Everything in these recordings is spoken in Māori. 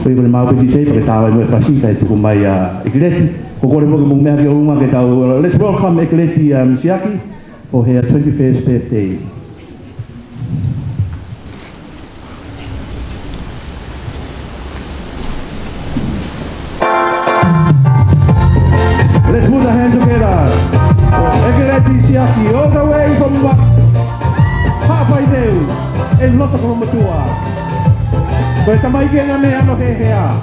Poi con le mau di sei perché stava in fascista e tu mai a Ekileti. Kokore mo mo mea ki o uma ke tau. Let's welcome Ekileti Siaki for her 21st birthday. Let's put a hand together for Ekileti Siaki all the way from Hawaii in Latu from Matua. Koe tamai kia na me ano he hea.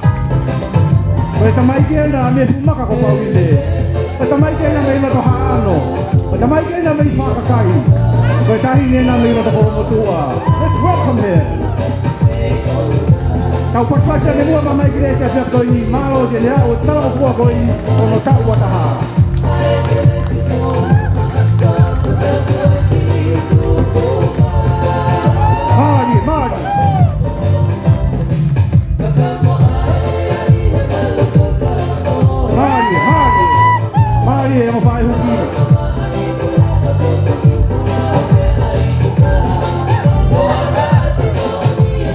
Koe tamai kia na me pumaka ko pauile. Koe tamai kia na me ilo haano. Koe tamai kia na me whakakai. Koe tahi ne na me ilo to Matua. Let's welcome him. Kau pakpasa ne mua mamai kire te pia koi ni mao te lea o tala o kua koi ono tau wataha. Mari, mari. Mari, mari. Mari e mo fai huki.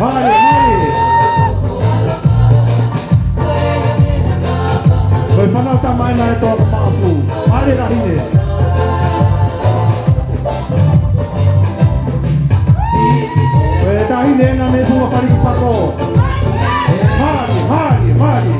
Mari, mari. Koe whanau ta mai mai toa ka maafu. Mari rahine. Koe tahine na me tunga pariki pako. Mari, mari, mari.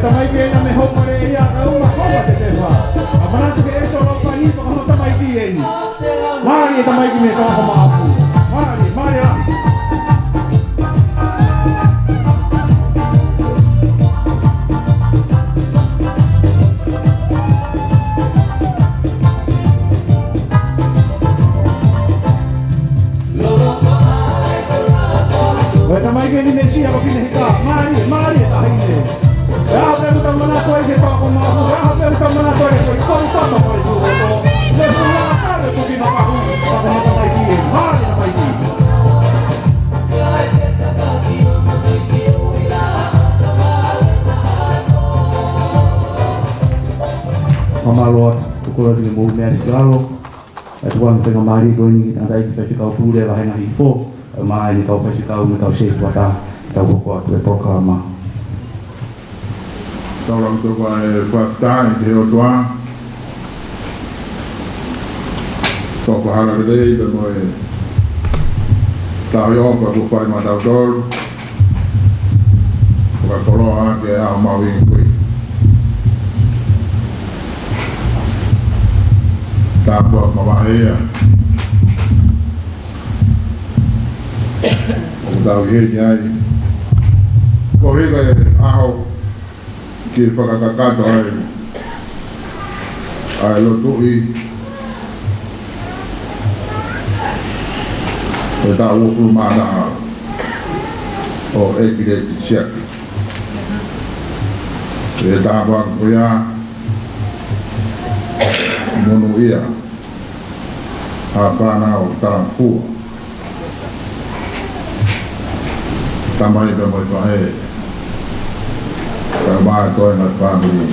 Tamai ke na me hokare ia ka uma koma te te wha. A manatu ke eso lo pani pa kamo tamai ki e ni. Mari tamai ki me ka kama apu. Mari, mari a. Koe tamai ke ni me sia ko kine hika. Mari, mari ta hine. Raha pergunta mana koe ke toko mahu. Raha pergunta mana koe ke toko tama koe tuho to. Le pula kare puki na kahu. Paka mata mai ki. Mari na mai ki. Mama Lord, tukura tini mou mea ni klaro. E tuan tenga mari koe ni kita ndai ki whaisikau pūre la henga hi fo. Mai ni kau whaisikau ni kau sehi wata. Kau koko atu e toka ma. Tau lau tō kai whaktai te o toa. Tō kahara rei te moe tau iopa ku whai ma tau tōru. Ka koroa ke ao mau ingi kui. Tā pua ma wahea. O tau he ni ai. Ko hika e aho ki whakakakato ai lotui e tā uoku mana o Ekileti Siaki e tā wako ia monu ia a whanau taramfua tamai pe moi whahe ka mai koe na family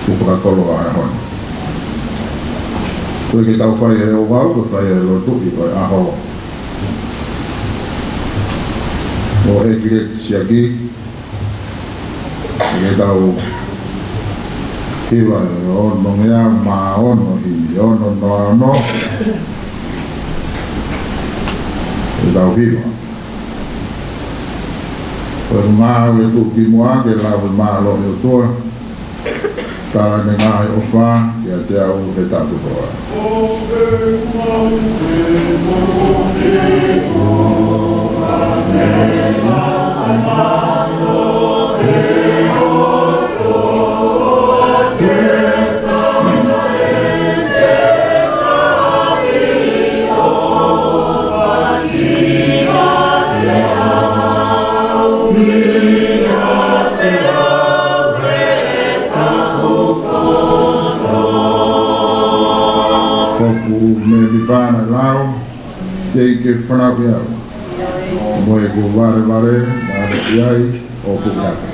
kupaka kolo a hon koe ki tau whai e o wau ko whai e lo tuki koe aho o Ekileti Siaki e tau hiwa e ono ngea ma ono hi ono no ano e tau hiwa Koe maha e tuki mua ke lau maha lo e toa. Tara ne ngahi o wha ki a te au he tatu koa. O ke whanau ki au. Mo e ko ware ware, ware ki ai, o ku kaka.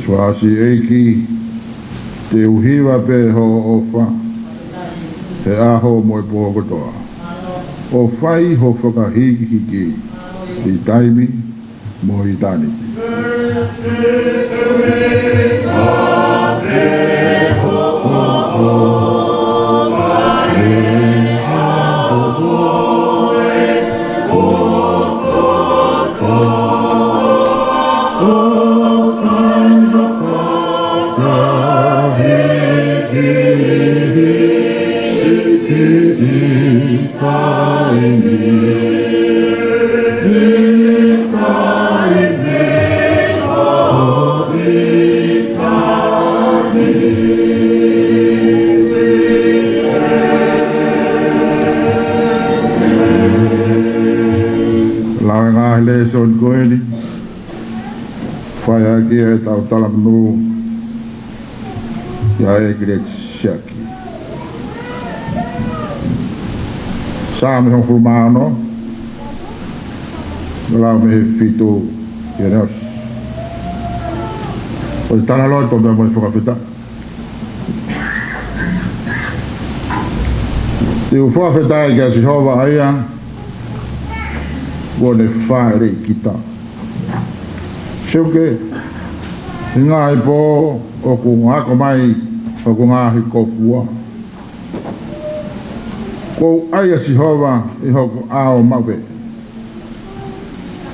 Swasi eiki te uhiwa pe ho ofa he aho mo e poho kotoa o fai ho whakahiki hiki i taimi mo i tani son koeni fai aki e tau talamnu ya Ekileti Siaki Sami hong fulmano lau me fitu ya neos o tana loto me mo whakawhita te uwhawhita i kia sihova aia wone whaere kita. Seuke, i ngā i pō o ku ngāko mai o ku ngāhi kofua. Kou aia sihova i hoku ao mawe.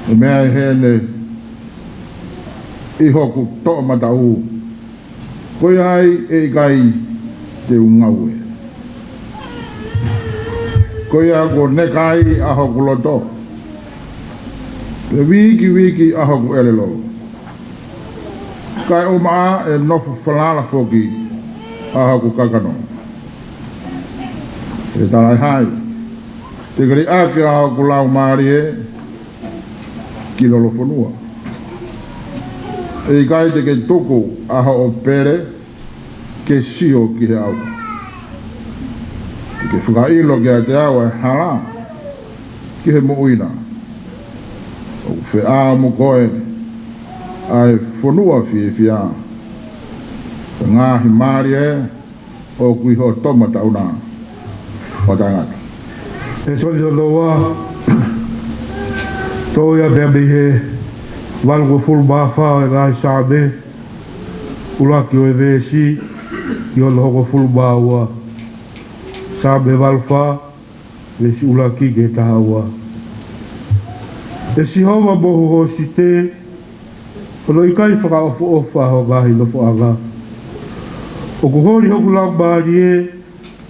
I mea i hene i hoku toa matau. Koi ai e kai te ungaue. Koi ako nekai a hoku loto. Le wiki aho ku elelo. Kai o maa e nofu whalala foki aho ku kakano. E tarai hai. Te kari ake aho ku lau maari e ki lolo whanua. E kai te ke tuku aho o pere ke sio ki he au. Ke whakailo ki a te au e hala ki he muuina. Fe a mo koe ai fonua fi a ngā hi maari e o kui ho tomata una o tangata. E soli o loa tō ia bēmi he walgo fulu mawha e ngā sāme ulaki o e vēsi i o loko fulu mawa sāme walwha vēsi ulaki ke tahawa. E si homa mohu ho si te, ono i kai whaka ofa ho ngahi lofo anga. O ku hori hoku lau maari e,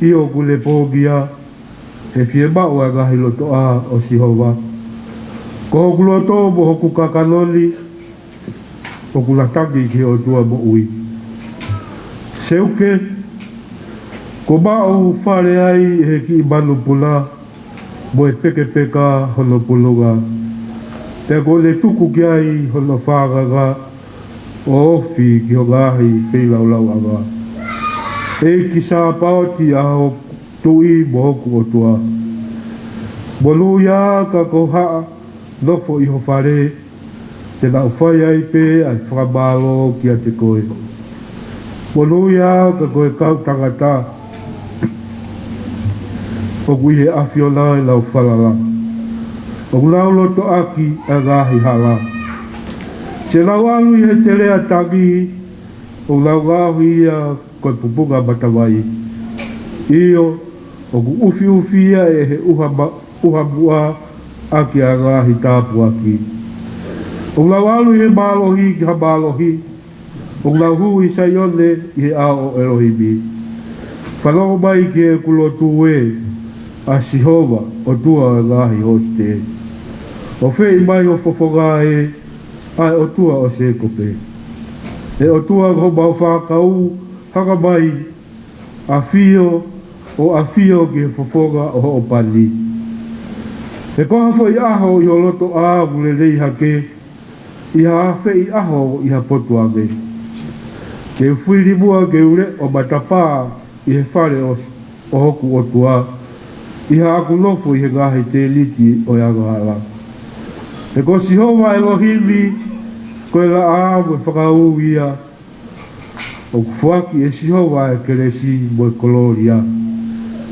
i o ku le pōgia, he fie mao e ngahi loto a o si homa. Ko hoku loto mo hoku kakanoli, o ku latangi ki o tua mo ui. Seuke, ko mao whare ai he ki i manu pula, mo e peke peka hono pulunga. Te ko le tuku ki ai hono whāganga o ofi ki ho ngahi whilau lau anga. E ki sā paoti a ho tui mo hoku o tua. Mo luia ka ko haa nofo i ho whare te nau whai ai pe ai whakamalo ki a te koe. Mo luia ka koe kau tangata o kui he awhiona i lau whalala. O lau loto aki a ngahi hala. Se lau alu i he te rea tangi, o lau ngahi ia koe pupunga matawai. Io, o ku ufi ia e he uha mua aki a ngahi tāpu aki. O lau alu i he mālohi ki ha mālohi, o lau hu i saione i he ao erohimi. Whanau mai ki e kulotu e, a Sihova o tua o ngahi o te. O whei mai o fofonga e ai o tua o se kope. E o tua ko mau whakau haka mai a fio o a fio ki fofonga o o pali. E koha fo i aho i o loto a mule rei hake i ha whei aho i ha potuange. Ke whiri mua ke ure o matapā i he whare o hoku o tua. I ha aku lofo i he ngahi te liti o Yagahala. E ko Sihova Elohimi koe la aamu e whakau ia o kufuaki e Sihova Ekileti mo koloria.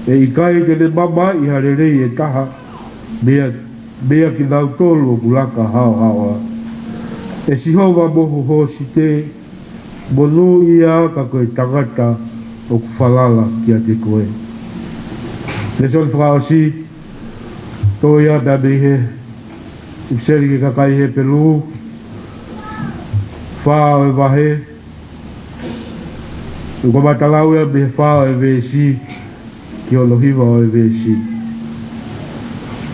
E i kai te le mama i harerei e taha mea ki nau tolu o kulaka hao hawa. E Sihova mohu hosi te monu ia ka koe tangata o kufalala ki a te koe. Le son whakao si tō ia na mehe Ikseri ke kakai he pelu, whao e wahe, e kwa matalau ea me whao e vesi, ki o lohiwa o e vesi.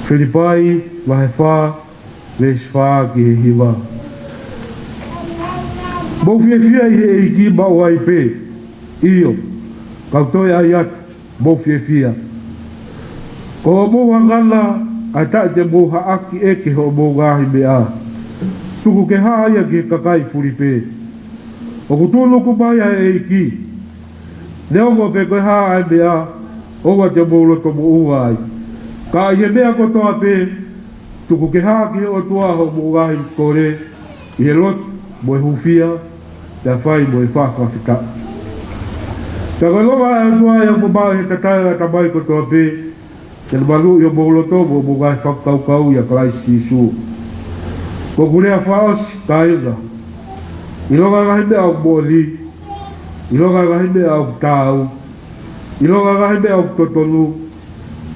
Whiripai, wahe wha, vesi wha ki he hiwa. Mau whiawhia i he eiki mau ai pe, iyo, kautoi ai atu, mau whiawhia. Ko mo wangana, ai ta te mo haaki e ke ho mo ngahi mea. Tuku ke haia ki kakai puripe. O kutolo ku maia e iki. Neongo pe koe haa e mea, owa te mo loto mo uai. Ka i he mea kotoa pe, tuku ke haa ki o tua ho mo ngahi kore, i he lot mo e hufia, te whai mo e whakawhika. Te koe loa e tua e mo maa he tatai a tamai kotoa pe, te malu i o mouloto mo ngai whakaukau i a Kraisi Isu. Ko kurea whaosi tainga. I longa ngahi mea au mōli, i longa ngahi mea au tāu, i longa ngahi mea au totonu,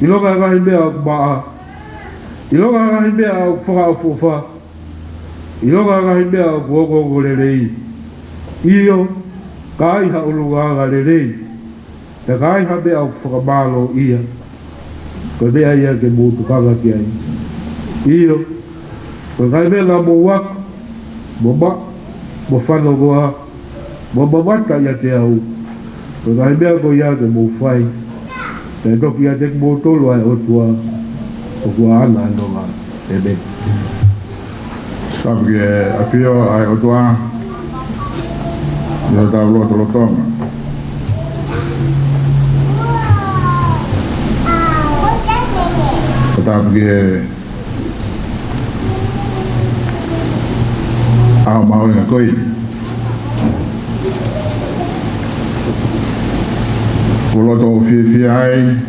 i longa ngahi mea au maa, i longa ngahi mea au whakaufofa, i longa ngahi mea au kuongongo lerei. Iyo, ka aiha ulunganga lerei, te ka aiha mea au whakamalo ia. Ko mea ia ke mūtu kanga ki ai. Iyo, ko kai mea ngā mō waka, mō ma, mō whano goa, mō mamata ia te au. Ko kai mea ko ia ke mō whai, te toki ia te mō tolo ai o tua, o kua ana anonga, e me. Sabi e apio ai o tua, ia tau loa tolo tonga. Tapi au mau nga koi kuloto fi ai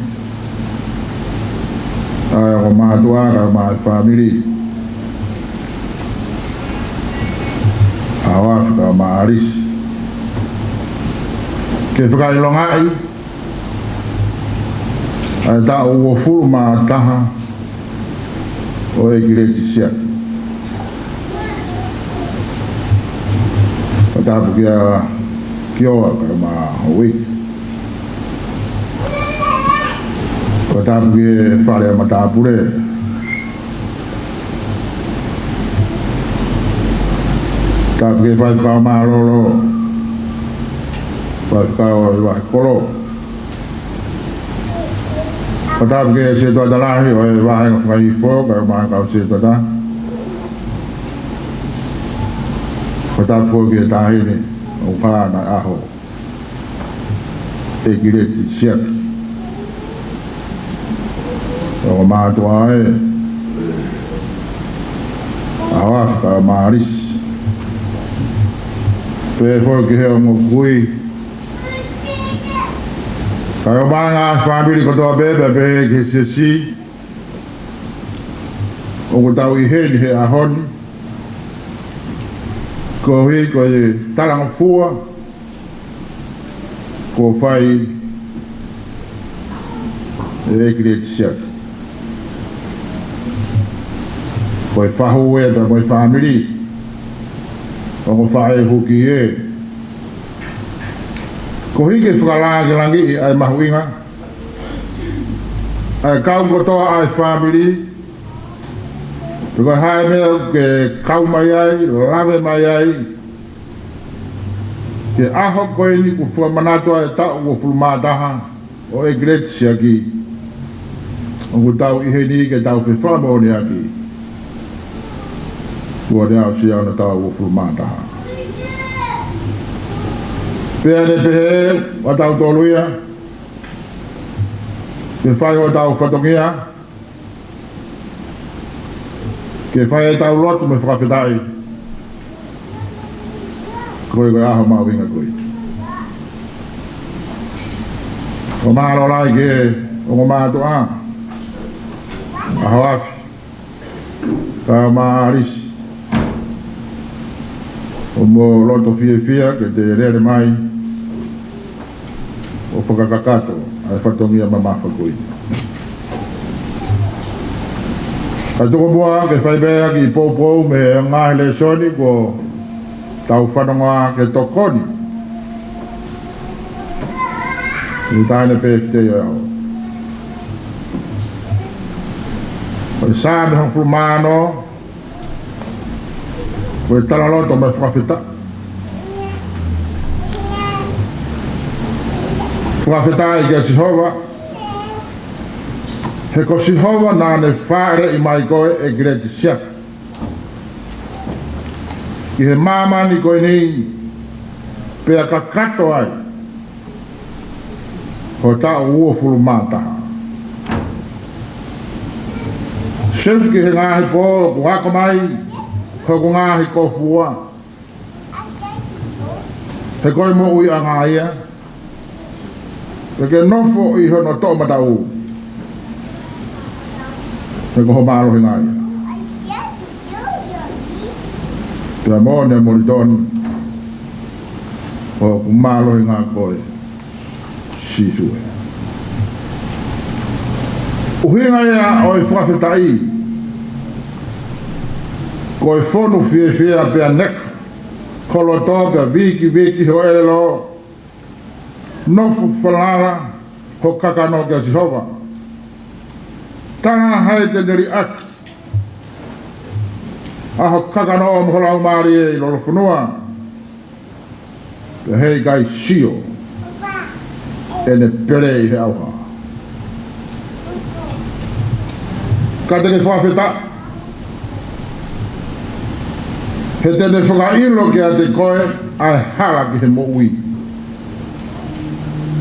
o ma tua ma family awaf ka ma aris ke fai longai ta o fu ma taha o Ekileti Siaki. O tapu kia kioa ka ma hui. O tapu kia whare ma tāpure. Tapu kia whaikao ma roro. Whaikao i wahi koro. O tapu ke se toa tarahi o e wahe ngai fō ka ma kau se toa ta. O tapu fō ke tahini o kāna aho Ekileti Siaki. O mātua e awaf ka maaris. Pe fō ke heo mo kui. Kaya mga family ko to bebe ke si o ko tau I he ahon ko hi ko talang fua ko fai Ekileti Siaki ko fahu e da mo family o ko fai huki e ko hi ke whakalanga langi ai mahuinga ai kau kotoa ai family ko hai me ke kau mai ai lave mai ai ke aho ko ni ku fu manato ai ta o fu madaha o Ekileti Siaki o tau I he ni ke tau fe fa mo ni aki o ne au sia na tau o fu madaha pele pe o tau toluia ke fai o tau fatongia ke fai tau lotu me whakawhetai koe koe aho mau inga koe o mahalo lai ke o ngo mahatu a aho afi ka maarisi o mo loto fie fia ke te rere mai o whakakakato ai whatongia mamafa koe a toko mua ke whaibea ki poupou me ngahi le soni ko tau whanonga ke tokoni ni taine pēwhite i au o sāme hong fulmano ko e talaloto me whakawhita whakawhita I ke Sihova he ko Sihova nā ne whaere I mai koe Ekileti Siaki ki he mamani koe ni pea ka kato ai ho ta ua fulu mātaha sefu ki he ngāhi pō ku hako mai ho ku ngāhi kofua he koe mo ui a ngāia he ke nofo I hono tō matau he ko ho mālo he ngāia pea mō ne moritoni o ku mālo he ngā koe sisue uhinga ia o I whakawhetai ko e whonu fie fia pea neka koloto pea viki ho elo nofu whalala ho kakano kia Sihova tanga hai te neri aki aho kakano o mholau maari e I lolo whanua te hei kai sio e ne pere I he auha ka te ke whawheta he te ne whakailo ki a te koe ai hala ki he mo ui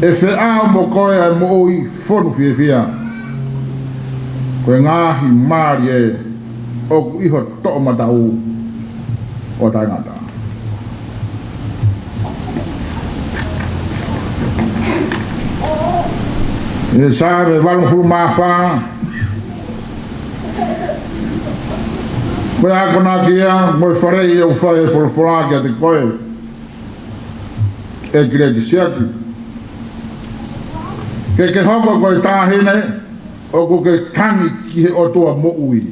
e whe ao mo koe ai mo ui whonu fie fia koe ngāhi maari e o ku iho to'o matau o taingata e sāme walungfuru mawha koe ako nā kia moi wharei e uwhai e whulwhura kia te koe Ekileti Siaki ke hoko koe tāhine o ku ke tangi ki he otua mo ui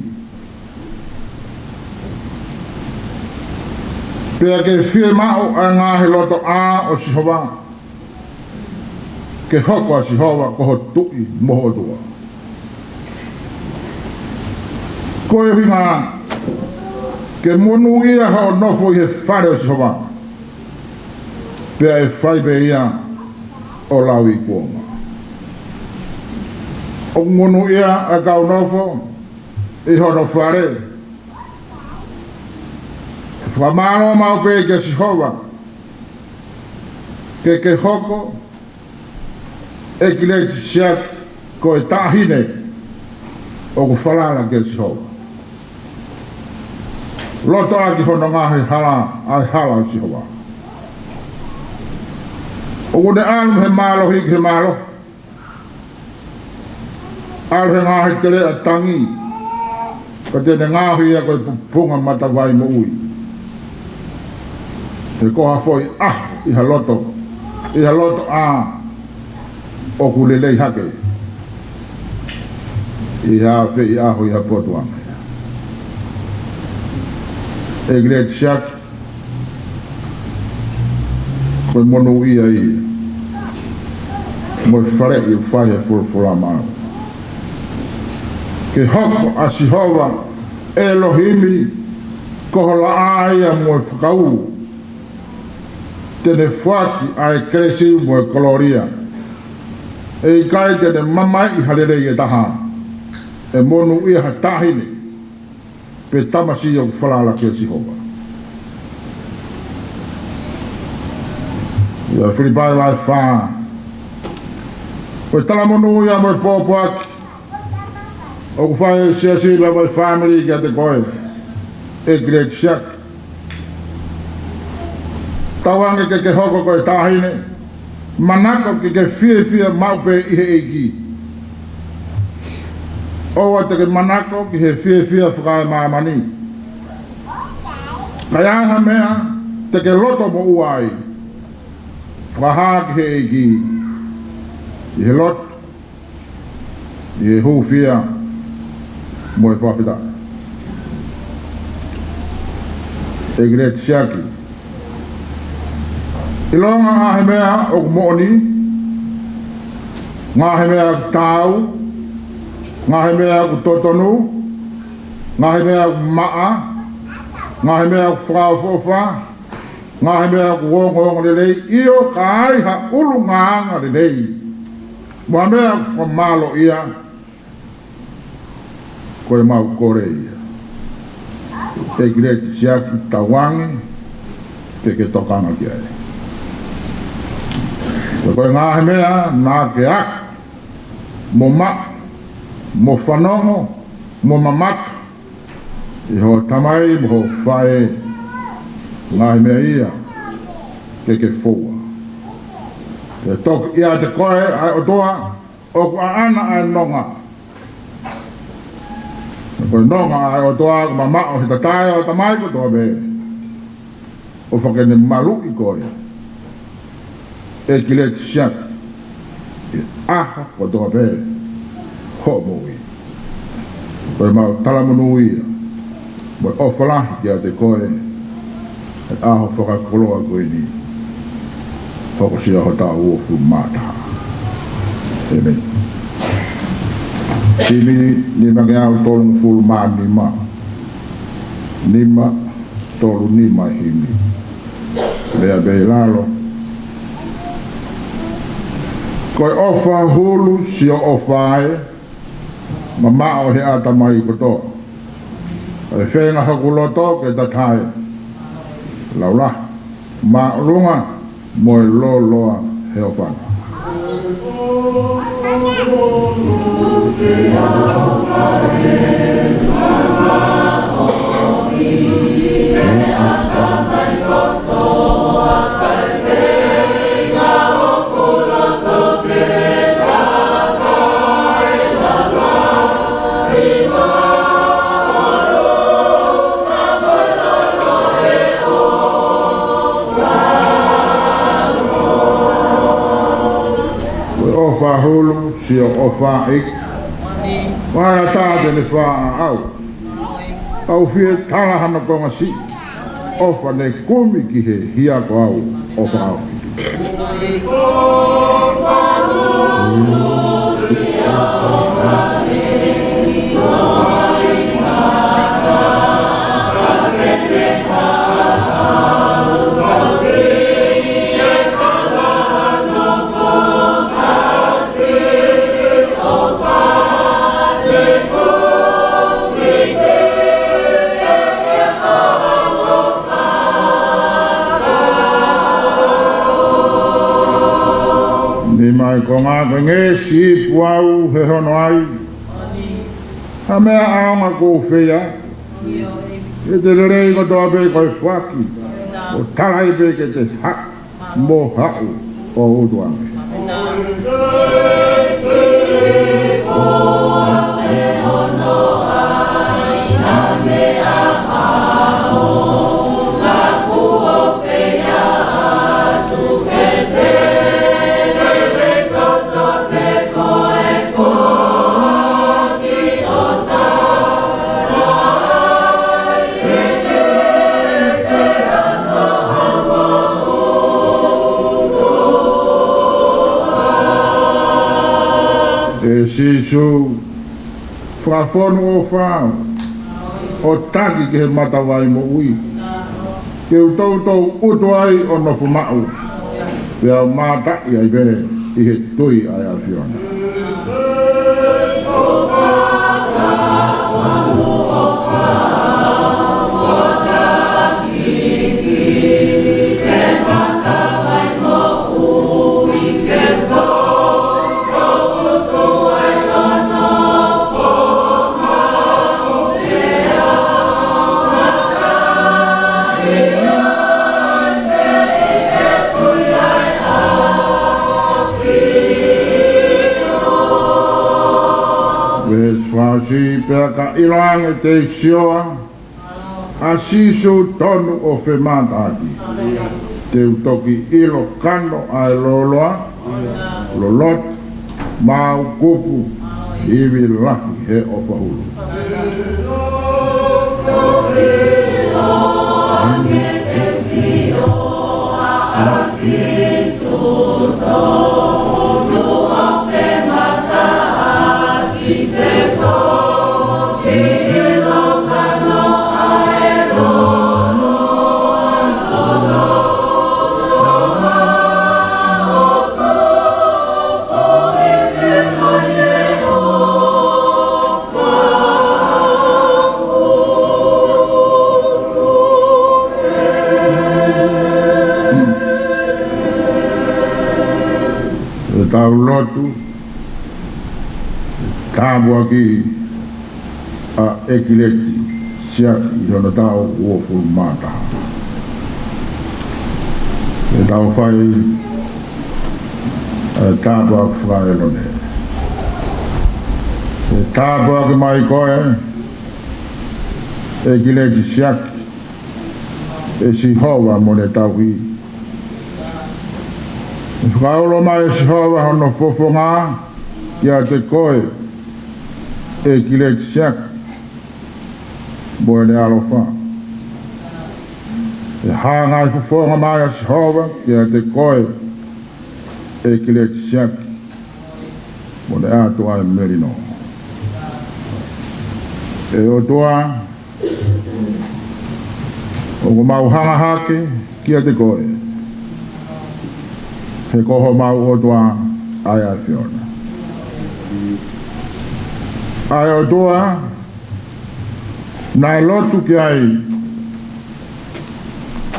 pea ke whie mao a ngāhi loto a o Sihova ke hoko a Sihova ko ho tui moho tua koe hinga ke monu ia hao nofo I he whare o Sihova pea e whaibe ia o lau I kuonga o monu ia a kau nofo I hono whare whamano mau koe ke Sihova ke hoko Ekileti Siaki ko e tāhine o ku whalana ke Sihova loto aki hono ngahi hala ai hala o Sihova o kune anu he malo hiki he malo al he ngahi tere a tangi ka tene ngahi ia koe punga matawai mo ui he koha foi iha loto a o kulelei hake iha fe I aho iha potuanga Ekileti Siaki koe monu ia I moi whare I whai he fulfula mao ke hoko a Sihova Elohimi ko la aia mo whakau tene whaki ai kresi mo koloria e kai tene mamai I harere I taha e monu ia hatahine pe tamasi o whalala ke Sihova ia whiripai lai whaa o tala monu ia mo pōpuaki o whai siasi la mo family kia te koe Ekileti Siaki tawange ke hoko koe tahine manako ke fia maupe I he eiki o te ke manako ki he fia whakae maamani kai aha mea te ke loto mo uai whaha ki he eiki I he lot I he hufia mo e whapita Ekileti Siaki I longa ngahe mea o kumoni ngahe mea tau ngahe mea ku totonu ngahe mea ku maa ngahe mea ku whakaofofa ngahe mea ku wongongo lelei Iyo ka aiha ulu ngaanga lelei Mua mea ku whamalo ia koe mau kore ia Ekileti Siaki tawange te ke tokanga ki ai koe ngahe mea nā ke ak mo mo whanongo mo mamaka I ho tamai mo ho whae ngahe mea ia ke fua e tok ia te koe ai o toa o ku ana ai nonga koe nonga ai o toa ku mamao he tatai o tamai ko toa me o whakene malu I koe Ekileti Siaki I aha ko toa pe ho moi koe mau talamunu ia mo o whalahi kia te koe e aho whakakoloa koe ni hoko sia ho tā uofu mātaha Amen Tini ni mange au tolu fulu maa nima tolu nima himi lea bei lalo koe ofa hulu si o ofae mamao he ata mai koto e whenga hakuloto ke tatai laula ma lunga moe lo loa he ofana Ofa hulu si ofa ik Wai ata ne fa au fie tala hana konga si ofa ne kumi ki he hia ko au ofa au Mai ko ngā nge si puau he hono ai ha mea aonga ko whea e te rei ko toa pe koe whaki o tarai pe ke te ha mo hau o utuange Sisu whakawhonu o whao, o taki ke he matawai mo ui. Ke utoutou utu ai o nofu mau, pia mātai ai be I he tui ai a whiona. Si pea ka ilang e te sioa a sisu tonu o whemataki te utoki ilo kano ai loloa lolot mau kupu iwi laki he o pahulu a sisu tonu o whemataki te tau lotu tābua ki a Ekileti Siaki I hona tau uofu mātaha. E tau whai tābua ki whaelone. E tābua ki mai koe Ekileti Siaki e si hoa mo ne tau hi. Whaolo mai si hoa hono fofonga kia te koe Ekileti Siaki Boe ne alofa. E hāngai fofonga mai a si hoa kia te koe Ekileti Siaki Mo ne atu ai merino. E o toa o mau hanga hake kia te koe. He koho mau o toa ai a whiona. Ai o toa nai lotu ki ai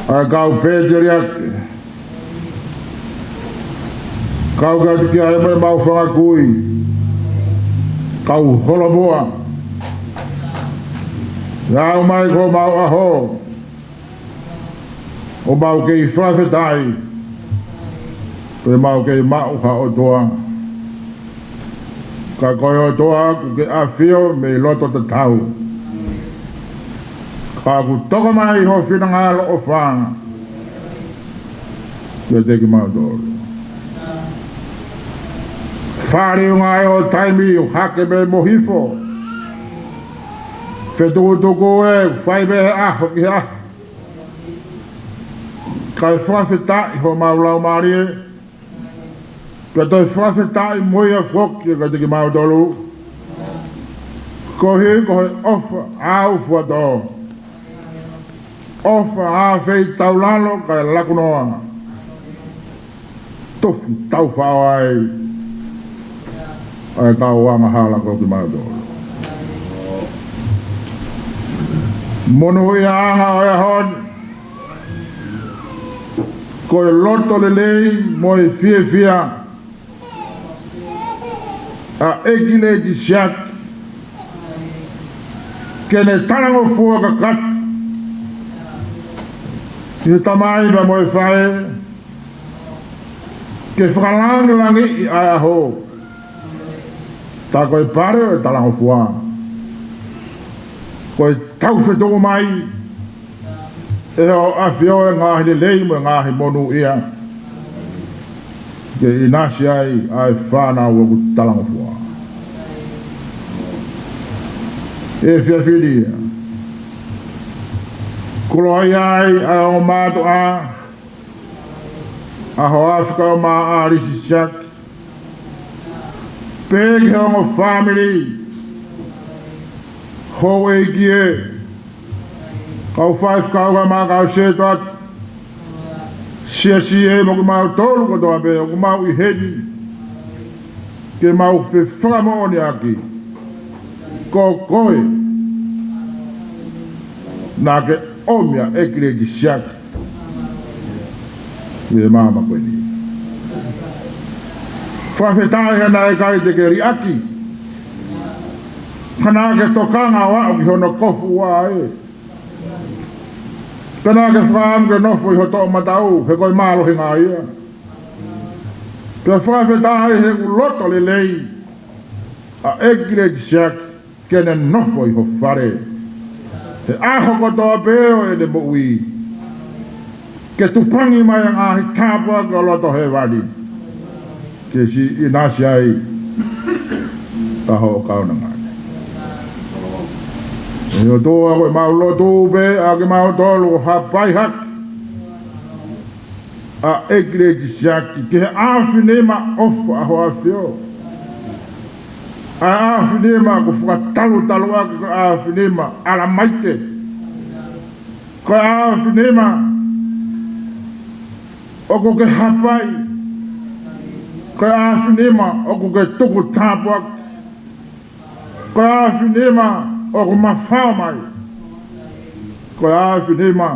ai kau pēteri ake. Kau gatu ki ai mai mau whangakui. Kau holomoa. Rau mai ko mau aho. O mau kei whawhetai. Koe mau kei mau ka o toa. Ka koe o toa ku ke a whio me loto te tau. Ka ku toko mai ho whinangalo o whanga. Kia teki mau tōru. Whare o ngai o taimi o hake me mohifo. Whetukutuku e whai behe aho ki aho. Kai whawhetai ho mau lau maari e. Ka toi whawhetai moi a whoki ka teki mau tolu. Kohe ofa au whato. Ofa a whei taulalo ka lakunoa. Tofi tau whao ai. Ai tau wanga hala ko ki mau tolu. Mono i anga o e hon. Koe loto le lei mo e fie fia. A Ekileti Siaki. Kene tarango fua ka kat. Ki tamai ba mo e whae. Ke whakalangi I ai aho. Ta koe pare o tarango fua. Koe tau whetoko mai. E o awhio e ngahi le lei mo ngahi monu ia. Ke inasi ai ai whanau o ku tarango fua. E whia whiria. Kulo ai ai o mātu a. Aho Afrika o mā Ekileti. Siaki. Pēke o ngō family. Ho e kie. Kau five kau ka ma kau se toat. Sia e mo mau tolu ko toa be ko mau I hedi. Ke mau fe framo ni aki. Ko koe. Na ke omia Ekileti Siaki. Me mama koe ni. Whawhetai hana e kai te ke riaki. Hana ke tokanga wa ki hono kofu wa e. Kana ke whaam ke nofo I hoto matau, he koi malo he ngā ia. Ke whawhetai he ku loto le lei, a Ekileti Siaki kene nofo I ho whare. He aho kotoa peo e le moui. Ke tupangi mai a ngahi tāpua ka loto he wadi. Ke si I nasi ai taho o kauna ngāi. E o toa koe mau loto pe a ke mau tolu hapai haki. A Ekileti Siaki ke he awhinema ofu aho awhio. A awhinema ko whakatalu talu ake ko awhinema ala maite. Ko awhinema o ko ke hapai. Ko awhinema o ko ke tuku tāpu ake. Ko awhinema o ko mawhao mai. Ko awhinema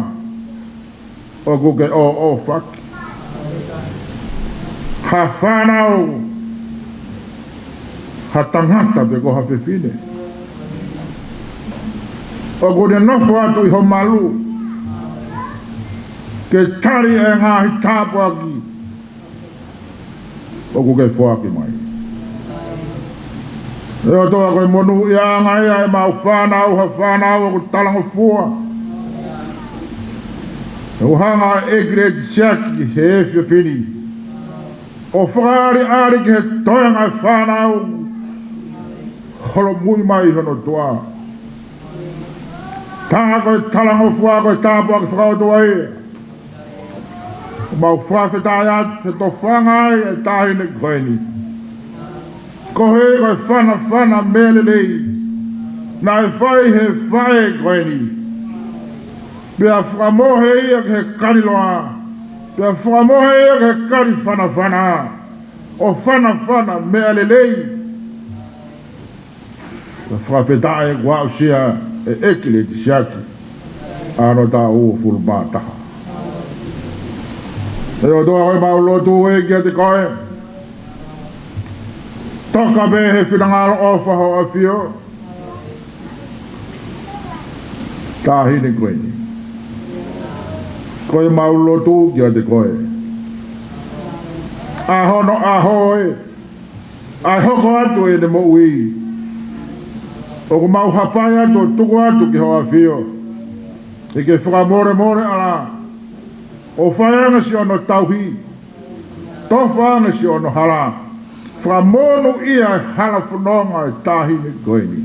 o ko ke o whaki. Ha whanau. Ha tangata pe ko ha pepine. O ko ne nofo atu I ho malu. Ke tari e ngahi tāpu aki. O ko ke whaki mai. E o toa koe monu I a ngai ai mau whanau ha whanau o ko talango fua. E o hanga Ekileti Siaki he e whiawhini. O whakaari aari ke he toianga whanau. Holo mui mai hono toa. Taha koe talango fua koe tāpua ke whakao toa e. Mau whawhetai at he to whangai e tahine koe ni. Ko he koe whana melelei. Na e whai he whae koe ni. Pea whakamohe ia ke he kariloa. Pea whakamohe ia ke he kari whana. O whana melelei. Whawhetai e wau sia e Ekileti Siaki. Ano ta ua fulu mātaha. E o toa koe mau lotu e kia te koe. Toka be he whinangalo ofa ho a whio. Tāhine koe ni. Koe mau lotu kia te koe. Ahono ahoe. Ahoko atu e ne moui. O ko mau hapai atu tuku atu ki ho a whio. E ke whakamore ala. O whaianga si ono tauhi. Tō whaanga si ono hala. Whamonu ia hala whanonga e tāhine koe ni.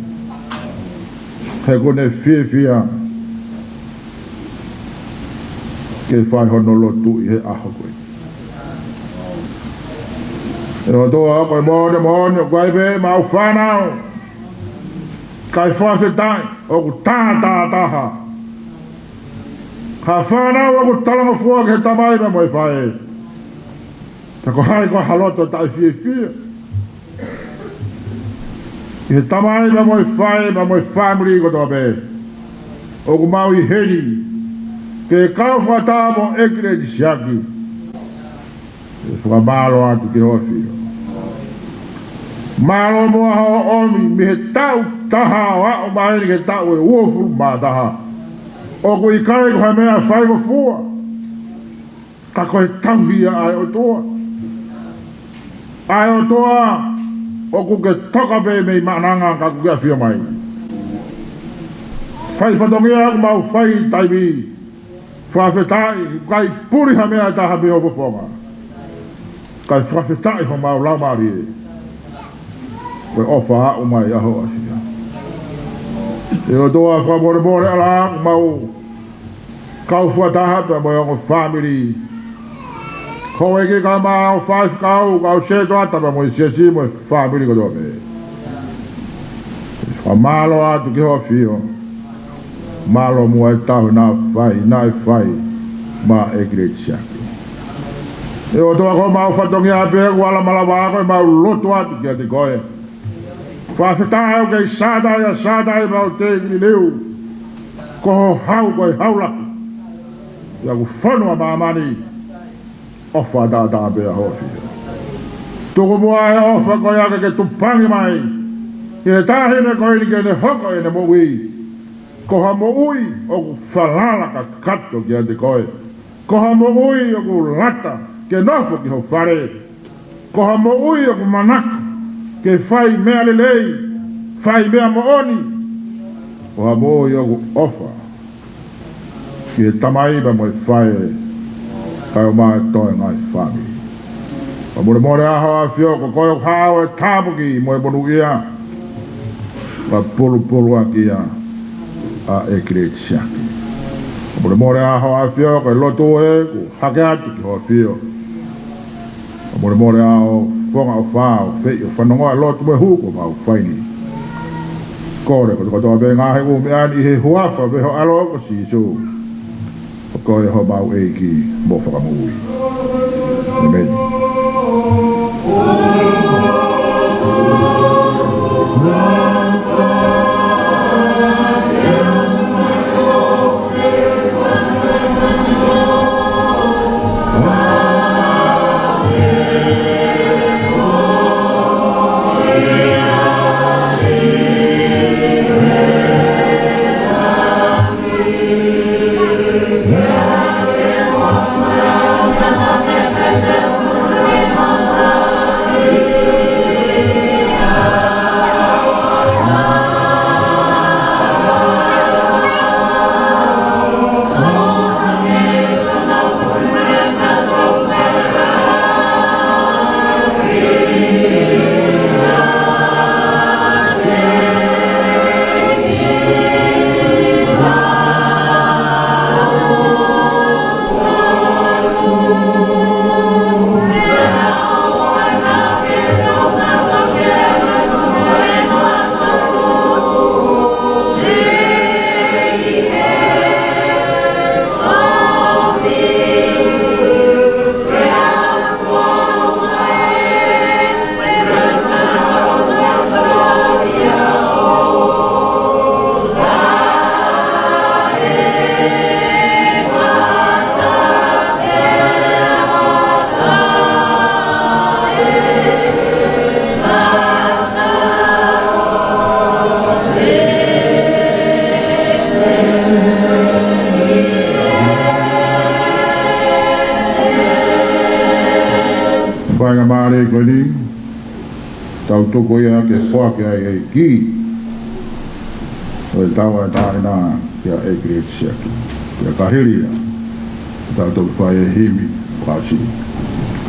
He kone whia. Ke whai hono lotu I he aho koe. E o toa koe mone o koe be mau whanau. Kai whawhetai o ku tātaha. Ka whanau o ku talanga fua ke he tamai me moi whae. Ta ko hai ko haloto tai whia. I he tamai me moi whae me moi family ko toa be. O ku mau I heri. Ke kau whata mo Ekileti Siaki. E whakamalo atu ke hoa whio. Malo moa ho omi mi he tau taha wa o mai ke tau e uofu mātaha. O ko I kai ko he mea whai ko fua. Ka ko he tauhia ai o toa. Ai o toa o ko ke toka be mei mananga ka ku kia whia mai. Whai whatongia ko mau whai taimi. Whawhetai kai puri ha mea taha me o poponga. Kai whawhetai ho mau laumari e. Koe ofa o mai aho asia. E o toa whamore ala mau kau fuataha pe mo o family. Ko e ke ka mau 5 kau se to ata pe mo se si mo family ko do me. A malo atu ki hoa fio. Malo mua e tahu na fai ma Ekileti Siaki. E o toa ko mau whatongi a pe wala malawa ko mau lotu atu ki a te koe. Whawhita au kei sādai mau te ni leu. Ko ho hau koe haula. Ia ku whanua mamani. Ofa da pe a hoa fio. Toko mua e ofa koe ake ke tupangi mai. E tahine koe ni ke ne hoko e ne mo wii. Ko ha mo ui o ku whalala ka kato ki a te koe. Ko ha mo ui o ku lata ke nofo ki ho whare. Ko ha mo ui o ku manaka ke whai mea lelei, whai mea mo oni. Ko ha mo ui o ku ofa ki e tamaiba mo e whai kai o maa toi ngai whami. Pa more aho a whio ko koe o hao e tāpuki mo e monu ia. Pa pulu a ki a Ekileti Siaki. More aho a whio ko e loto e ku hake atu ki hoa whio. More aho whonga o whao whei o whanonga e loto me huko mau whaini. Kore ko toa be ngahe u me ani he huafa veho alo ko si so. Ko e ho mau e ki mo whakamui. Amen. Whainga maare koe ni, tau toko ia ke whake ai e ki. O e tau e tae nā kia Ekileti Siaki. Kia kahiria, tau toko whai e himi kasi.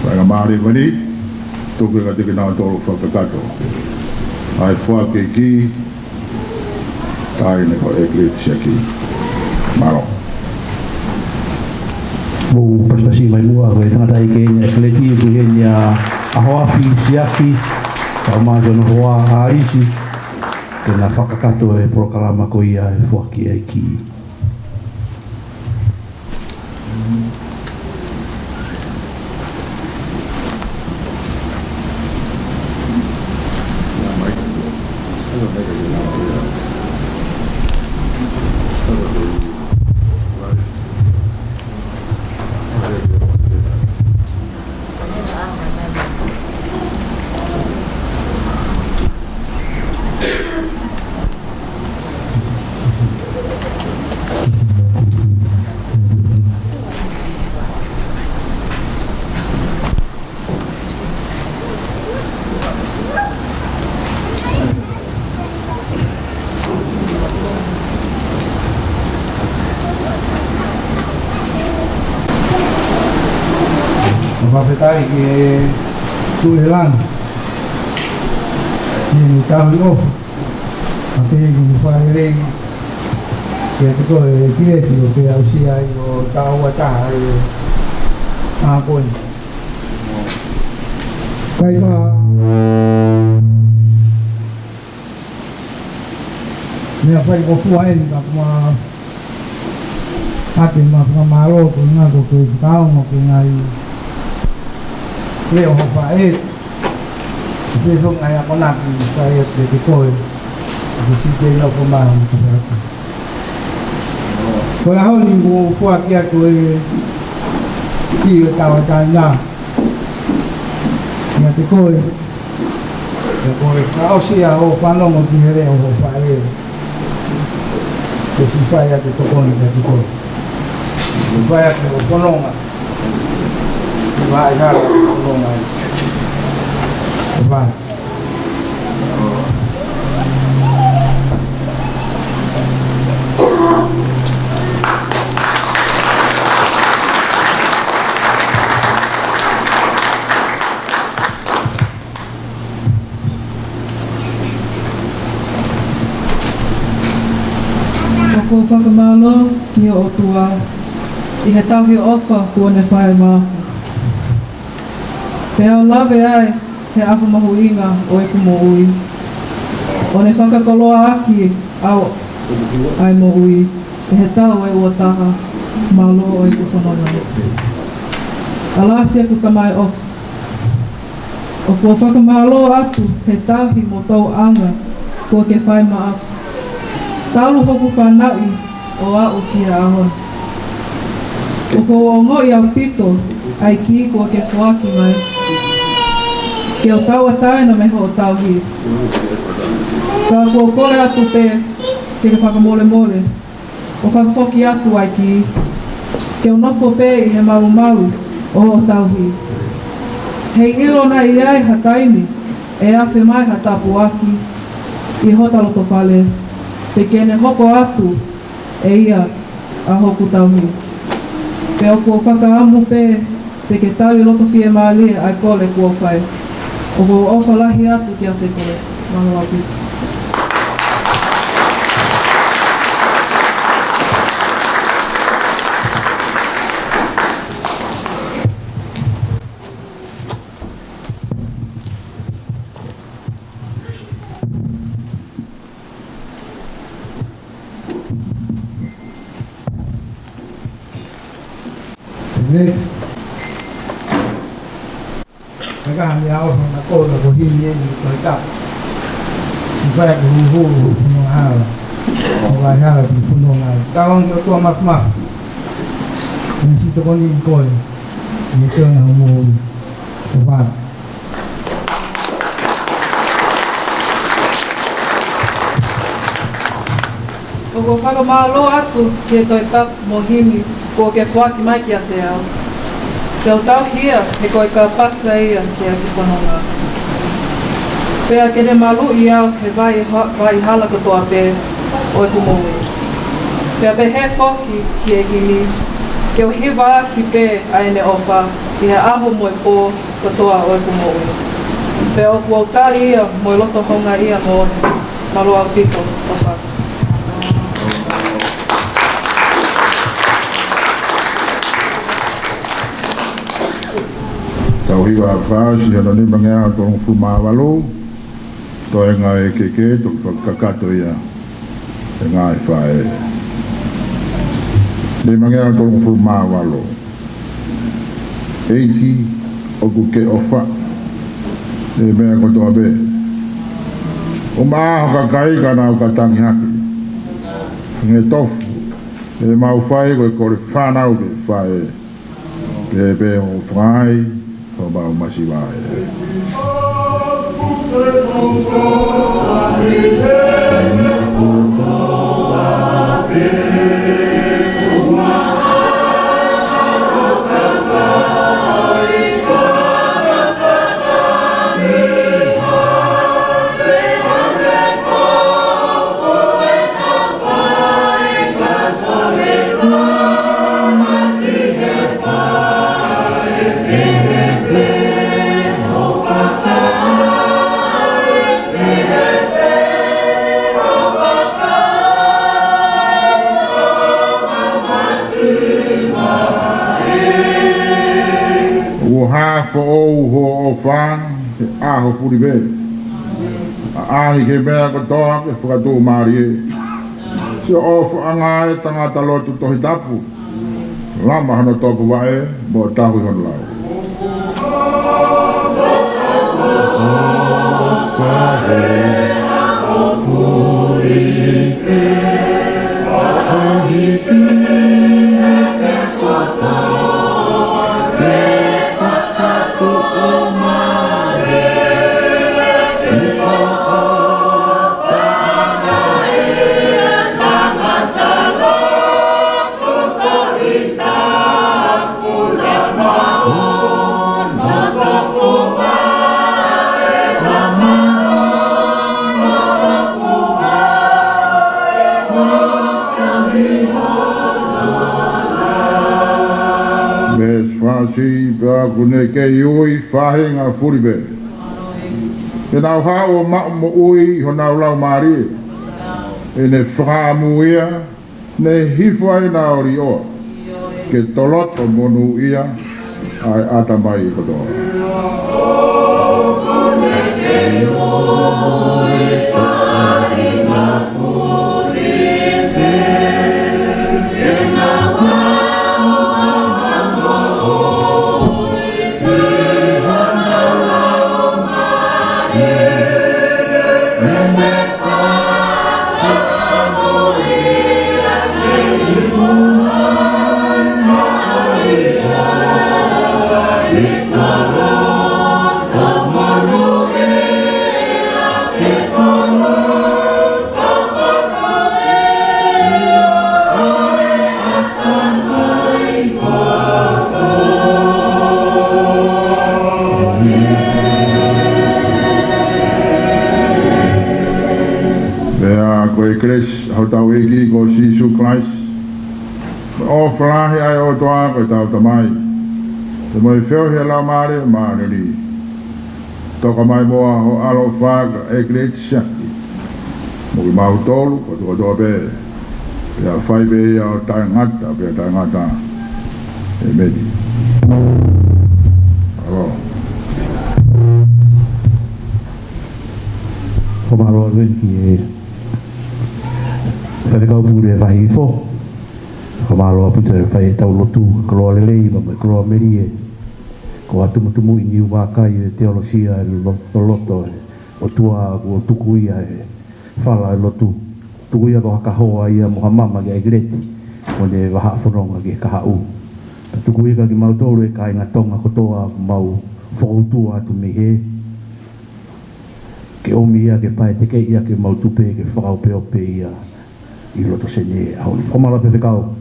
Whainga maare koe ni, toko ia teke nā toro whakakato. Ai whake ki, tae ne ko Ekileti Siaki. Maro. Mo prestasi mai mua koe tangata i ke Ekileti i kuhe ni a Ahoafi Siaki ka o mātono hoa a isi ke na whakakato e prokalama ko ia e whaki ai ki. Mapetari ke tuelan ni tahu yo ate ni fare ke ko Ekileti o pe ausia o tau ata a kon kai ma mea whai ko fuaeni ka kuma hake ma malo ko ngā ko ke kaonga ko ngai leo hopa e te so ngai a konaki whai e te koe ko si te lau ko maha mo kaparaka ko la hau ni ko fua kia ko e ki e tawa tai ngā ia te koe e koe ka osia o whanongo ki here o hopa e ko si whai a te tokoni ka te koe vai a te whanonga vai a te whanonga vai Ko whakamalo ki o tua I he tauhi ofa kua ne whae māku. Pea o lawe ai he ako mahu inga o eku mo ui. O ne whakakoloa aki au ai mo ui. E he tau e ua taha malo o eku whanonga. Alasi aku kamai ofa. O kua whakamalo atu he tauhi mo tau anga kua ke whae maaku. Taulu hoku whanau o au kia ahon. O ko o ngoi au pito, ai ki kua ke whaki mai. Ke o tau ataina me ho o tau hi. Ka kua kore atu te, ke whakamole mole. O whakawhoki atu ai ki. Ke o nofo pe I he maru maru o ho o tau hi. Hei ilo na I ai hataini, e awhi mai hatapu aki. I hota loto whale. Te kene hoko atu, e ia a hoku tau hi. Pea o kua whakaamu pē, te ke tali loto fie maalia ai kole kua whai. O kua ofa lahi atu kia te kore, manu api. Kami au na ko na ko hini ni ko ta. Si vai ko hu no hala. O vai hala ki puno na. Tawang yo to mak mak. Ni si to ko ni ko. Ni to na mo. O va. O kua whakamalo atu ke toi tap mo himi kua ke whaki mai ki a te au. Ke o tau hia, he koe ka pasa ia ke a ki whanonga. Pea ke ne malu I au he vai hala katoa pē o e kumoi. Pea pe he whoki ki e hini, ke o hiwa ki pē ai ne ofa I he aho moi pō katoa o e kumoi. Pea o kua utari ia moi loto honga ia mo malu au pito ofa. Tau hiwa frasi hana ni mangea tong fumawalo to e ngai keke to kakato ia e ngai whae ni mangea tong fumawalo eiki o kuke ofa e mea kotoa be o maa kakai kana o katangi haki nge tofu e mau whae koe kore whanau ke whae ke pe o whae o mau masiwae. Fo o fa a ho furi be a ke mea ko toa ke whakatō maari e Si o whaanga e tangata lotu tohi tapu. Lama hana tōku wae, mo tahu hon lau. Si ba kune ke yui fahinga furibe. Ke nau hao ma mo ui ho nau lau mari. E ne whaamuia ne hifai nau ri o. Ke toloto monu ia ai atamai kodoa. Kres hau tau egi ko Jesus Christ o flahe ai o toa ko tau tamai te moi feo he la mare maneri toka mai moa ho alo whaga Ekileti Siaki mo ki mau tolu ko tuka toa be pia whai be ia o taingata pia taingata e medi alo ko maro venki e Fai kau pure vai fo. Ko malo apu te fai tau lotu ko le lei ba ko meri e. Ko atu mutumu ingi wa kai e teologia e loto o tua o tukuia e fala lotu. Tukuia ko ka hoa ia mo mama ge Ekileti. O le wa fononga ge ka u. Tukuia ki mau tolu e kai ngatonga ko toa mau fo tu atu me he. Ke omi ia ke pai te ke ia ke mau tupe ke whakau peo pe ia. I roto sene hauli. Ko mala pe kau.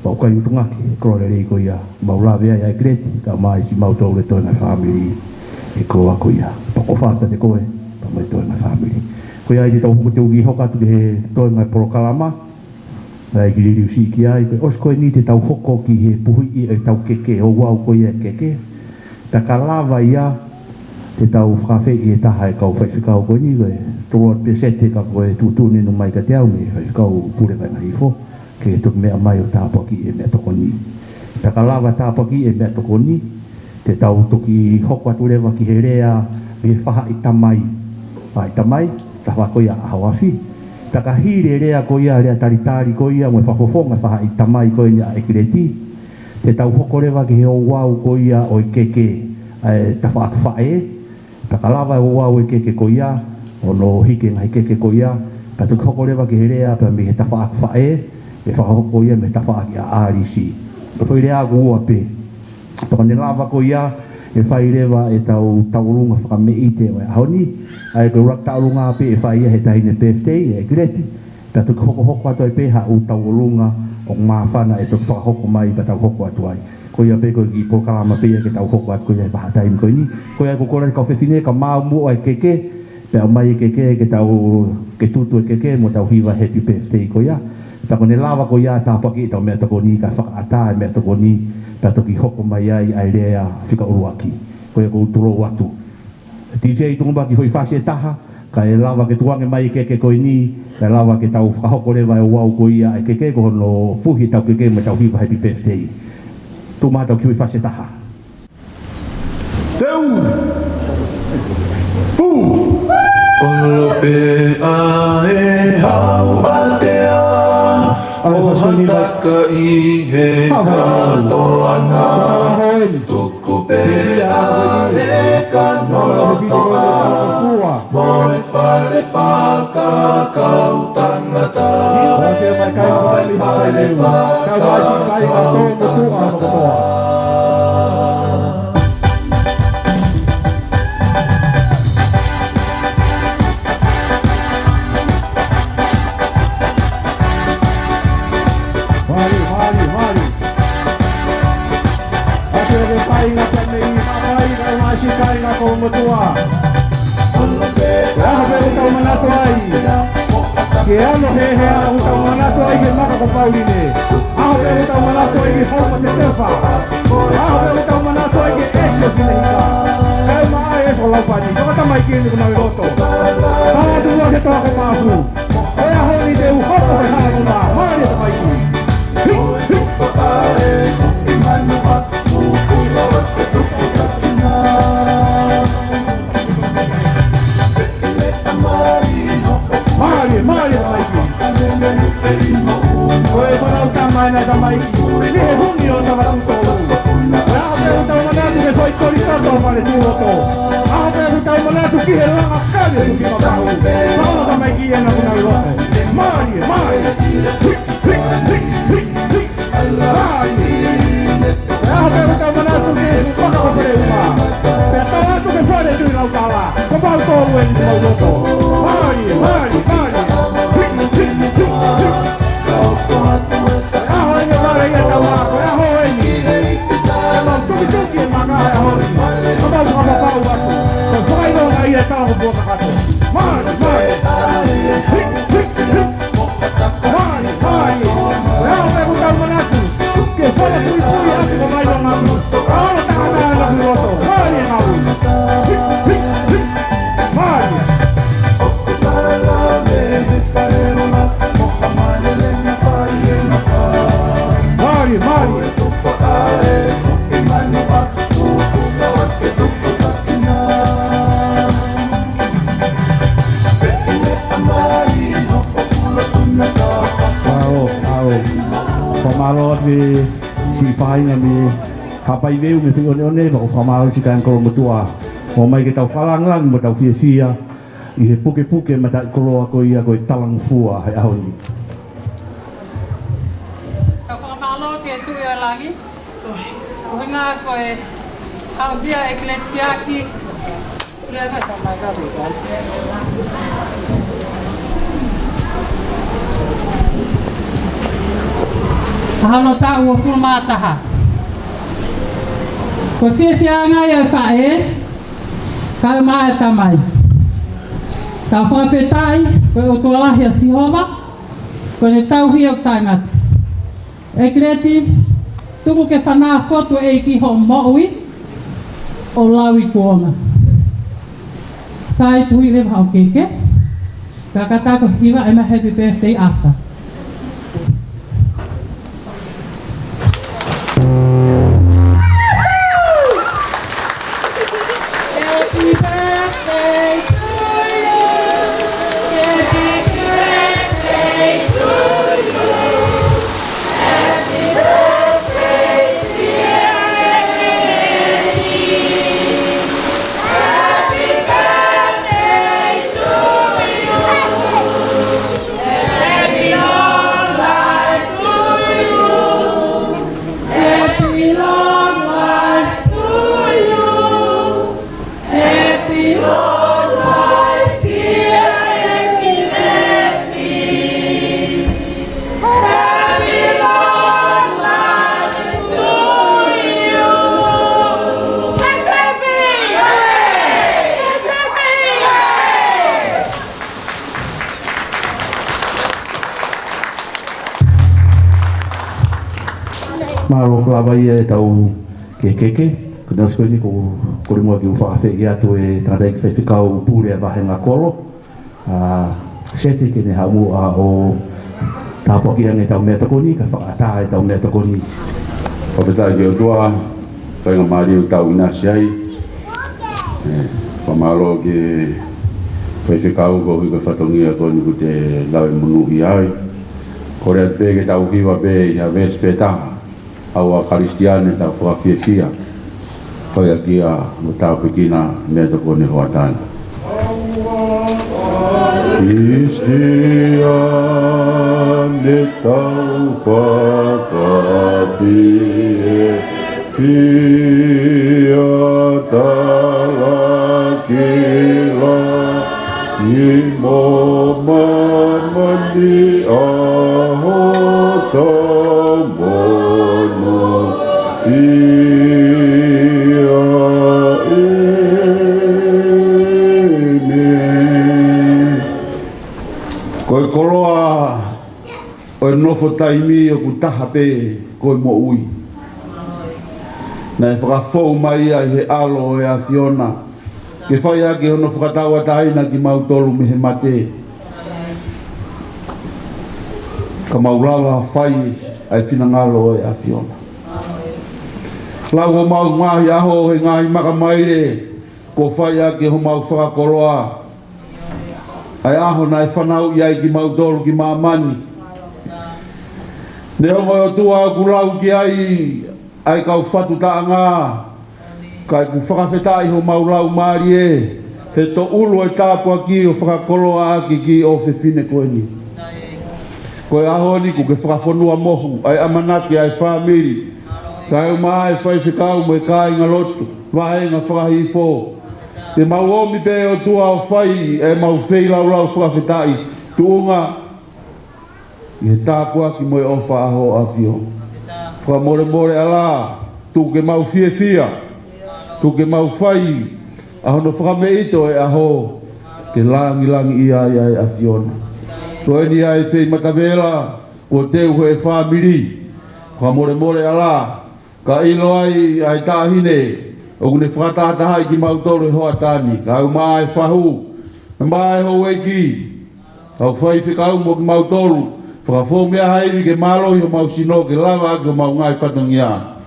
Pau kai utunga ki krore rei ko ia. Mau la vea ia Ekileti ka mai si mau tau le toina family e ko a ko ia. Pako fata te koe pa mai toina family. Ko ia i tau huko te ugi hoka tu he toina porokalama. Nai ki ririu si ki ai. Os koe ni te tau hoko ki he puhui i e tau keke. O wau ko ia keke. Ta ka lava ia te tau whawhi i e taha e kau whaifikau koe ni koe. Tōa pesete ka koe tūtūne no mai ka te au me whaifikau pure kai ngai fo. Ke tuk mea mai o tāpaki e mea toko ni. Ta ka lawa tāpaki e mea toko ni. Te tau toki hoko atu rewa ki he rea e whaha i tamai. Wha i tamai, ta whako ia ahawawhi. Ta ka hire rea ko ia rea taritari ko ia mo e whakofonga whaha i tamai ko ia Ekileti. Te tau hoko rewa ki he o wau ko ia o i keke ta whaakwhae. Ta ka lawa o wau e keke ko ia. O no hike ngai keke ko ia. Ka tuki hoko rewa ki he rea pa mi he ta whaakwhae. E whakahoko ia me ta whaaki a ārisi. E whai rea kua pe. Toko ne lawa ko ia. E whai rewa e tau taurunga whakameite o e ahoni. Ai ko rak taurunga pe e whai ia he tahine birthday e Ekileti. Ta tuki hoko atu ai pe ha u taurunga o ngā whana e tuki whakahoko mai pa tau hoko atu ai. Ko ia pe ko i po kalama pe ke tau hoko atu ko ia paha taim ko ini. Ko ia ko kora kau whewhine ka mau mua ai keke. Pe au mai keke ke tau ke tutu e keke mo tau hiwa happy birthday ko ia. Ta ko ne lava ko ia tāpaki tau mea toko ni ka whakaata e mea toko ni ta toki hoko mai ai ai rea whika uruaki. Ko ia ko uturo watu. DJ tungumba ki hoi whase taha ka e lava ke tuange mai keke ko ini ka lava ke tau whahoko rewa e wau ko ia e keke ko hono puhi tau keke me tau hiwa happy birthday. Tu maa tau ki hoi whase taha. Teu! Pu! Olo pe a e hau a te a ni mai ka i he katoanga tuku pe ale ka nolo toa moi whare whaka kau tangata moi whare whaka kau tangata ke ano he a utau manato ai ke maka ko pauline a he utau manato ai ke forma te tefa a he utau manato ai ke esio kineka e mai e so lau pani ko ta mai ki ni kuna loto a tu wa ke to ko mafu e a ho ni de u ho ko ha ni ma ma ni ta mai ki Mari Oi, para o tamanho da mais. Ele reuniu tava com todo. Ah, pergunta o maneto que foi cortado para o outro. Ah, pergunta o maneto que ele lá na casa do que papai. Paula da mais guia na outra. Mari. Ah, pergunta o maneto que paga o prema. Pergunta o maneto que foi de lá para lá. Como o todo ele do outro. Mari. si whainga me hapai veu me whione one ma o whamaro si kain koro matua o mai ke tau whalangang ma tau fia i he puke ma tai koroa ko ia ko i talang fua hai ahoni ka whamalo ke tui o langi o hinga ko e hausia Ekileti Siaki lea kai tau mai kawi Halo ta ua fulmataha. Ko fianga ia fae. Ka mai tamai. Ta whawhetai ko o tualahi a sihova. Ko ne tau hi o tangat. Ekileti tuku ke whanā fotu e ki ho moui o lawi kuonga. Sai tui rewa hau keke. Ka katako hiwa e ma happy birthday after. Maro klava ia e tau keke kuna skoni ko mo ki ufa fe ia to e tanda ki fe kau pule a vahenga kolo sete ke ne hamu a o tapo ki ane tau meta koni ka fa ta e tau meta koni o peta ki o tua pai nga mari o tau ina siai pa malo ki fe kau ko hi ko fatongia ko ni te lawe munu i ai Korea pe ke tau hiwa pe ya vespeta au a kristiane ta fa fia ko ya kia mo tau pekina me to ko ni hoatan Kristiane tau fa fia ta kira ni mo mani aho tamono ia koe koloa oe nofo taimi o kutaha pe koe mo ui na e whakafou mai ai he alo e a Fiona ke whai ake hono whakatawa taina ki mautolu me he mate ka maulawa whai ai whinangalo e a Fiona lau ho mau ngahi aho he ngahi makamaire ko whai ake ho mau whakakoloa ai aho na e whanau iai ki mautolu ki mamani ne hongo o tua kulau ki ai kau whatu taanga kai ku whakawhetai ho maulau maari e he to ulu e tāpua ki o whakakoloa aki ki o whiwhine koe ni koe aho ni ku ke whakawhonua mohu ai amanaki ai whamiri kai o mai whai whikau me kai ngalotu wahenga whakahifo te mau omi pe o tua o whai e mau whei lau whakawhetai tuunga i he tāpua ki moe o whaaho a fio wha more ala tu ke mau fia tu ke mau whai a hono whakameito e aho ke langi ia e a Fiona toi ni ai whei matavela o teu he whamiri wha more ala ka ilo ai tāhine o kune whakatahai ki mautoro hoa tani ka au mai whahu mai ho eki au whai whikau mo ki mautoro whakafo mea hairi ke malo i o mau sino ke lava ke mau ngai whatangia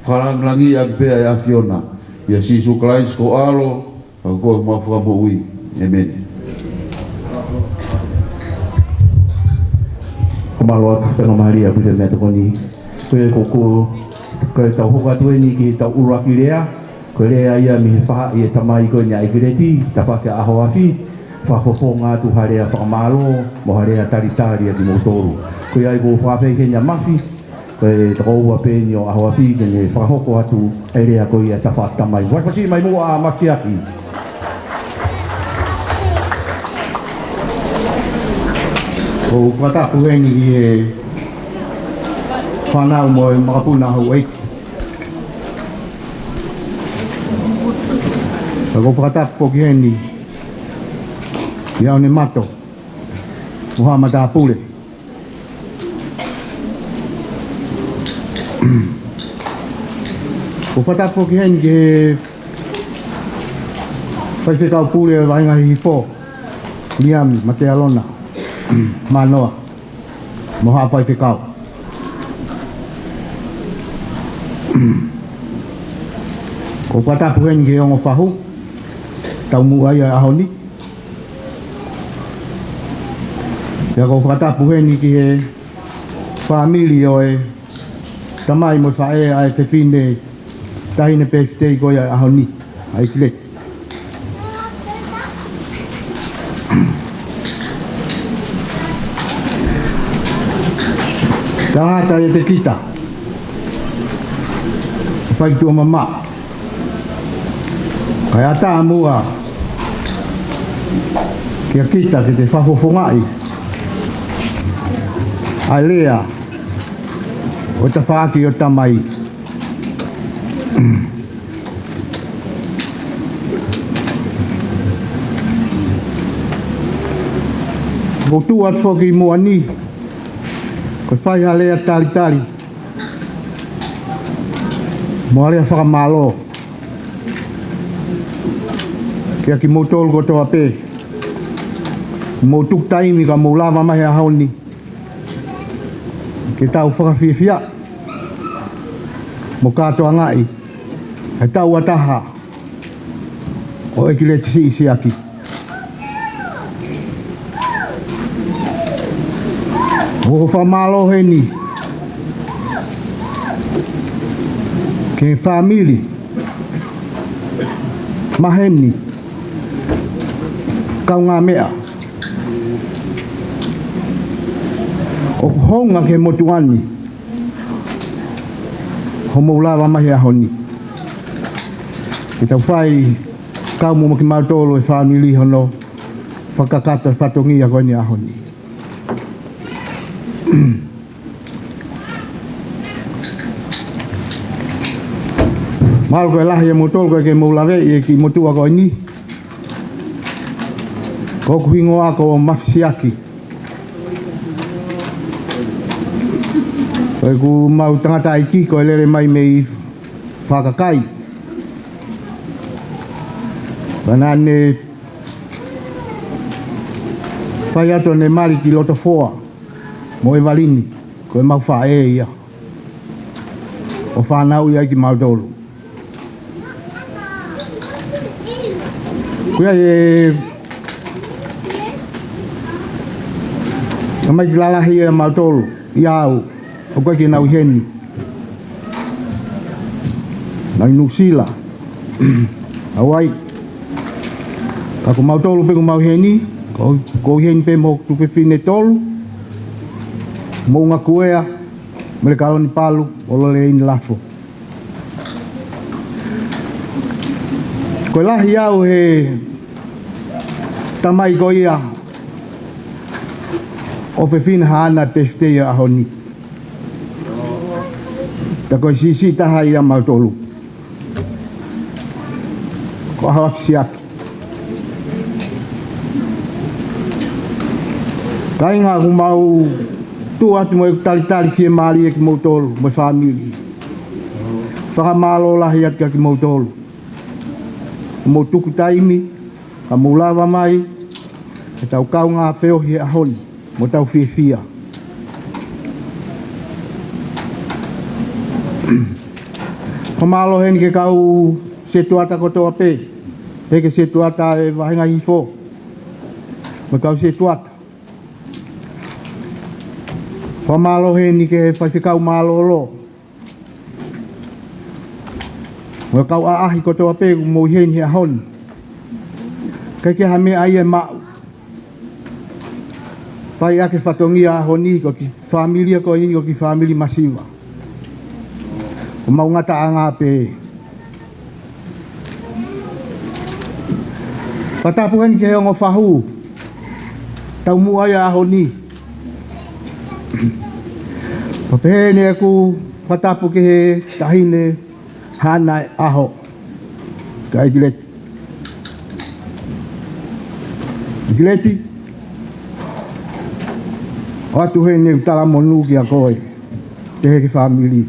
wharanglangi a pea e a Fiona ia sisu Christ ko alo au koe mau whakamu ui amen ko malo a whenga maharia pute mea tukoni koe koko koe tau hoka tueni ki tau uraki rea koe rea ia mi he whaha i e tamai koe ni a Ekileti ta whake aho afi whakofo ngā tu harea whakamalo mo harea taritari a ki motoru koe ai ko whawhei kenya mafi koe tako ua pēni o aho afi kene whakahoko atu e rea koe ia ta whatamai wapasi mai mua a Siaki o whatapu hengi i e whanau mo e makapuna hau eiki ko whatapu ki hengi ia ne mato uha mata pule ko whatapu ki hengi e whaifekau pule e vainga hi fo liami mate alona manoa moha whaifekau ko whatapu hengi e ongo whahu tau mua ia ahoni ia ko whatapu hengi ki he whamili o e tamai mo whae ai te whine tahine pēwhitei ko ia ahoni a Ekileti tangata e te kita whaitua mama kai ata amua kia kita ke te whafofongai ai lea o ta whaaki o tamai o tu at whoki mua ni ko whai a lea tari mo lea whakamalo kia ki motol ko toa pe mo tuk taimi ka mo lava mai a hauni ke tau whakawhiwhia mo katoa ngai he tau ataha o Ekileti Siaki O whamalo he ni. Ke family. Maheni. Kau ngā mea. O honga ke motuani. Homo ulawa mahi ahoni. Ke tau whai kau mo ki mautolo e family hono. Whakakata e whatongia koe ni ahoni. Malu koe lahi e motolo koe ke moulawe e ki motua koe ni. Ko kuhingo ako o Ekileti Siaki. Koe ku mau tangata iki koe lere mai mei whakakai. Banane whai ato ne mari ki loto foa. Mo e walini. Koe mau wha e ia. O whanau ia ki mautolo. Koe e Kamai ki lalahi e mautolo. Iau. O koe ki nau heni. Nau nusila. Awai. Kako mautolo pe ku mau heni. Ko heni pe mo tu whine tolu. Mo ngā kuea. Mele kaloni palu. Olo le ini lafo. Koe lahi au he tamai ko ia. O whine haana pe whtea ahoni. Ta koe sisi taha ia mautolu. Ko Ekileti Siaki. Kai ngā ku mau tu atu mo e tali fie maari e ki mautolu, mo family. Whakamalo lahi atu ki mautolu. Mo tuku taimi, ka mulawa mai, e tau kau ngā wheo hi ahoni, mo tau fia. Whamalo heni ke kau setuata kotoa pe, heke setuata e wahinga hifo, mo kau setuata. Whamalo heni ke whaiwhikau malolo. Mo kau aahi kotoa pe mo heni hi ahoni. Kai ke hame ai e mau. Pai ake whatongia ahoni ko ki familia ko ini ko ki family masiwa. O mau ngata anga pe. Patapu heni ke ongo whahu. Tau mua ia ahoni. Papene aku patapu ke he tahine hana aho. Ka Ekileti. Ekileti. Atu he ne tala monu ki a koe. Te he ki family.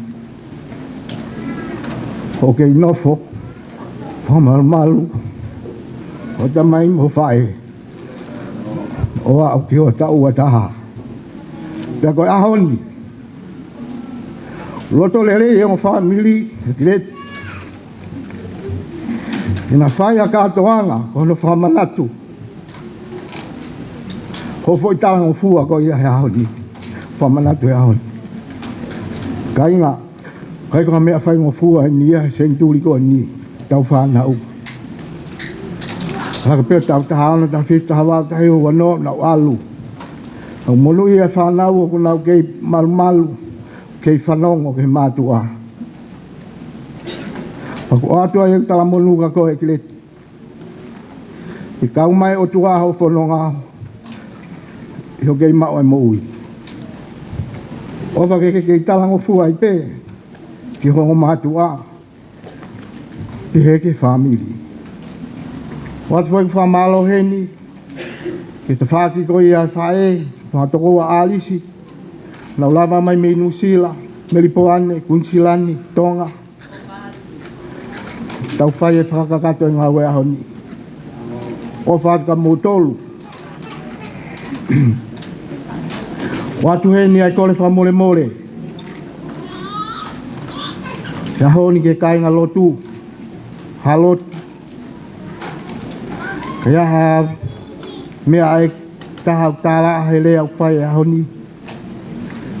O ke inofo. Whamal malu. O tamai mo whae. O a o ki o ta ua taha. Pea koe ahoni. Loto lere e o family Ekileti. Ina whai a katoanga. Kono whamanatu. Ho foi tala o fua ko ia he ahoni. Whamanatu e ahoni. Ka inga. Kai ko mea whai o fua ni ia senturi ko ni. Tau whanau. Haka peo tau tahana ta whista hawa tahi o wano nau alu. Au monu ia whanau o kunau kei malu. Kei whanongo kei mātua. Ako atua e tala monu ka ko Ekileti. I kau mai o tua hau whanonga. I ho kei mao e moui. Owa kei talango fua i pe. Ki hongo mātua. Ki heke family. Watu wai whamalo heni. Ki te whaki ko i a whae. Whatoko a alisi. Nau lava mai mei nusila. Melipoane, kunsilani, tonga. Tau whai e whakakato i ngā wea honi. O whaka motolu. Watu heni ai kole whamole mole. Ka honi ke kainga lotu. Halot. Kaya ha mea ai tahau tala he lea upai a honi.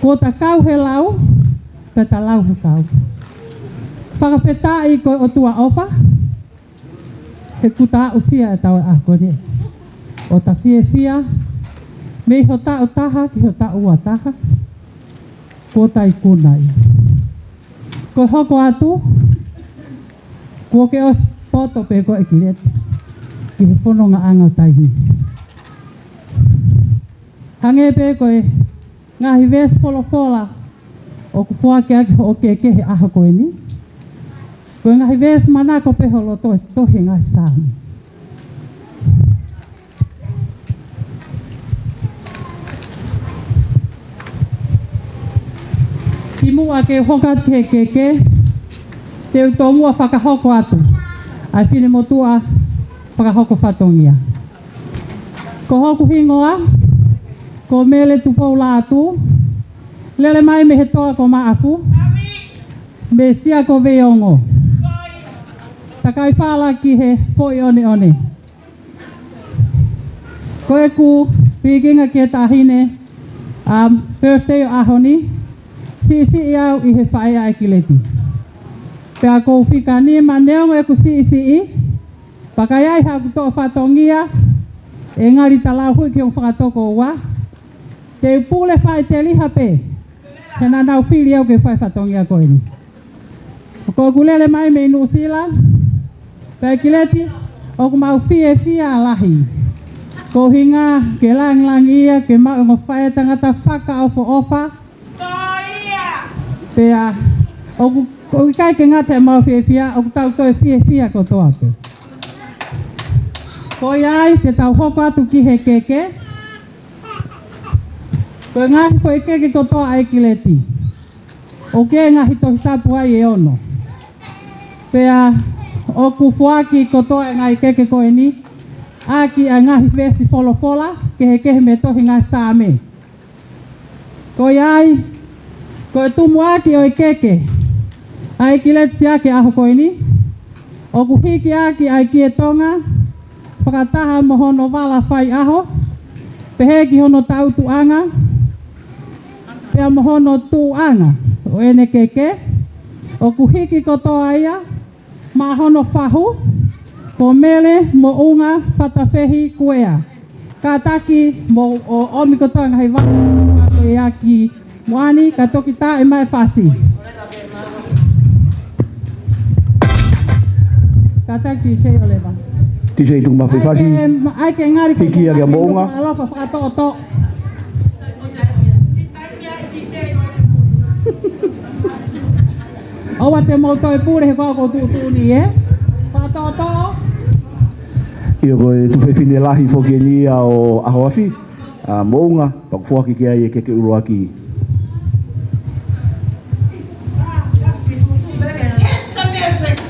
Ko ta kau he lau, pe ta lau he kau. Whakawhetai ko o tua opa, he kuta usia e tau e ako ne. O ta fia, me ho ta o taha ki ho ta ua taha, ko tai kunai. Ko hoko atu, ko ke os poto pe ko Ekileti, ki he whanonga anga taihi. Hange pe koe, ngahi ves polofola, o ku puake ake o ke he aha koe ni. Koe ngahi ves manako pe holo tohi ngahi sāmi. Ki mua ke hoka ke, te uto mua whakahoko atu. Ai whine motua whakahoko whatongia. Ko hoku hingoa, ko mele tu Paula atu, lele mai me he toa ko maafu, me sia ko veongo. Takai whala ki he poi one. Ko e ku pikinga ki he tahine, birthday o ahoni, si iau i he whae a Ekileti. Pea ko whika ni ma neongo e ku si, pakaiai haku toa whatongia, e ngari talau hui ki o whakatoko ua, te pule whae te liha pe, he na nau whiri au ke whae whatongia koe ni. Ko kulele mai me New Zealand, pe Ekileti, o ku mau fia alahi. Ko hinga ke lang ia, ke mau ngo whae tangata whaka ofa. Pea, o ku kai ke ngata e mau fia, o ku tau toi fia ko toa pe. Ko iai, te tau hoko atu ki he keke. Ko ngahi ko e keke ko toa a Ekileti. O ke ngahi tohi tapu ai e ono. Pea, o ku fuaki ko toa e ngai keke koe ni. Aki a ngahi vesi folofola, ke he kehe me tohi ngā sāme. Ko iai, ko e tumu aki o e keke. A Ekileti Siaki aho koe ni. O ku hiki aki ai ki e Tongan. Whakataha mo hono wala whai aho, pehe ki hono tautu anga, pea mo hono tu anga, o ene keke, o ku hiki kotoa ia, ma hono whahu, ko mele mo unga whatawhehi kuea. Ka taki mo o omi kotoa ngai wako e aki moani, ka toki ta e mai whasi. Ka taki se o lewa. Tisei tu mafi fasi. Ai ke ngari ko Hiki aga mounga. Alofa whakatoto. Owa te mauto e pure he koko tūtūni e. Whakatoto. Ia koe tu whiwhine lahi whoki ni o ahoafi. Mounga, pakuwhaki ki ai e keke uruaki.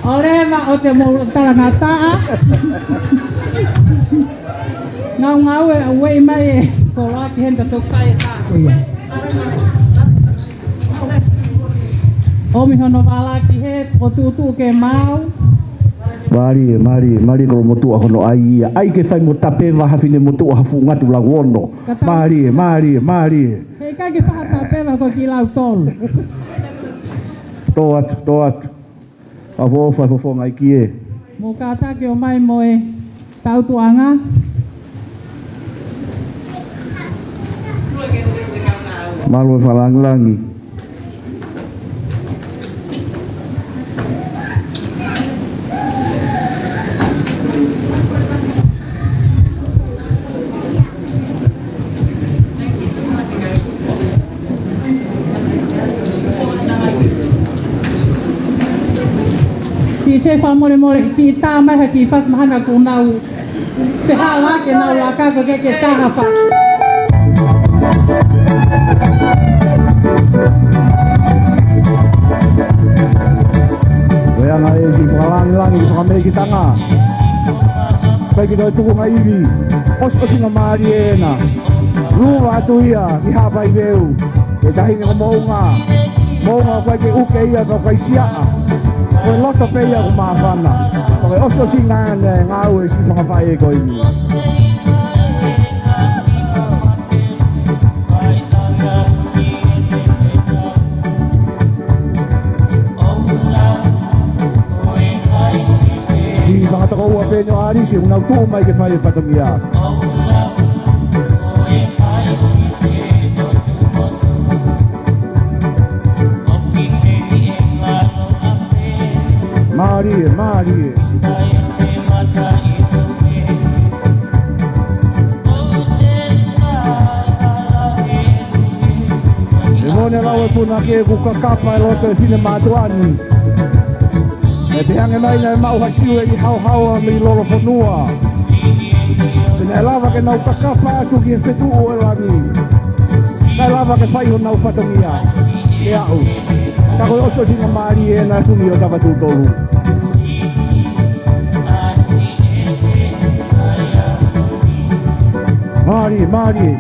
O rewa o te tarangataa. Ngau e wei mai e ko laki henda tō kai e tāko ia. Omi hono wālaki he, o tūtū ke mau. Mari ko motua hono ai ia. Ai ke whai mo tapewa hawhine motua hafu ngatu la wono. Mari. Hei kai ke whaha tapewa ko ki lau tolu. Tō atu. A fofo ngai ki e. Mo ka take o mai mo e tautuanga. Malu e whalangilangi. Se fa mole ki ta mai ha ki pas mahana ku nau te hala ke nau la ka ke ta ha pa Wea nga e si whalangilangi ki whakamei ki tanga. Pai ki toi tuku ngai iwi. Osi nga maari e na. Rua atu ia ki hapai veu. E tahi nga mounga. Mounga koe ke uke ia ka koe siaa. Koe loto pe ia ku maafana. Koe osi ngane ngau e si whakawhai e koe ni. penyo arisi unau tu mai ke fai patongia. Mari. Mone lawe puna ke kuka kapa e loto e fine matuani. E te ange mai na mau hasiu e hau mi lolo fonua. Pina e lava ke nau kakapa atu ki e fetu o e lani. Kai lava ke fai ho nau fatongia. E au. Kako oso singa maari e na tumi o tawatu tolu. Mari.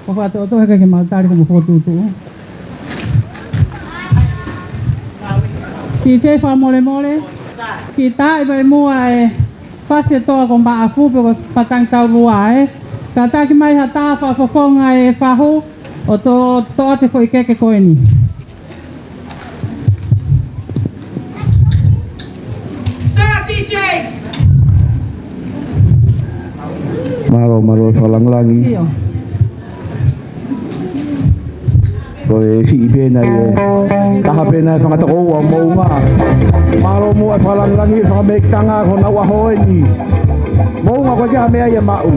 Papa tu heka ke maltari como foto tu. Ki fa mole. Kita iba mua e fase toa con ba afu pe patang tau lua e. Kata ki mai hata fa fofonga e fahu o to te foi ke koeni. Malo falang langi. Koe si pena e taha pena e whangata koua mounga maro mua e whalangangi e whakamektanga ko na wahoeni mounga koe kia mea ia mau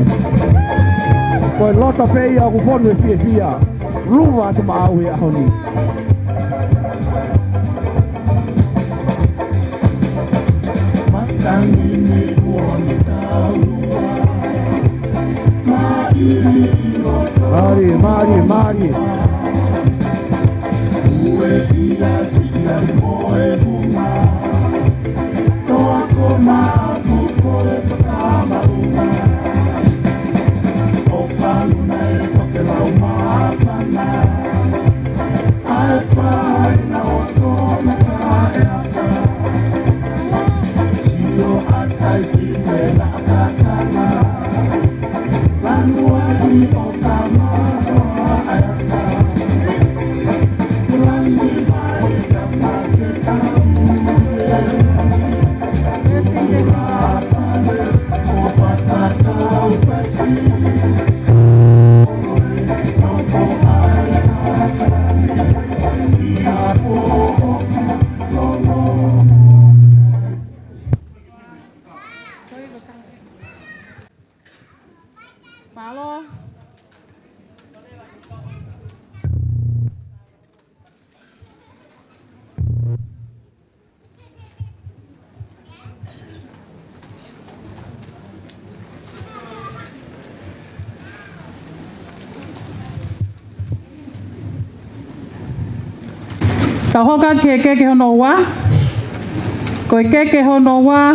koe lota peia ku whonu e fia luwa tu maau e ahoni Mari Paula. Tau hoka ke hono wa. Koe ke hono wa.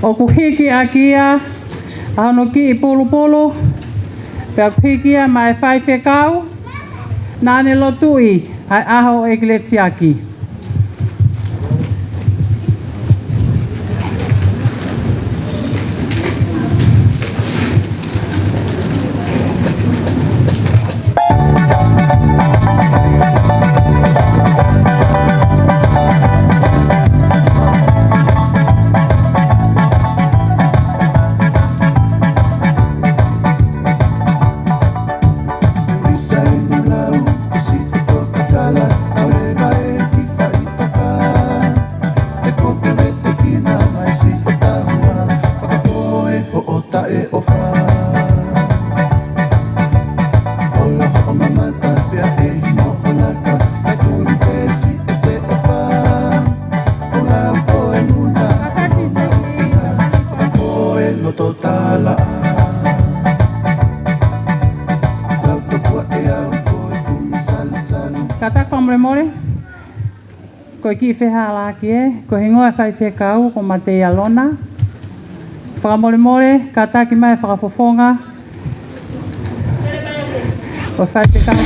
O ku hiki a kia. Ahono ki I pulu. Pea ku hiki a mai whai whekau. Nāne lotui. Ai aho Ekileti Siaki. Kata komremore, ko ki whehala ki e, ko hingoa whai whekau ko mate alona. Whakamoremore, kata ki mai whakafofonga. O whai whekau.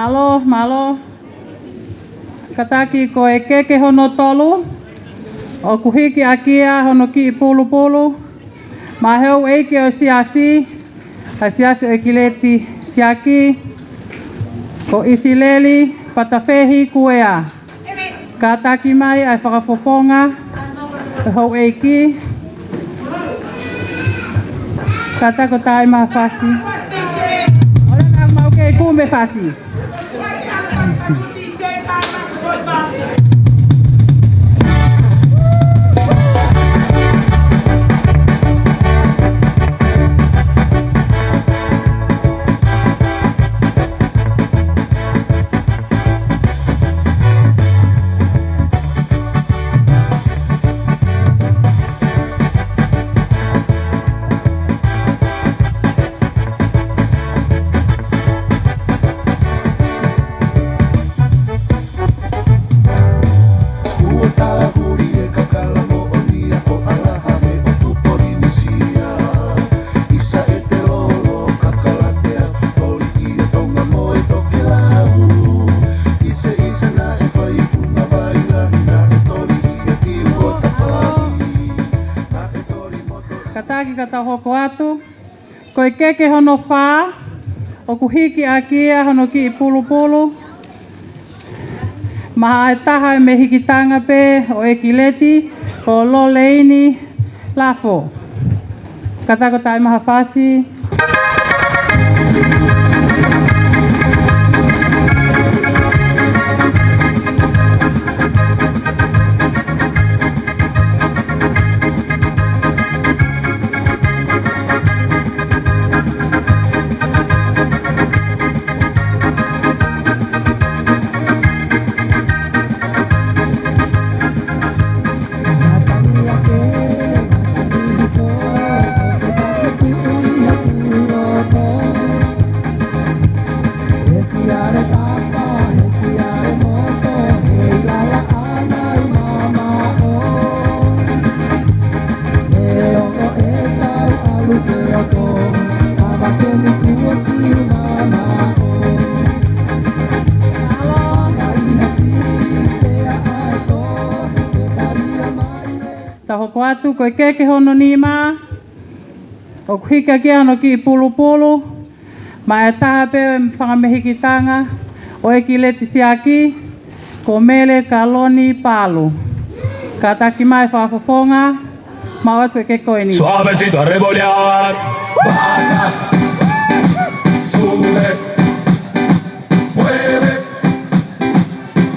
Malo, malo. Kataki ko e keke hono tolu. O kuhiki akia hono ki pulu pulu. Maheu eike o siasi. A siasi o Ekileti Siaki. Ko isileli patafehi kuea. Kataki mai ai whakafofonga. E hou eiki. Katako tai maha fasi. Ora nang mau ke kume fasi. Kataki kata hoko atu. Ko e keke hono whā. O kuhiki akia hono ki pulu pulu. Maha e taha e me hikitanga pe o Ekileti. O lo leini lafo. Katako tai maha fasi. Tahoko atu ko e keke hono nima. O kuhika kia hono ki pulu pulu. Ma e taha pe whakamehikitanga o Ekileti Siaki. Ko mele kaloni palu. Kataki mai whafofonga. Ma watu e ke koe ni. Suavecito a revolear. Baja. Sube. Mueve.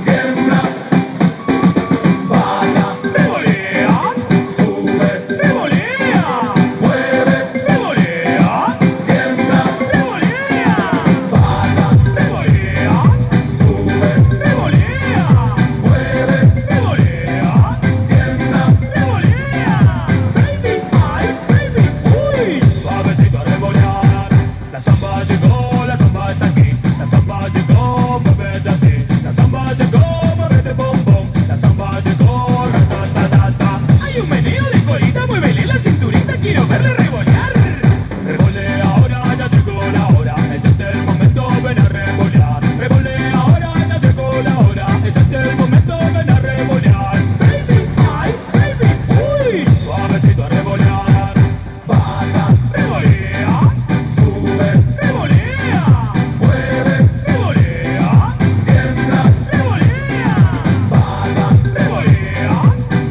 Tiembla. Baja. Revolea. Sube. Revolea. Mueve. Revolea. Tiembla. Revolea. Baja. Revolea. Sube. Revolea. Mueve. Revolea. Tiembla. Revolea. Baby, ay, baby, uy. Suavecito a revolear. La samba llegó, la samba está aquí. La samba llegó, muévete así. La samba llegó, muévete bom bom. La samba llegó, ta. Hay un meneo de colita, muévele la cinturita, quiero verle revolear. Revolea ahora, ya llegó la hora. Es este el momento, ven a revolear. Revolea ahora, ya llegó la hora. Es este el momento, ven a revolear. Baby, ay, baby, uy. Suavecito a revolear. Baja, revolea. Sube, revolea. Mueve, revolea. Tiembla, revolea. Baja, revolea.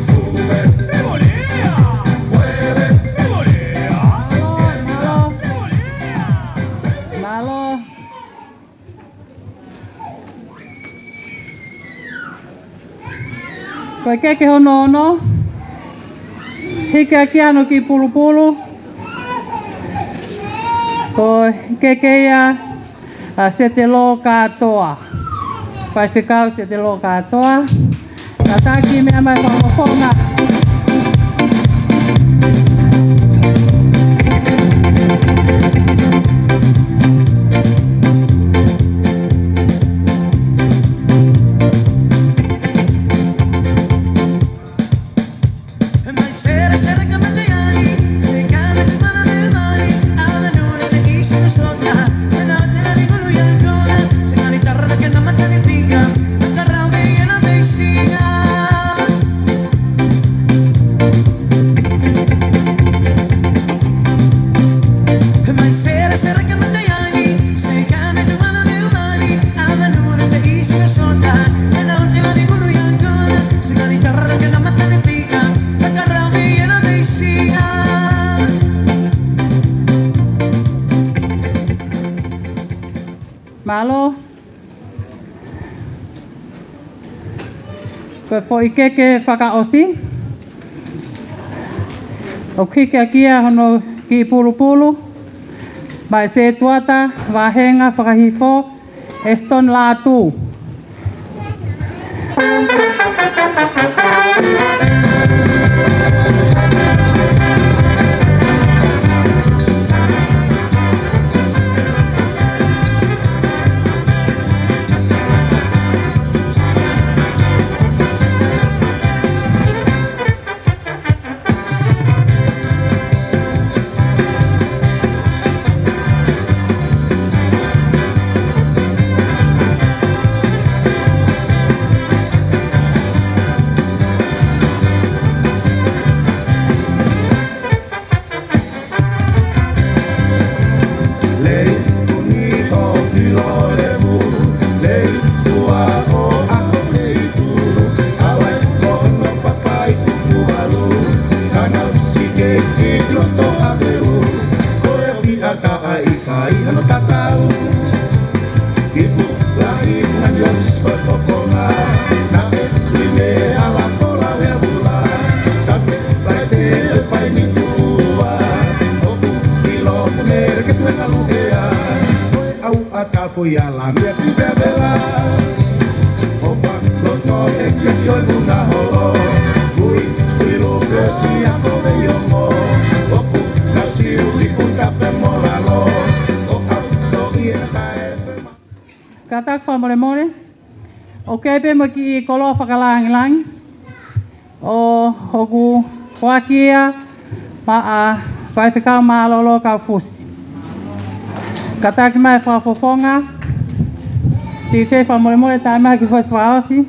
Sube, revolea. Mueve, revolea. Tiembla, revolea. Malo. Ko e keke hono ono. Hike aki ano ki pulu pulu. Ko keke ia a se te lo katoa. Pai whikau se te lo katoa. Kataki mea mai whakafonga. Mai sera sera che mi vieni, se cade di mano nelle mani, alla luna che chi se ne sogna, e notte la dico lui ancora, se la chitarra Malo. Koe po I keke whakaosi. O kike kia hono ki pulu. Mai se tuata, wahenga, whakahifo, eston Latu. Fui a la minha primavera, o fango no te que eu na holo, fui lo cresci a come eu mo, o pu na si ui unta pe molalo, o auto ia tae. Katak whamoremore. O kepe mo ki kolo whakalangilangi. O hoku wakia ma a whaifekau maalolo kau fusi. Katak mai whafofonga. Tise whamoremore tae mai ki whais whaosi.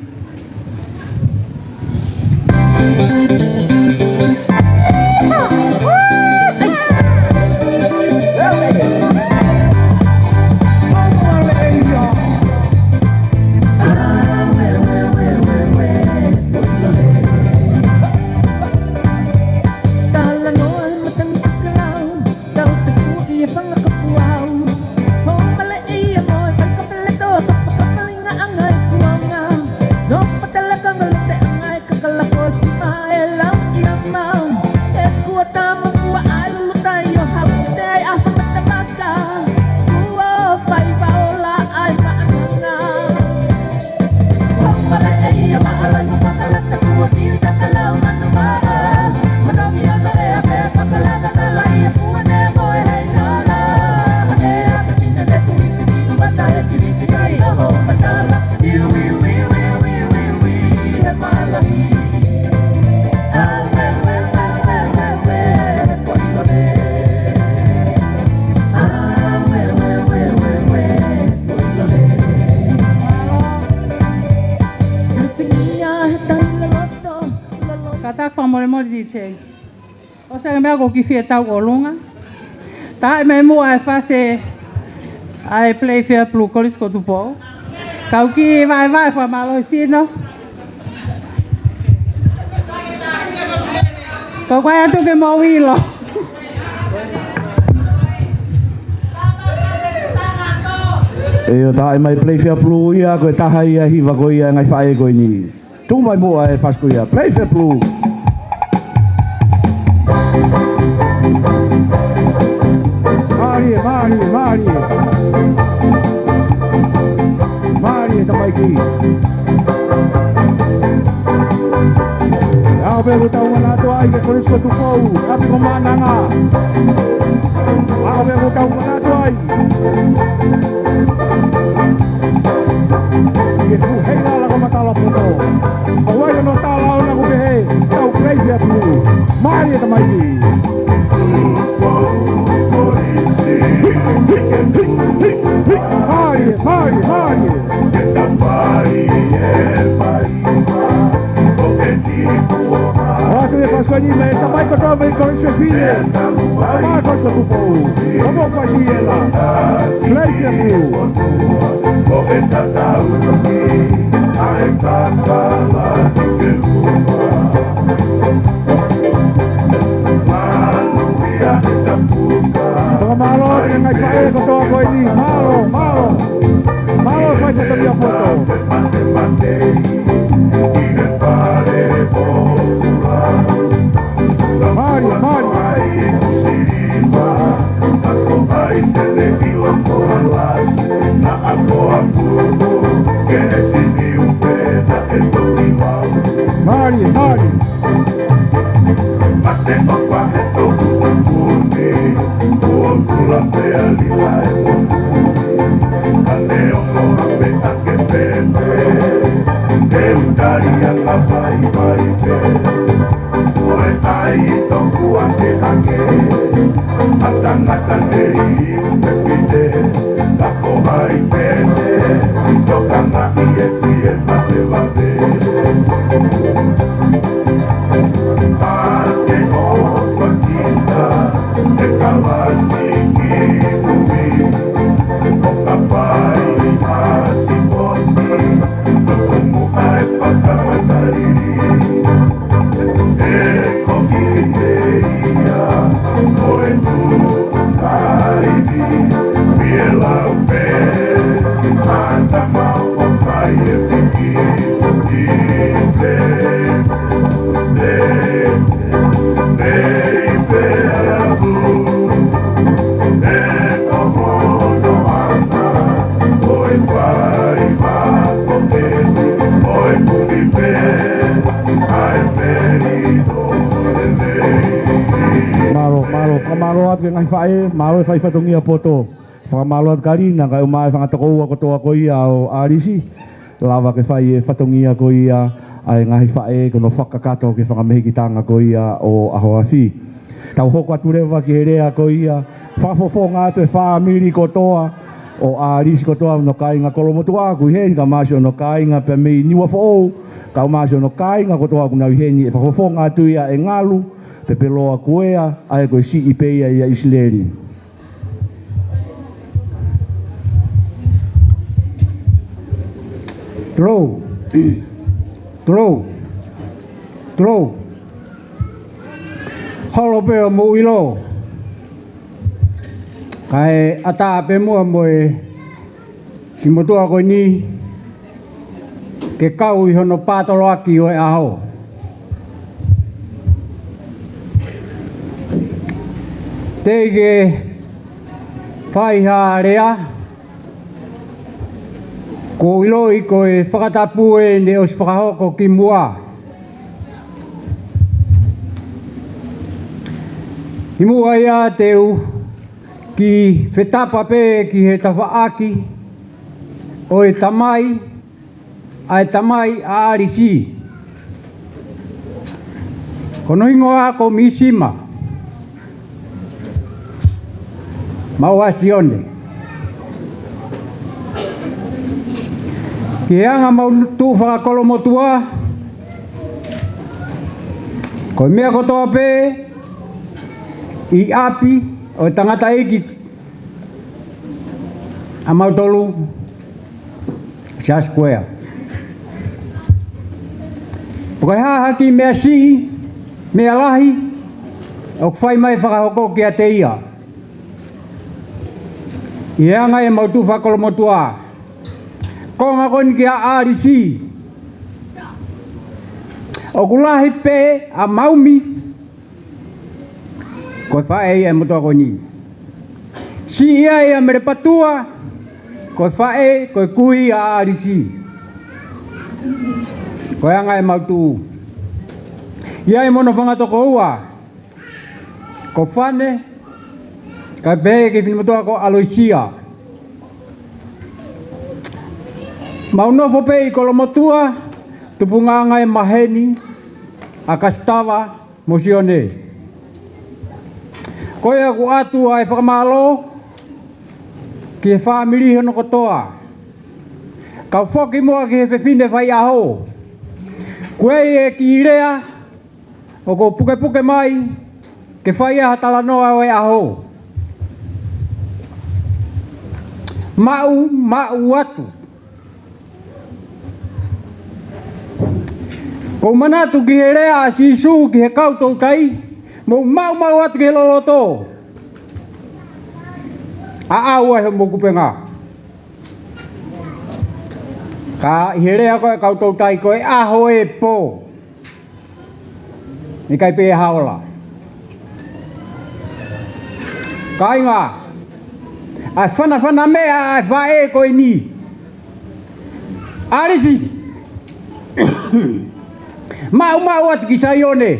Katak whamoremore di che. O sa mea ko ki fia tau o lunga. Ta me mu ai fase ai play fair blue kolis ko tu po. Kau ki vai fa malo sino. Kau kaya tu ke mau wilo. E ta mai play fair blue ia ko taha ia hiva ko ia ngai fae ko ni. Tu mai mo ai fas ko ia play fair blue. Mari tamai ki. Ao be utau na to ai ke koris ko tu pou, tapi ko mananga. Ao be utau na to ai. Ke tu hei la ko matala puto. O wai no tala ona ko he, tau crazy blue. Mari tamai ki. Mari. Esta Olha que ele faz com a Nina, ele também encontrou bem com a sua filha. Vai com a tua povo. Vamos fazer ela. Play you. Toma malo, yang ngai fae ko to ko ini. Malo. tangata nei upepite Kako hai pene Toka ngaki e fie mate mate Ate o whakita E kawasiki ui Oka whai masi poti Tukumu ai whakamatariri E koki te ia Oe tu kairi Fiela upe Anta mau o kai e piki Ite Nei peabu E como no anda Oe whai mako teni Oe kumipe Ai merido Kamalo at ngai fae, malo fai fatongia poto. Famalo at karina kai umai fanga toko ko to ko ia o arisi. Lava ke fai fatongia ko ia ai ngai fae ko no whakakato ke whanga mehi ki tanga ko ia o ahoafi. Tau hoko atu rewa ki herea ko ia whafofo ngā te whamiri ko toa o arisi ko toa no kai ngā kolomotua ku hei ka masio no kai ngā pe mei niwa fo ka masio no kai ngā ko toa ku nau heni e whafofo ngā tu ia e ngalu pe peloa kuea ai ko si ipeia ia isleri. Tro. Holo pe mo ilo. Kai ata pe mo moe si motua ko ni ke kau I hono patolo aki o e aho. Tege whai rea ko ilo I ko e whakatapu e ne os whakahoko ki mua. I mua ia teu ki whetapa pe ki he tawhaaki o e tamai ai tamai a arisi. Kono ingoa ko misima. Mauasione. Ki anga mau tu whakakolo motua. Ko mea kotoa pe I api o tangata eki a mautolu sia square. Pokai haha ki mea si, mea lahi, o kwhai mai whakahoko ki a te ia. I anga e mautu whakolo motua. Ko ngā koni ki a arisi. O kulahi pe a maumi. Ko whae e motua koni. Si ia e a mere patua. Ko whae, ko kui a arisi. Ko anga e mautu. Ia e mono whangatoko ua. Ko whane. Ka pehe ki whinimatua ko aloisia. Maunofo pe I kolomotua. Tupunganga e maheni. Akastawa. Mosione. Koe aku atu ai whakamalo. Ki he whamiri hono kotoa. Kau whoki mua ki he whewhine whai aho. Koe e ki irea. O ko puke mai. Ke whai aha talanoa o e aho. Mau atu. Ko manatu ki he rea a sisu ki he kautou tai. Mo mau atu ki he loloto. A aua he mo kupenga. Ka he rea koe kautou tai koe aho e po. Ni kai pe haola. Ka inga. Ai whana mea ai whae koe ni. Arisi. Mau atu ki saione.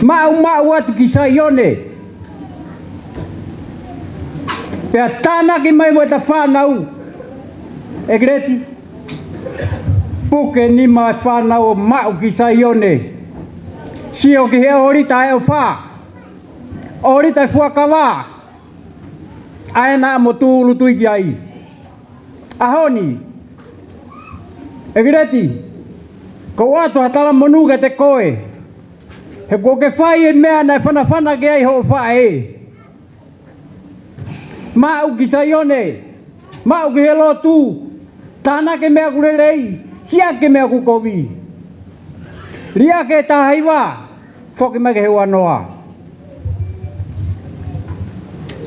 Mau atu ki saione. Pea tāna ki mai mo e ta whanau. Ekileti. Puke ni mai whanau o mau ki saione. Sio ki he orita e o wha. ori tai fuakawa ai na mo tulu tui ki ai ahoni Ekileti ko atu hatala manuga te koe he ko ke fai en mea na whana ke ai ho whae mau ki saione mau ki helo tu tana ke mea kurelei siake mea kukowi ria ke tahaiwa foki mai ke hewa noa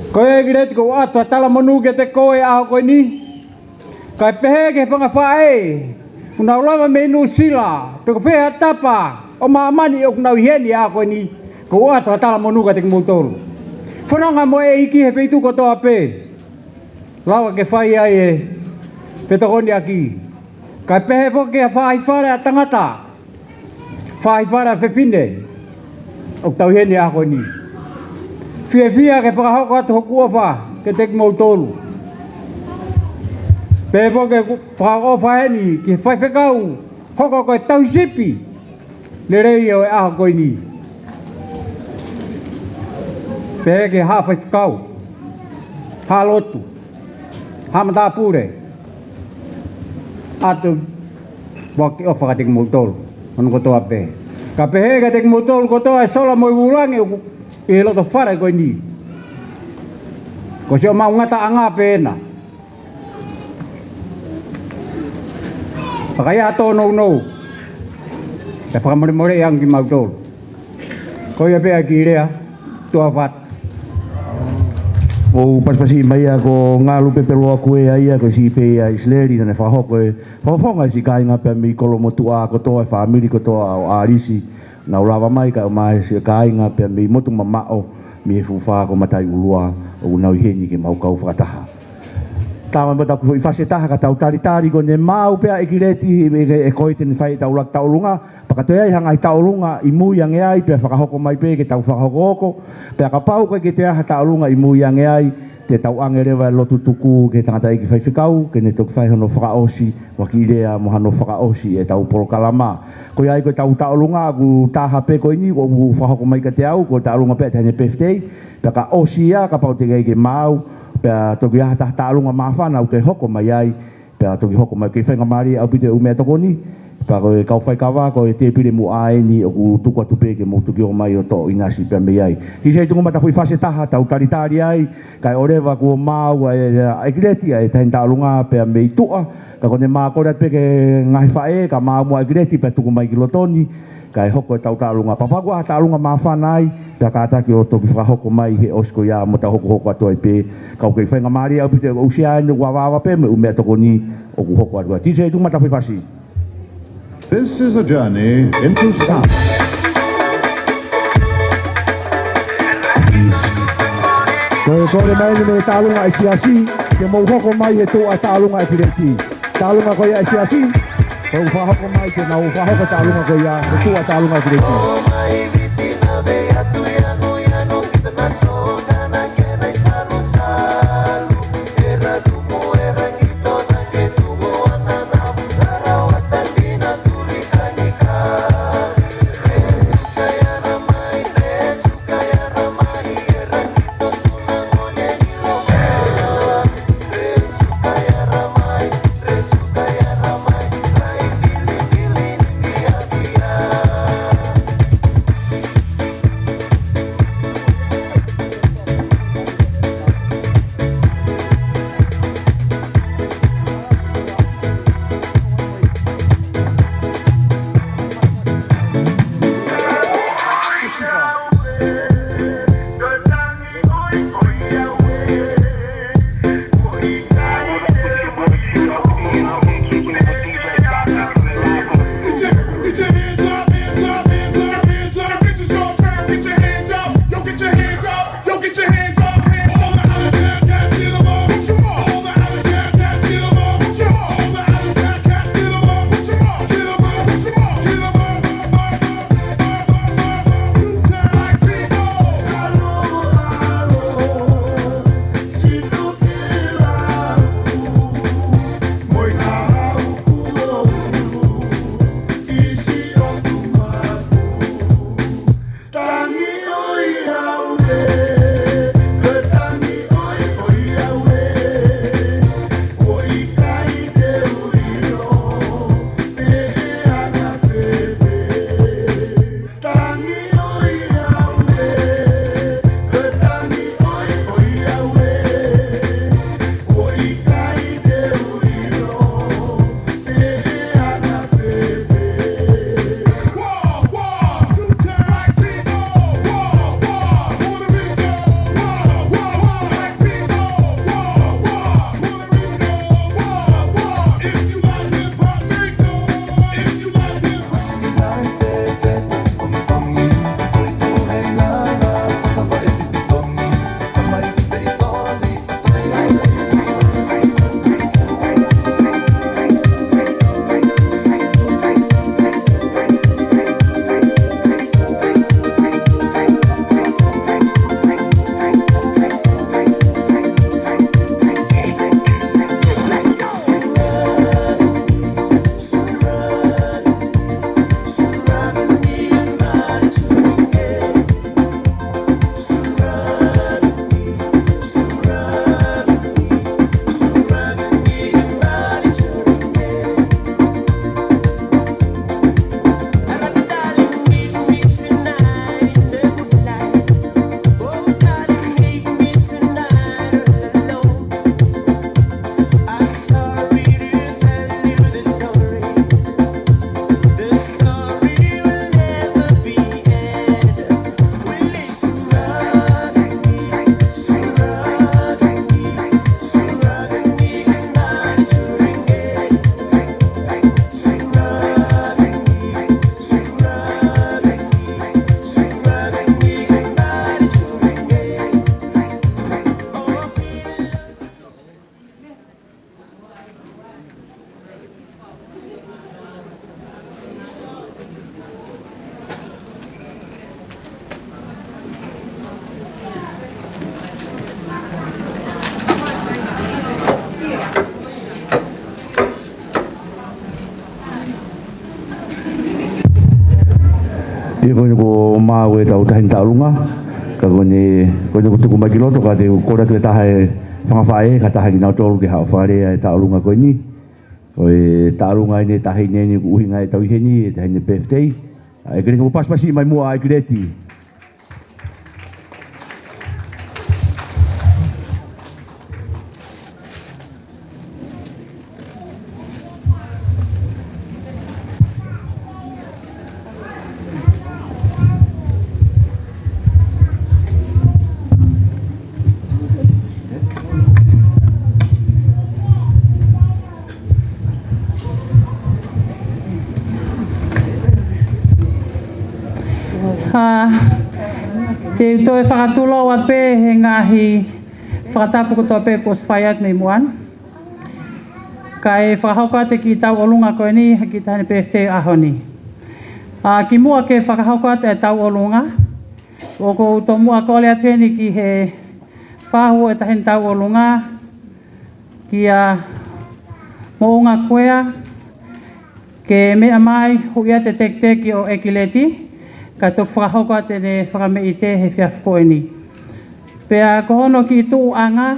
koe Ekileti ko atu hatala manuga te koe aho koe ni kai pehe ke whanga whae kuna ulama menu sila te ko pehe tapa o maamani o kuna uheni a koe ni ko atu hatala manuga te kumutolu whananga mo e iki he peitu kotoa pe lawa ke whai ai e petokoni aki kai pehe foke a whai whare a tangata whai whare a whepine o tau heni a koe ni fia ke whakahoko atu hoku ofa ke te kumutolu pe foke whakaofa heni ki whai whekau hoko koe tau sipi le rei o e aho koe ni pe ke ha whai whekau ha lotu ha matapure atu waki ofa ka te kumutolu ono kotoa pe ka pehe ka te kumutolu kotoa e sola mo i wurangi i loto whare koe ni ko si o maungata anga pena Pakaya ato no e whakamore ang ki mautolu ko ia pea ki rea tua wat o paspasi mai ko ngalu pepelo aku e ai ko si pe ai sleri na fa hoko e fonga si kai nga pe mi kolo motu a ko to e family ko to a arisi na ulava mai ka mai si kai nga pe mi motu mama o mi fu fa ko matai ulua o na heni ke mau kau fataha tama bata ko fase taha ka tau tari ko ne mau pe Ekileti e koiten fai tau lak taulunga pakato ai hanga taulunga imu yang ai pe fakahoko mai pe ke tau fakahoko pe ka pau ko ke te ha taulunga imu yang ai te tau angerewa lotu tuku ke tangata i ki fai fikau ke ne tok fai hono whakaosi wakilea mo hano whakaosi e tau porokalama ko iai ko tau taulunga ku taha pe ko ini ko whakako mai ka te au ko taulunga pe te hane peftei pe ka osi ia ka pau te ke mau pe toki aha taulunga mawhana u ke hoko mai ai pe toki hoko mai ke whainga mari au pite umea tokoni pa ko kau fai kawa ko te pire mu ai ni o tuku atu pe ke mo tuki o mai o to inasi pe me ai ki sei tunga mata hui fase taha tau taritari ai kai oreva ko mau Ekileti ai tain taulunga pe me tua ka ko ne ma ko pe ke ngai fae ka ma mo Ekileti pe tuku mai ki lotoni kai hoko tau taulunga papa ko taulunga ma fanai pe ka ta ki o to ki fa hoko mai he osko ya mo ta hoko atu ai pe ka ko whainga mari au pite o sia ni wa pe me umea tokoni o ku hoko atu ti sei tunga mata hui fase. This is a journey into sound. Kore mai ni talunga Siaki ke mo hoko mai he to talunga Ekileti talunga ko ya Siaki ko fa hoko mai ke na fa hoko talunga ko ya to talunga Ekileti Ia koe ko mau e tau tahin taurunga. Ka koe ko tuku mai ki loto ka te kora tu e tahe whangawhae ka tahe ki nau tolu ke hao wharea e taurunga koe ni. Koe taurunga ine tahe nene ku uhinga e tau iheni e tahe ne birthday. E kere ko paspasi mai mua a Ekileti. Te toi whakatulo wa pe he ngahi whakatapu ko tō pe ko swaiat me muan. Ka e whakahauka te ki tau olunga koe ni ki tāne birthday ahoni. Ki mua ke whakahauka te tau olunga. O ko tō mua ko lea tueni ki he whahu e tahen tau olunga. Ki a mounga koea. Ke mea mai huia te tekteki o Ekileti. Ka tok whakahauka te ne whakamei te he whiawhkoe ni. Pea kohono ki tuu anga.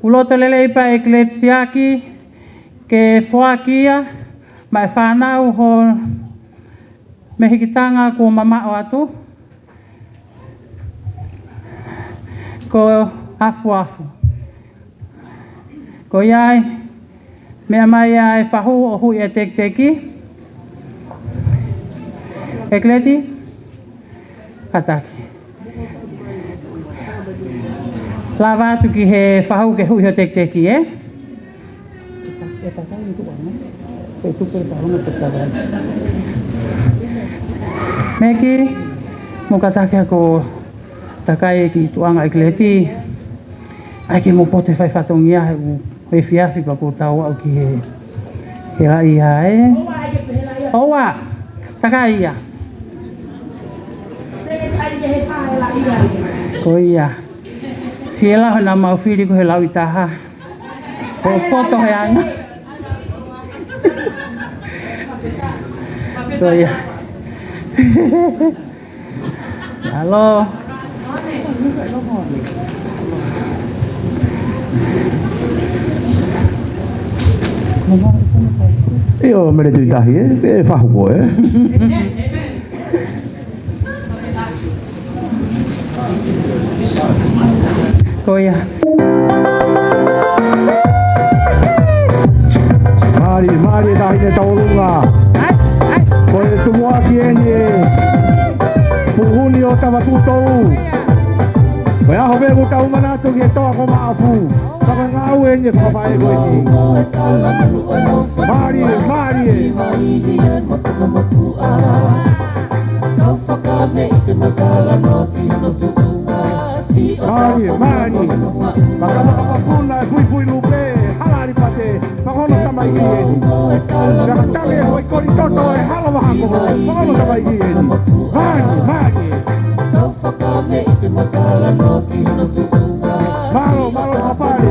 Uloto lele ipa Ekileti Siaki. Ke whakia. Mai whanau ho mehikitanga ko mamao atu. Ko afu. Ko iai. Mea mai ai whahu o hui e tekteki. Ekileti, kataki. Lava atu ki he whahau ke hui ho tekteki, e? Meki, mo kataki ako takai ki tuanga Ekileti. Ai ki mo pote whai whatongia he whiawhi pa ko tau au ki he rai ha, e? Owa, takai ia. Ko ia. Fiela hana mau whiri ko he lau i taha. Ko poto he anga. Ko ia. Halo. Io me le tui tahi e whahu ko e. Ko ia. Mari e tahi ne taurunga. Ko e tumua ki e ni puhuni o tawa tutou. Ko e aho vegu tau manatu ki e toa ko maafu. Taka ngau e ni whawhae ko e ni. Mari. Mari. Kakapakapuna e fui lupe. Halari pate. Pakono tamai ki e ni. Kakatale hoi kori toto e halavahako. Pakono tamai ki e ni. Mari. Malo hapare.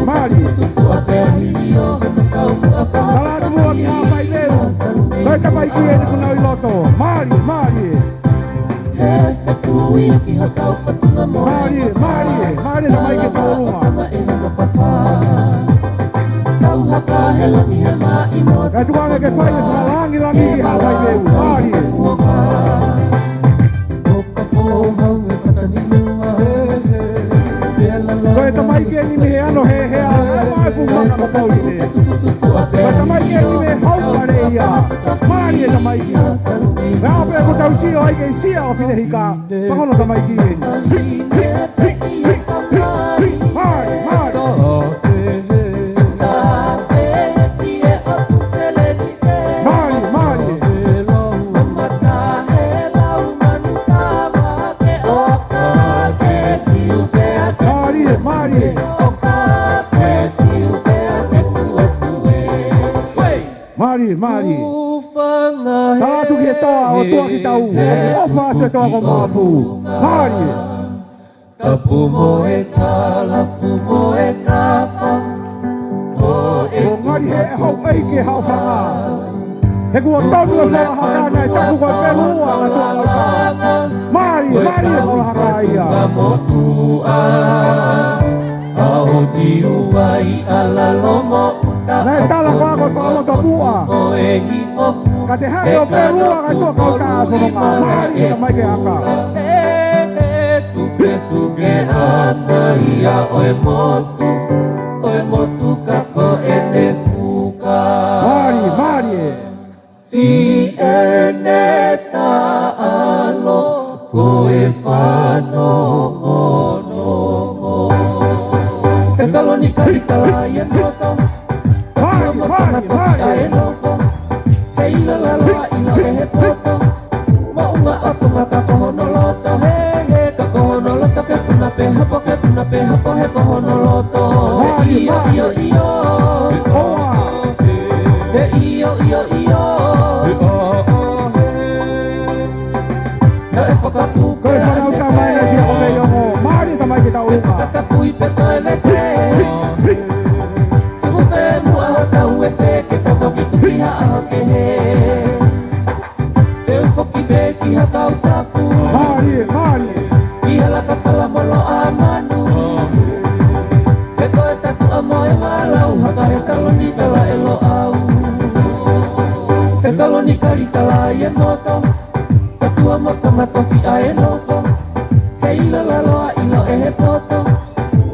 Mari. Salatu mua ki hapai leu. Toi tapai ki e ni kuna i loto. Mari. Mari tamai ki taurunga. Kai tuanga ke whai e whalangi ki hapai leu. Mari. Koe tamai ki e ni me ano he a mai pu maka ka pauli ne. Koe tamai ki e ni me haupare ia. Mari e tamai ki. Rao pe ko tau sio ai ke sia o fine hika. Pakono tamai ki e ni. Mari. Mari. Salatu ki e toa o tua ki tau. O wha se toa ko maafu. Mari. Kapumo e ka lafumo e ka fa o e ngari he hau ei ke hau whanga. He kua tonu e whara hakana e taku koe perua na tua lauka. Mari e whara haka ia. motua Ao ni uai ala lomo uta Nei tala koa koe whakalota mua. o e hifofu Ka te hake o perua kai tua kauta a sononga. Mari e mai ke haka. Tuke tuke ana ia oe motu kako ene fuka Mari Si ene taalo koe whano mono Ke kaloni karitala ia noto Mari Ae nofo Ke ila laloa ilo e he poto Maunga oto maka kohono loto He ka kohono loto ke puna pe hapo he kohono loto He iyo He iyo He e whakapuke koe whanauta mai na sia koe iongo. Mari ta mai ke tau He unga. whakapui pe toi vete Tuku pe mua tau e te ke tatoki tuki ha aho ke he Te ufoki be ki ha tau tapu Mari Ki hala katala molo a manu He koe tatu a moe walau Haka he taloni tala elo au He taloni karitala ia noto Tatu a moto matofi a e nofo He ila laloa ilo e he poto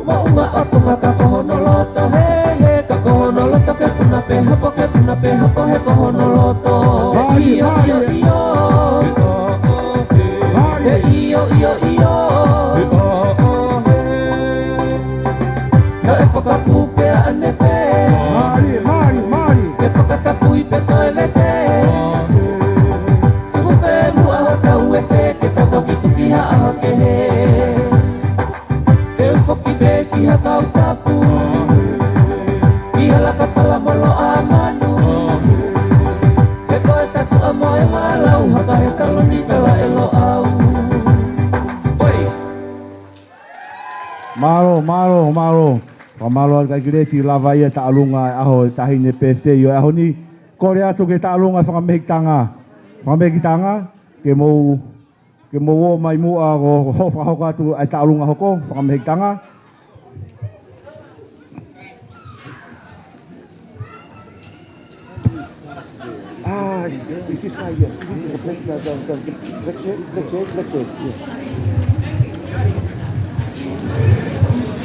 Maunga oto maka kohono loto He ka kohono loto ke puna pe hapo he kohono loto Iyo He iyo Na e whakapuke a ane whe Mari Ke whakatapui pe toi vete Tuku whe mua ho tau e whe Ke tatoki tuki ha aho ke he Te ufoki be ki ha tau tapu Ki hala katala molo a manu He koe tatu a moe walau Haka he kaloni tala elo au Oi Maro. Pamalo al Ekileti lava ia ta alunga aho tahine PFT yo aho ni kore atu ke ta alunga whakamehitanga ke mo o mai mua go hoka atu ai ta alunga hoko whakamehitanga. It is higher.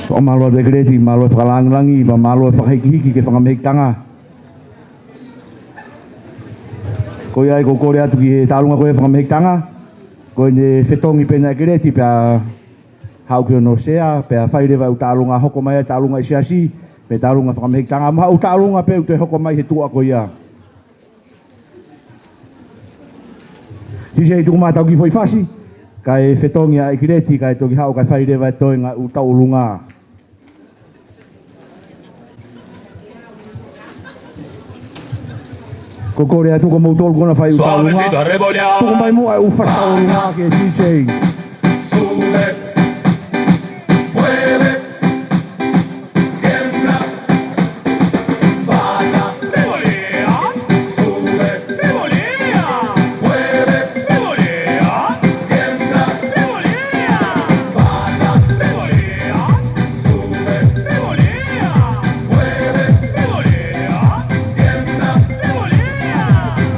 O malo de Ekileti, malo e whakalangilangi, ma malo e whakahiki ke whakamehitanga. Ko ia ko kore atu ki he tālunga koe whakamehitanga. Ko ne whetongi pena Ekileti pia hauke no sea, pia whairewa u tālunga hoko mai tālunga isiasi, pe tālunga whakamehitanga. Ma u tālunga pe u te hoko mai he tua ko ia. Tise i tuku mātau ki foi whasi, kai whetongi a Ekileti, kai toki hau kai whairewa e toinga u taulunga. Ko kore atu ko moutol kona whai u taulunga. Suavecito a revolear Tuku mai mua e u whataulunga ke DJ. Sube Mueve Tiembla Baila Revolea Sube Revolea Mueve Revolea Tiembla Revolea Baila Revolea Sube Revolea Mueve Revolea Tiembla Revolea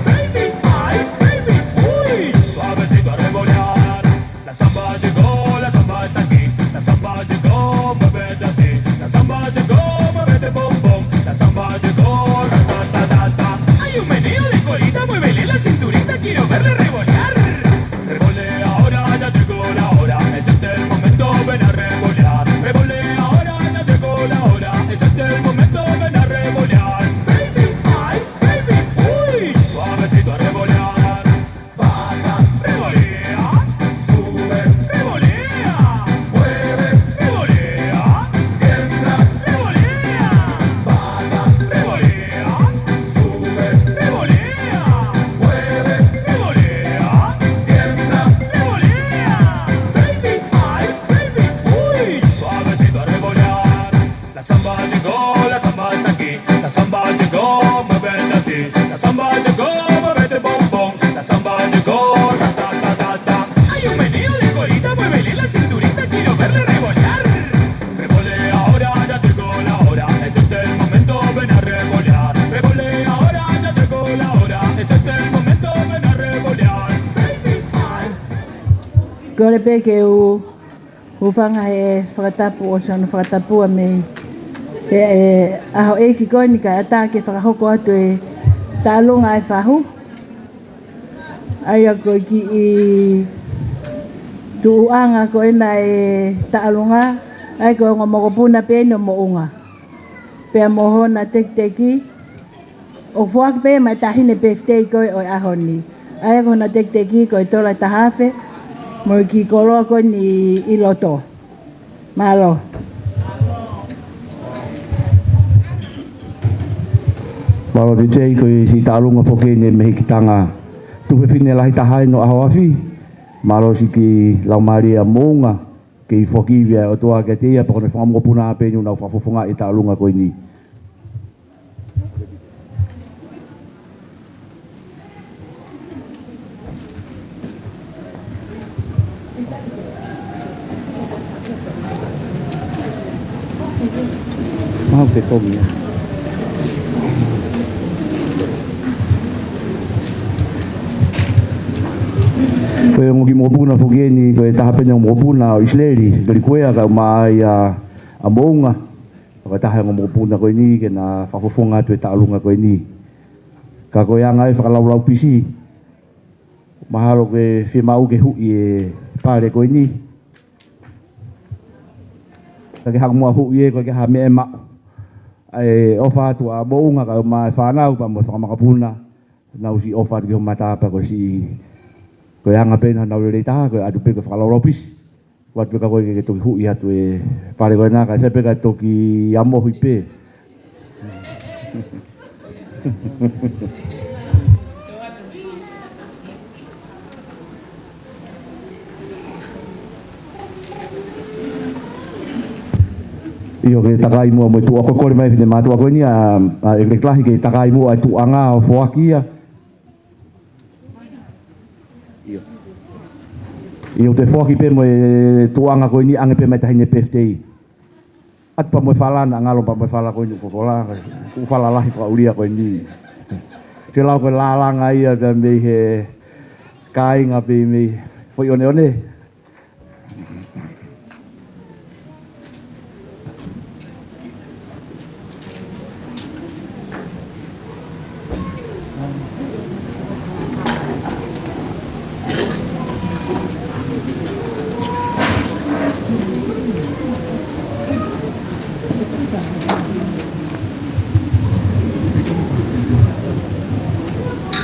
Baby ay, baby uy Suavecito a revolear La samba llegó, la samba kore pe ke u whanga he whakatapu o sana whakatapua me aho e ki koini ka ata ke whakahoko atu e tālunga e whahu. Ai a koe ki i tuuanga ko ina e tālunga, ai koe ngā mokopuna pe no mo unga. Pea mohona teki, o fuak pe mai tahine pe ftei koe o ahoni. Ai koe na teki koe tola tahafe, mo ki koloa koe ni i loto. Malo. Malo te tei koe si tālunga whokene mehi ki tanga. Tuhe whine lahi tahai no aho awhi. Malo si ki laumaria mounga. Ki whokiwia o toa ke teia pakone whamopuna a penyu nau whafofonga i tālunga koe ni. Mau te tomi ya. Koe ngoki mopuna whokeni, koe tahapenya mopuna o Isleri, kari koea ka mai a mounga. Koe taha mopuna koe ni, ke na whafofonga atu e tālunga koe ni. Ka koe anga e whakalaulau pisi. Mahalo koe whemau ke hui e pare koe ni. Ka ke haka mua hui e koe ke ha me e mao. Ai ofa atu a mounga ka mai whanau pa mo whakamakapuna. Nau si ofa atu ki ho matapa koe si koe anga pena nau rei taha koe atu peka whakalaulau pisi. Koe atu peka koe ke toki hui atu e pare koe naka se peka toki amo hui pe. Iyo ke takai mua mo tu ako kore mai fine matu ako ni a ekleklahi ke takai mua tu anga o foakia. Iyo te foaki pe mo tu anga ko ni ange pe mai tahine PFTI. At pa mo fala na ngalo pa mo fala ko ni ko fola. Ku fala lahi fa ulia ko ni. Te lau ko la nga ia da me he kai nga pe me foi one.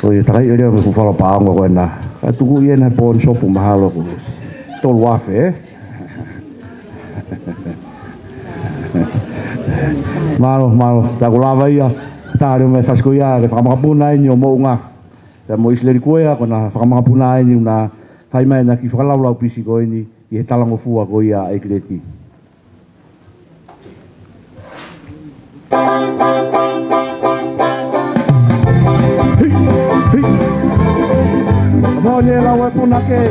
Oi, takai ele ko fala paanga ko na. Ka tuku ia na pon shop mahalo ko. Tol wafe. Malo, ta ko lava ia. Ta ro me fasko ia, ke whakamapuna i ni o mounga. Ta mo Isleri koea ko na whakamapuna i ni na fai mai na ki whakalaulau pisi ko ni i he talango fua ko ia Ekileti. Mone lawa puna ke,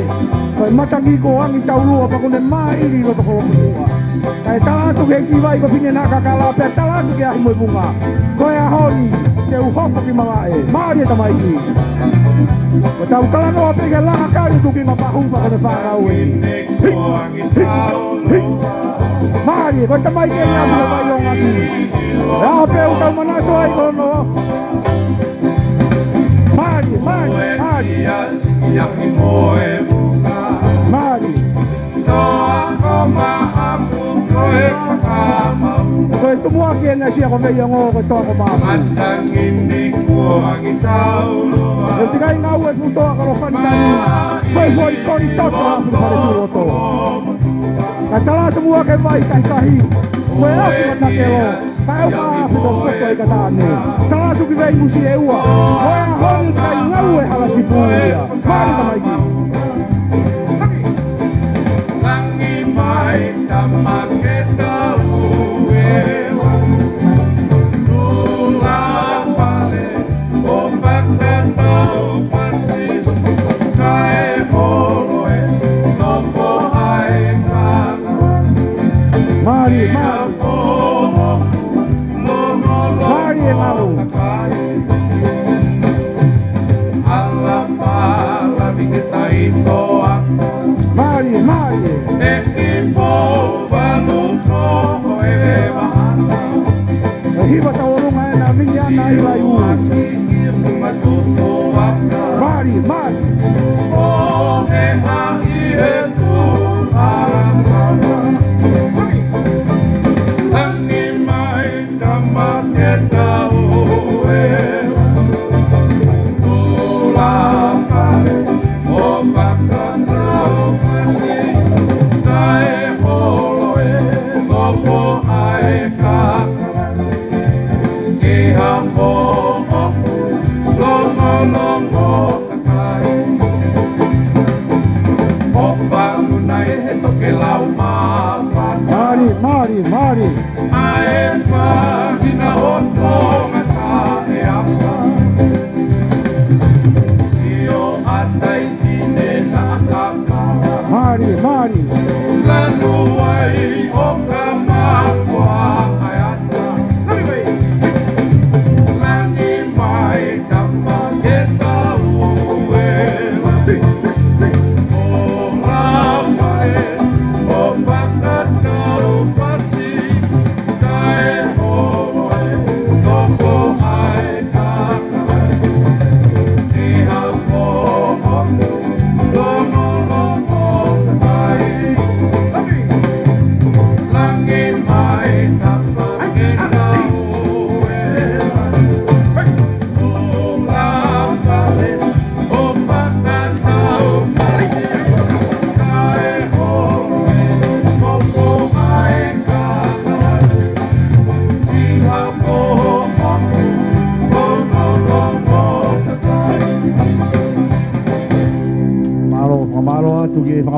kai matangi ko angi taulua pa kone mai iri roto ko lua. Kai talatu ke kiwai ko pine naka kala pe talatu ke ahi moi bunga. Koe ahoni ke uhopo ki malae, maari e tamaiki. Ko tau talanoa pe ke langa kari tuki mapahu pa kone whakau e. Maari e ko tamaiki e nyamu e vai o ngaki. Rao pe utau manato ai kono. Mari. Koe tumua ki ena sia ko veia ngō koe toa ko maamu. E tikai ngau e futoa karo whanitani. Koe hoi kori toto apu kare turoto. Ka tala tumua ke vai kahi. Koe apu kata kelo. Ka eo ka apu ko soto e katane. Tala tuki vei musi e ua. Koe a honi kai ngau e halasi puia. Mari tamaiki. Langi mai tamake tau ewa. Nula vale o whakatau pasi. Kae holoe no fo ai mana. Mari e maru. Alla pala viketa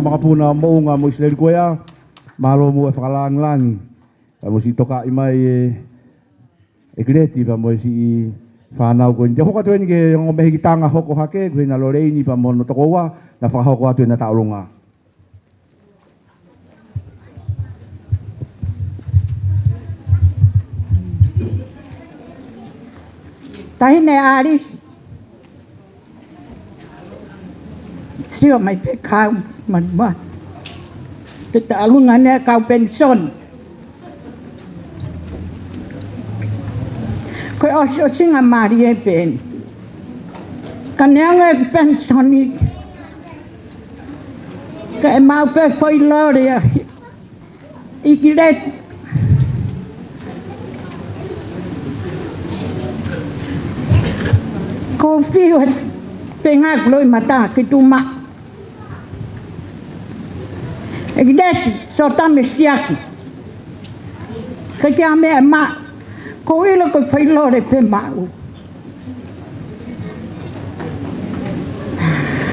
mga puna mo nga mo Israel ko ya. Malo mo whakalang-langi. Mo si toka imai Ekileti pa mo si whanau ko. Te hoka tuen ke ngo mehi tanga hoko hake ko na loreini pa mo no tokowa na whakahoko atu na taulunga. Tahine aris. Sio mai pe kau man. Kita alungannya kau pension. Kau osio singa Maria pen. Kanyang pension ni. Kau mau pe foi loria. Ikilet. Kau fiat pengak loi mata kituma. Ekileti Siaki. Kaya me ma ko ilo ko failore pe mau.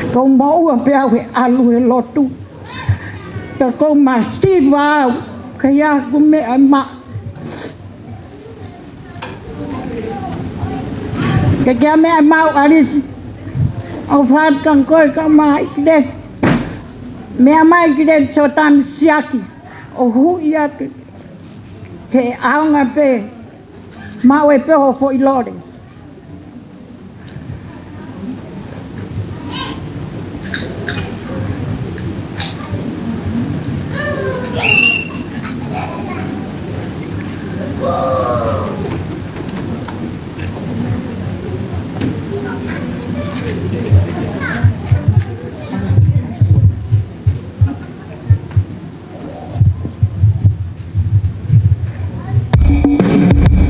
Ko mau pe awe alu lotu. Ta ko masiva kaya ko me ma. Kaya me mau aris ofat kan ko ka ma Ekileti. Mea mai Ekileti Siaki o hu ia ke aunga pe mau e pe ho fo ilore.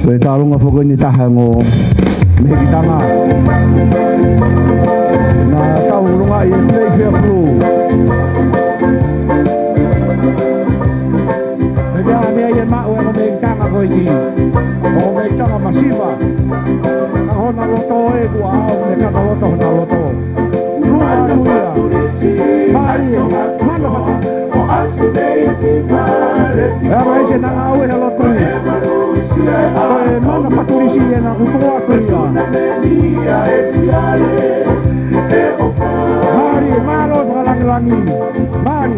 Koe tālunga whako ni taha ngō mehi tanga. Nā taurunga i e Playfair Blue. Me kia mea i e mao e ngō mehi tanga koe ni. Ngō mehi tanga masiva. Ka hona loto e kua au me kata loto hona loto. Rua anuia. Mai e mana whaka. Ea mai se nanga au e loto ni. Koe mana paturisi e na kutoa kuia. Mari, malo whakalangi. Mari.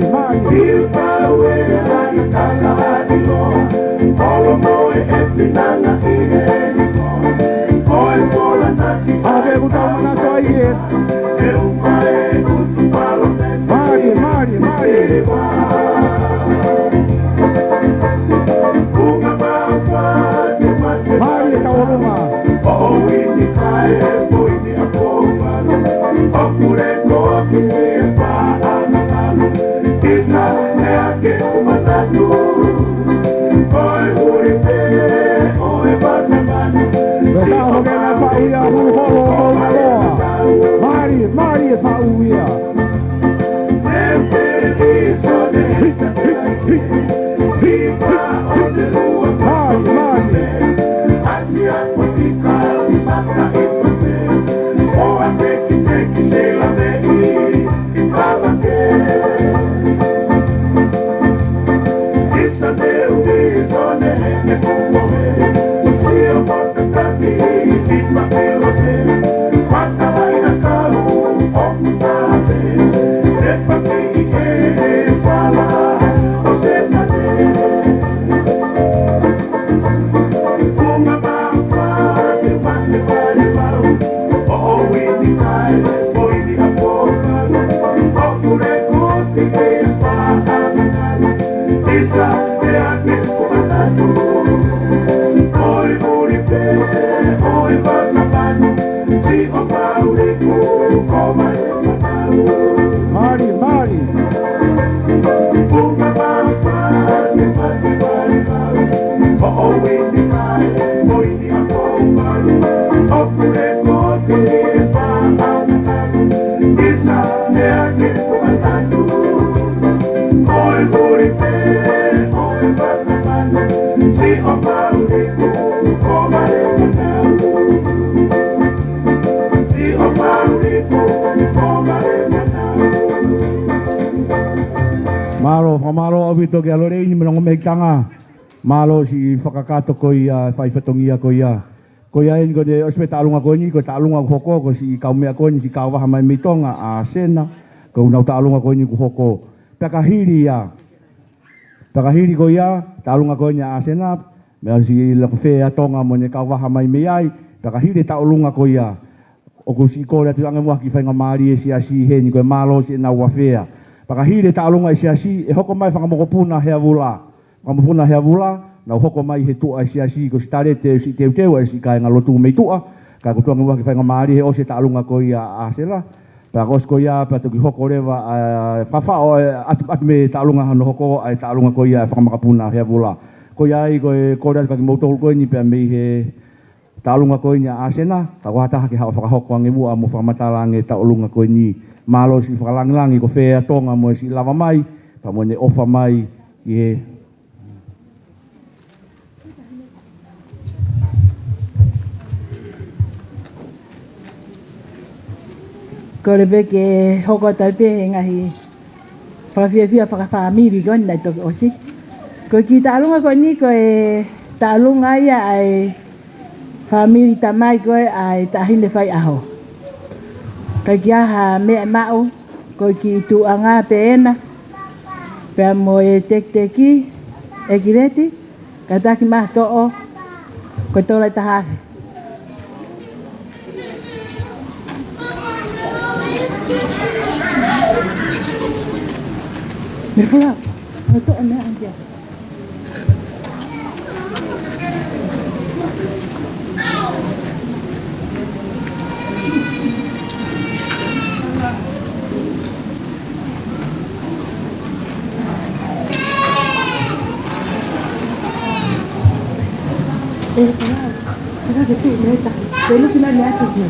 Ake kutau mana toa i e. Mari. Mari e taurunga. Betao ke na whauia huholo o maloa. Mari e whauia. Si o vito ke alore ni mlongo meitanga. Malo si whakakato ko ia whaiwhatongia ko ia. Ko ia en ko de ospe talunga ko ni ko talunga ko hoko ko si kaumea ko ni si kauwaha mai mitonga a sena. Ko unau talunga ko ni ko hoko. Pakahiri ia. Pakahiri ko ia talunga ko ni a sena. Mea si lakofe a tonga mo ne kauwaha mai meai. Pakahiri talunga ko ia. O ko si ko tu anga mo ki whainga maari e si asi he ni ko malo si na wafea. Pakahiri talunga e si asi e hoko mai whakamokopuna hea vula. Whakamokopuna hea vula. Na hoko mai he tua si asi ko stare te si teu teu e si kai ngalotu mei tua. Ka ko tuanga waki whainga maari he o se talunga ko ia a sela. Pa kosko ia pa tu ki hoko rewa whawhao atu me talunga hano hoko ai talunga ko ia whakamokopuna hea vula. Ko ia i ko e kore atu kaki mautohul ko ni pe mei he talunga ko ni a sena. Ka wahataha ki hao whakahoko ange mua mo whakamatalange talunga ko ni. Malo si whakalangilangi ko whea tonga mo si lava mai. Pa mo ne ofa mai i he. Ko le beke hoko tai pe ngahi. Whakawhiawhia whakawhamiri ko nai toki osi. Ko ki talunga ko ni ko e talunga ia ai whamiri tamai ko ai tahine whai aho. Ka ki aha mea mao ko ki tuanga pe ena. Pea mo e tek-teki Ekileti. Ka taki maha to'o ko tolai tahake. Mirpula, itu enak aja. Kita kecil mereka. Dulu kita lihat tu.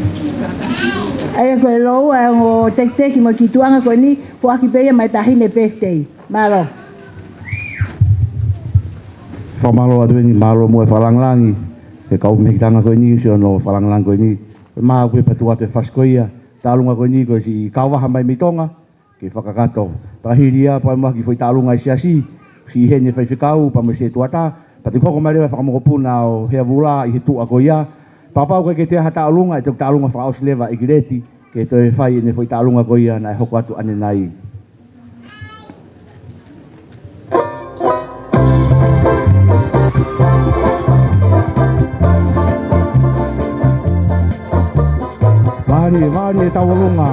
Ai ko lo o tek mo ki tuanga ko ni po aki pe mai tahine peste. Malo. Whamalo atu ni malo mo e whalanglangi. E kau mehitanga ko ni si ono whalanglangi ko ni. Maa koe patua te whaskoia. Talunga ko ni ko si kauwaha mai mitonga. Ke whakakato. Pahiria pa mo ki foi talunga si asi. Si hene whai whikau pa mo se tuata. Pati koko mai lewa whakamokopuna o hea vula i he tua ko ia. Papau koe ke te hata alunga e te talunga whakaos lewa Ekileti. Ke to e whai ne foi talunga ko ia na e hoko atu ane nai. Mari e tawalunga.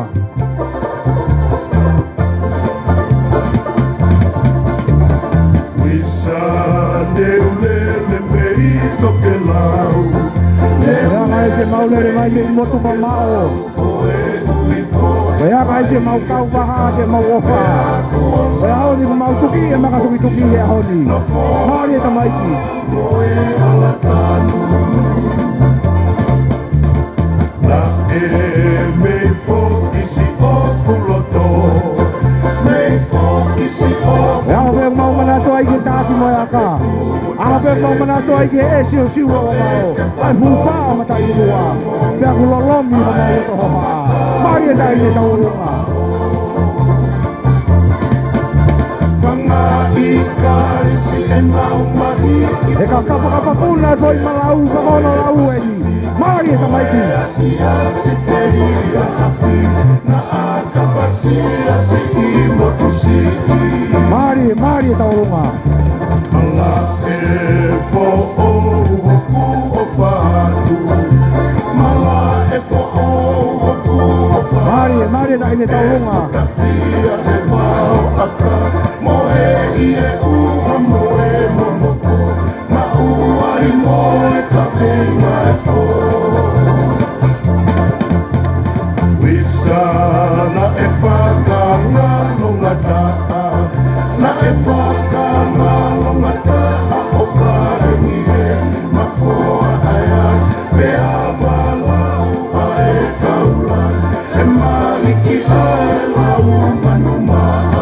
Wisa neulele merito ke lau. Ea se mau lere mai me motu ma mao. Ea kai se mau kau waha se mau ofa. Ea honi mau tuki e maka tuki he honi. Mari e tamaiki. Na e mei foki si okuloto. Mei foki si okuloto. Ea hove mau manato ai ke tāti mo aka. Ape mau manato ai ke esi o siwa o mao. Ai hufa mata i mua. Pea kulolomi ho mau to homa. Mari e tai e taurunga. Whanga i karisi e nau mahi. E ka kapa puna toi malau ka mono lau e ni. Mari e tamaiki. Asi teria afi. Na akapasi asi i motusi. Mari e taurunga. Ala e fo o hoku o whatu. Mala e fo o hoku o whatu. Mari e na ine taurunga. Ka fia e wao aka. Mo e i e uha mo e monoko. Ma ua i mo e ka peinga e po. Wisa na e whakangalo ngata. Na e whakangalo ngata. O ka hengi e mafoa aia. Pea walau a e kaula. E maliki a e lau manumaa.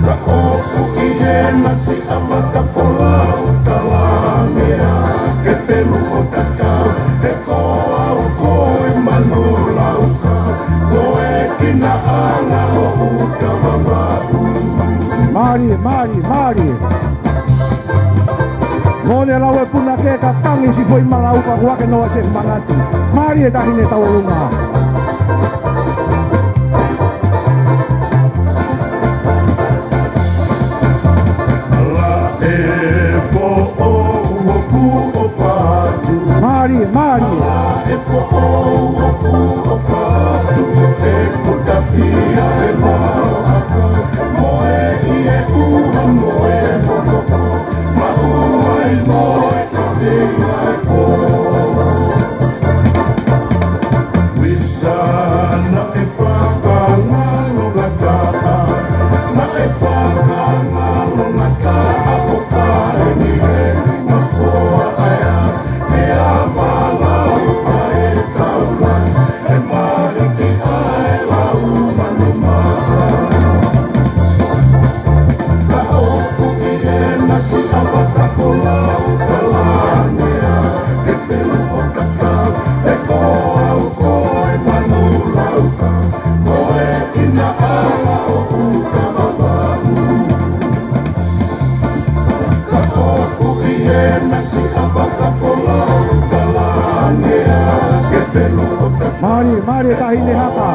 Ka oku i he nasi amaka folau talamea. Ke pelu o taka. E koa o koe manu lauka. Koe kina anga o uta mawau. Mari. Ngone lawe puna ke ka tangi si foi malau ka huake noa se manatu. Mari e tahine taulunga. Mari. Mari tahine haka.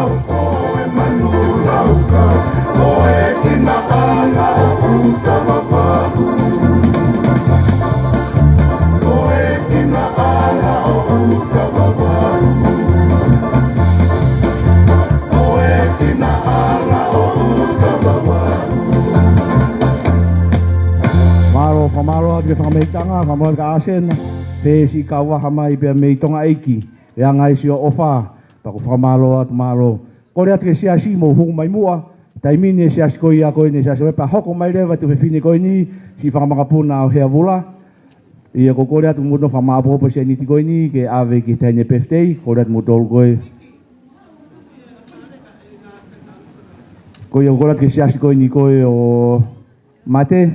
Pamalo ake whakameitanga, pamalo ka asen, pēsi ka waha mai pia meitonga eiki, ea ngai si o ofa, pako whakamalo atu malo. Kore atu ke siasi mo hungu mai mua, taimini e siasi koi a koe ne siasi wepa hoko mai rewa tu whiwhine koe ni, si whakamangapuna o hea vula. Ia ko kore atu muno whamaapopo se niti koe ni, ke ave ki taine peftei, kore atu mutolu koe. Koe o kore atu ke siasi koe ni koe o mate,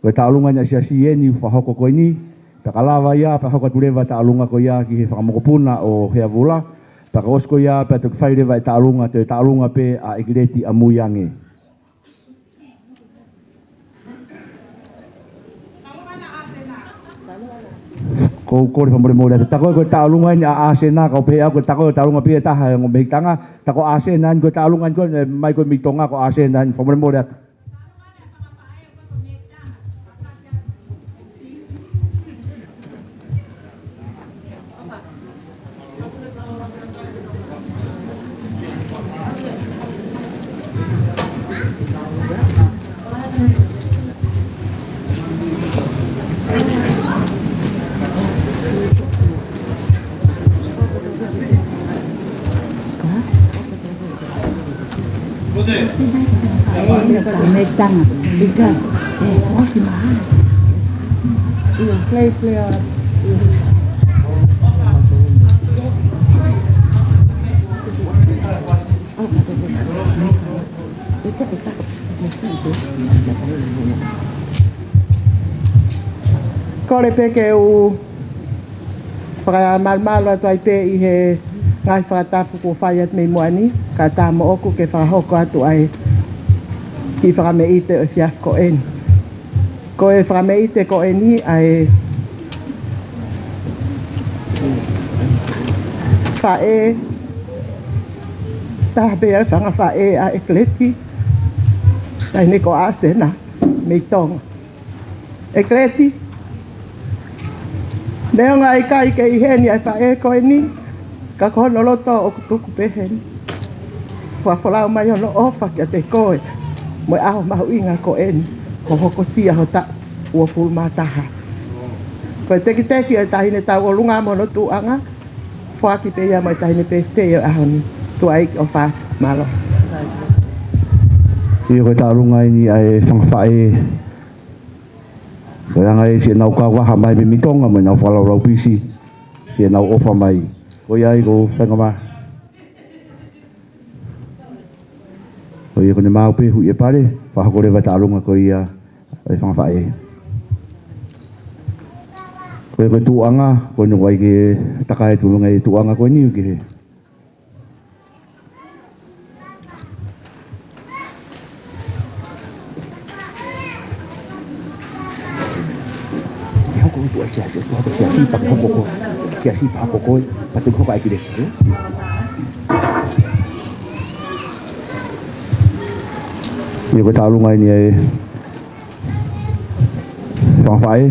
koe ta'alunga ni asiasi e ni whahoko koe ni, pakalawa ia, pahoko turewa ta'alunga koe ia ki he whakamokopuna o hea vula, pakaos koe ia, pa tuk whairewa e ta'alunga, te ta'alunga pe a Ekileti a Muiange. Ko kore whamore mōrea, tako koe ta'alunga ni a asena, kau pe au koe tako ta'alunga pe taha ngō mehitanga, tako asena ni koe ta'alunga ni koe, mai koe mitonga ko asena ni whamore mōrea. Metang, ikan, oh gimana? Iya, play. Kore peke u whaka malmalo atu ai pe i he ngai whakatapu ko whaiat mei moani, ka tāma oku ke whakahoko atu ai ki whakameite o fiaf ko eni. Ko e whakameite ko eni ai whae tahbe ai whanga whae a Ekileti tai ne ko asena mei tonga. Ekileti Neo ngai kai ke i heni ai whae ko eni ka kono loto o kutuku peheni. Whafolau mai ono ofa kia te koe mo aho mahu inga ko eni ko hoko sia ho ta ua pulu mataha. Koe teki e tahine tau o lunga mono tuanga whaki pe ia mai tahine pefte o ahoni tu aiki o wha malo. Ia koe tau lunga ini ai whangwhae Kaya ngai si nau ka waha mai me mitonga mai nau whalau rau pisi si nau ofa mai ko iai ko whangama ko ia kone mau pe hui e pare whahakore wa ta'alunga ko ia ai whangwhae ko ia koe tuanga ko inu wai ke takai tulunga e tuanga ko niu ke he tu siasi tu apa siasi pakai hokoko. Siasi pakai hokoko, patu hokoko ai kide. Ni ko talu ngai ni ai. Tong fai.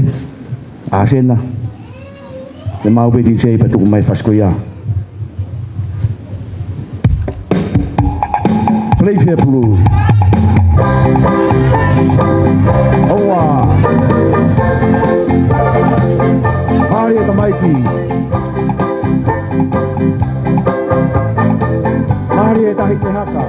Asen na. Le mau be di sei patu mai fasko ya. Play fair blue. Owa. Mari ka Mikey. Mari ta hik haka.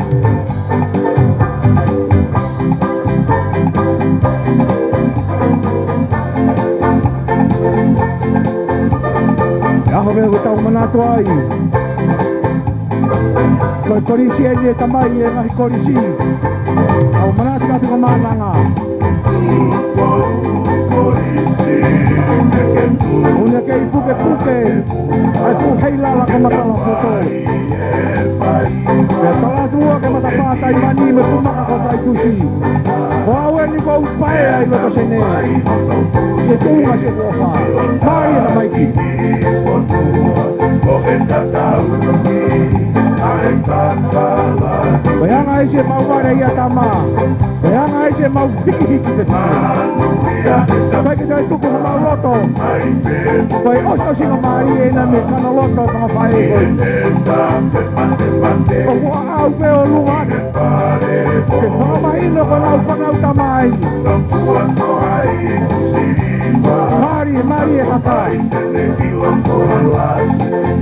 Ya ho be utang manato ai. Koi korisi ai e tamai e ngahi korisi. Au manati ka piko mananga. Unia ke i puke puke. Ai pu hei lala ka matala poto. Ke tala tua ke matapata i mani me pumaka ko tai tusi. Ko aue ni ko upae ai loto sene. Se tunga se kuofa. Mari na Mikey. Bayang ai se mau ware ia tama. Bayang ai se mau hiki hiki te Kai kita tuku sa mau loto. Kai oso singa mari e na me kana loto tanga pae koi. O kua au peo lunga. Ke tanga mahino ko nau whanau tamai. Mari, mari e kakai.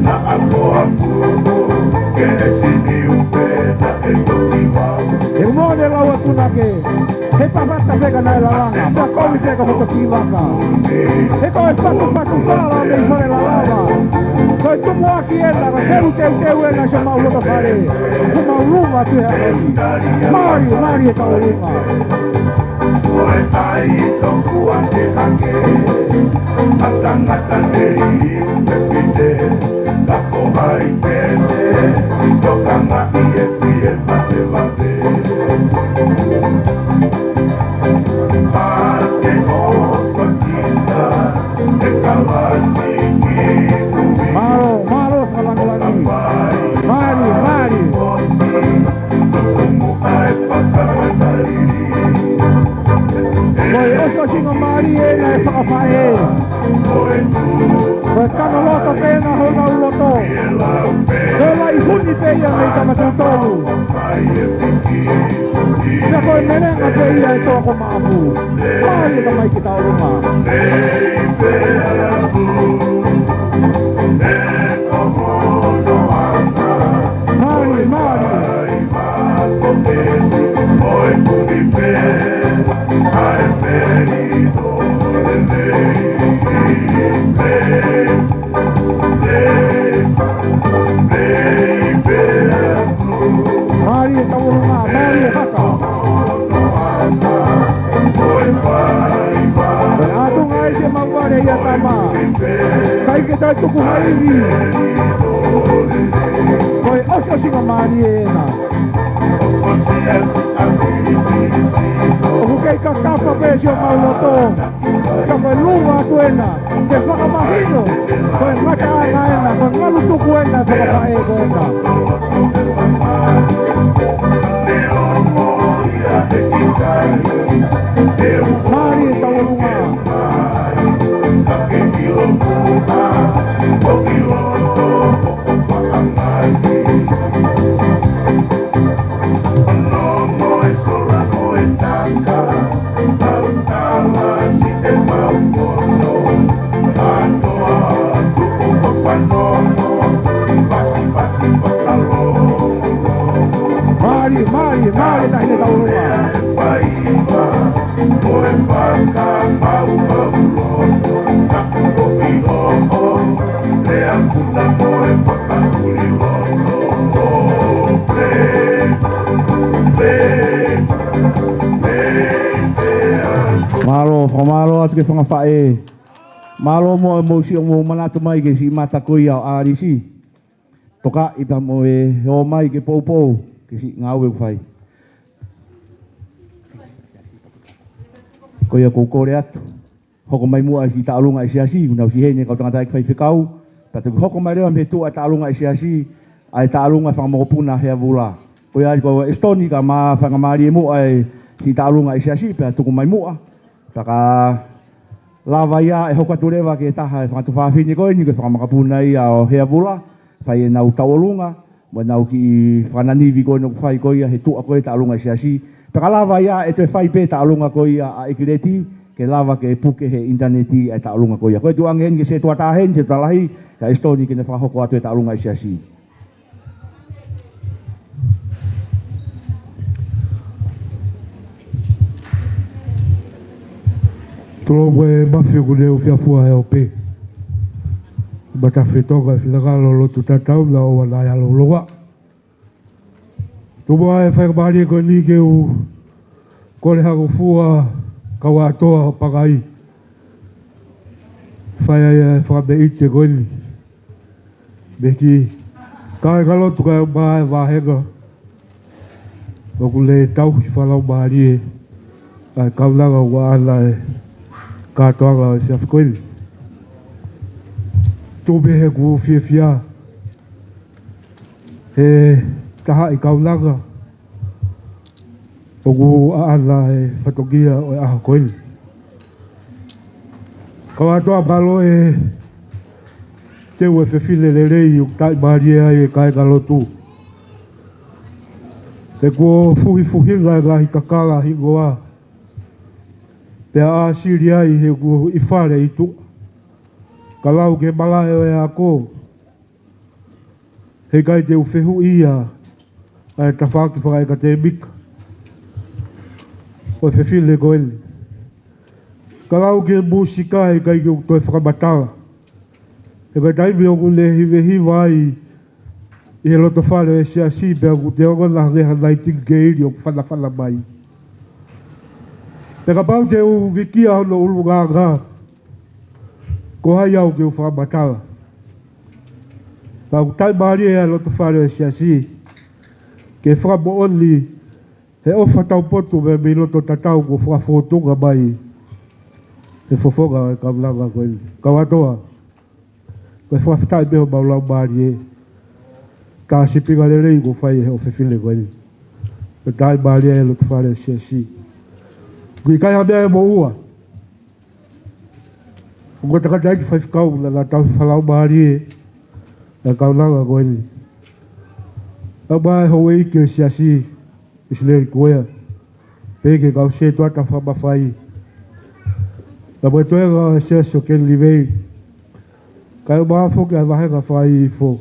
Na akoa fumo ke sini upena e toki wau. E mone laua tunake. He papata pega na elanga. Pa kowi teka hoto kiwaka. He koe fatu whala me i whare la lava. Koe tumu aki ena. Koe teru teu ena se mau loto whare. Ku mau lunga tu he aki. Mari, mari e tau lunga. Koe ai toku ake hake. Atangata neri upe pite. Kako mai pene. Tokanga i e fie mate mate. Ate o pakita. E kawasi ki kumi. Maro salangolangi. Mari, mari. Tukumu ai whakamantariri. Koe oso singo mari e na e whakawhae. Koe kano loto pena ho na uloto. Koe lai huni peia mei tamatutonu. Ia koe menenga peia e toko maafu. Mari ka mai ki tau runga. Mari, mari. Oi puni pe. Ai perito de Mari e tau runga, mari e haka. Koe atu ngai se maware ia tama. Kai ke tai tuku hairi. Koe oso singa mari e ena. O kei ka kapa pe si o mauloto. Ka koe lunga atu ena. Ke whakamahino. Koe ngaka ana ena. Koe ngalu tuku ena whakapae ko ena. Mari e tau lunga. Mari, mari, mari na hine tau lunga. Malo, famalo atu ke whangawhae. Malo mo e mausi o mo manatu mai ke si mata koi au arisi. Toka i pa mo e heo mai ke poupou ke si ngau e whai. Koia kou kore atu. hoko mai mua i taalunga i siasi una si hene kau tangata fai fikau patu hoko mai rewa me tu a taalunga i siasi ai taalunga fa mo puna he vula ko ia ko estoni ka ma fa ngamari mo ai si taalunga i siasi patu mai mua taka lava ia e hoko turewa ke taha fa tu fa fini ko ni ko fa makapuna ia o he vula fai na utaolunga mo na ki fanani vi ko no fai ko ia he tu a ko taalunga i siasi peka lava ia e te fai pe taalunga ko ia a Ekileti ke lava ke puke he interneti e taalunga ko ia. Koe tu angen ke se tua tahen, se talahi, ka estoni ke ne whahoko atu e taalunga i siasi. Tolo koe mafi ku leo whiafua e o pe. Bata whetonga whilangalo lotu tatau na o wana ia loloa. Tumoa e whakamari koe ni ke u kore hago fua kawa atoa pagai. Whai ai whame ite koe ni. Beki kai kalotu kai mai wahenga. Oku le tau ki whalau maari e. Ai kaunanga ua ana e katoanga e whiaf koe ni. Tōbe he ku whiawhia. He taha i kaunanga. Oku aana e whatogia o e aha koe ni. Kawatoa palo e teu e whiwhile le rei o tai maari e ai e kai kalotu. E kua fuhi-fuhinga e ngahi kakala hingoa. Pea a siri ai he kua i whare i tu. Ka lau ke malae o e a ko. He kai te uwhehu ia. A e tawhaki whakai ka te mika. O e whiwhile koe ni. Ka lau ke musika e kai ke toi whakamatala. E kai taimi o kule hiwe ai. I he loto whare e siasi pea ku te onga na reha naiting ke iri o whana mai. Pe ka pau te u vikia hono ulu ngā ngā. Ko hai au ke u whakamatala. Ka ku tai maari e a loto whare e siasi. Ke whakamo oni he ofa tau potu me mi loto tatau ko whakafotunga mai. He fofonga e kaulanga koe ni. Kawatoa. Koe whakafitai meho maulau maari e. Ka sipinga le rei ko whai he o whiwhile koe ni. Pe tai maari e loto whare e siasi. Kui kai hamea e mo ua. Ko takata eki whaifkau na nga tau whalau maari e. Na kaulanga koe ni. A mai ho eiki o siasi. Isleri koea. Peke kau se tuata whamawhai. Na mai toenga siasi o ken livei. Kai o maa foke a wahenga whai i fo.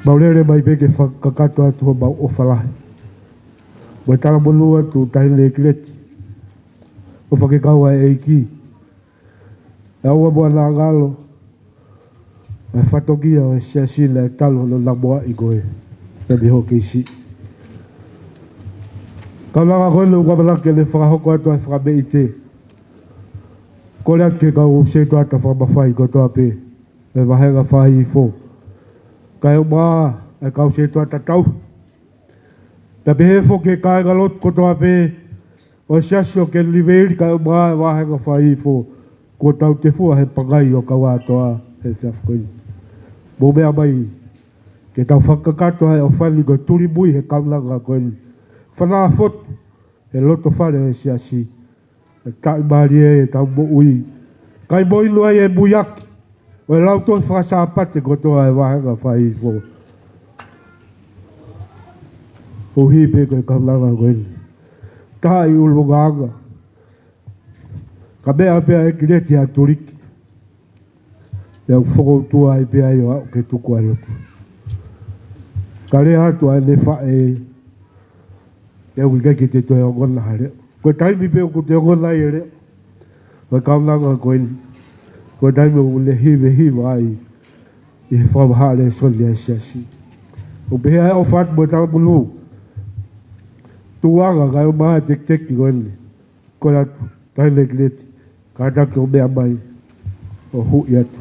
Maurere mai peke whakakato atu ho mau o whalahi. Mai tala monua tu tahi le Ekileti. O whakekaua e eiki. E aua mua nā ngalo. E whatogia o e siasi le talo no na mua i koe. E miho keisi. Kaulanga koe le ukamanake le whakahoko atu ai whakame i te. Kore ake kau se tuata whamawhai ko toa pe. E wahenga whai i fo. Kai o maa e kau se tuata tau. Ta pehe fo ke kai galot ko toa pe. O siasi o ke liveri kai o maa e wahenga whai i fo. Ko tau te fua he pangai o kaua toa he whiaf koe. Mo mea mai. Ke tau whakakato hai o whani ko turi mui he kaulanga koe. Whanaa fotu. He loto whare e siasi. E tai maari e tau mo ui. Kai mo inu ai e muiaki. O e lau toi whakasāpate ko toa e wahenga whai i fo. O hipe koe kaulanga koe. Taha i ulunganga. Ka mea pea Ekileti a turiki. Ia whakoutua i pea i o au ke tuku a lotu. Ka rea atu ai le whae. Ia wika ki te toi o ngona hare. Koe taimi peo ko te o ngona i re. Koe kaulanga koe. Koe taimi o le hiwe ai. I he whamahare e soli a siasi. O pehea e o whatu mo tala mulu. Tuanga kai o maha tek-teki koe ni. Koe atu. Tai le Ekileti. Ka taki o mea mai. O hui atu.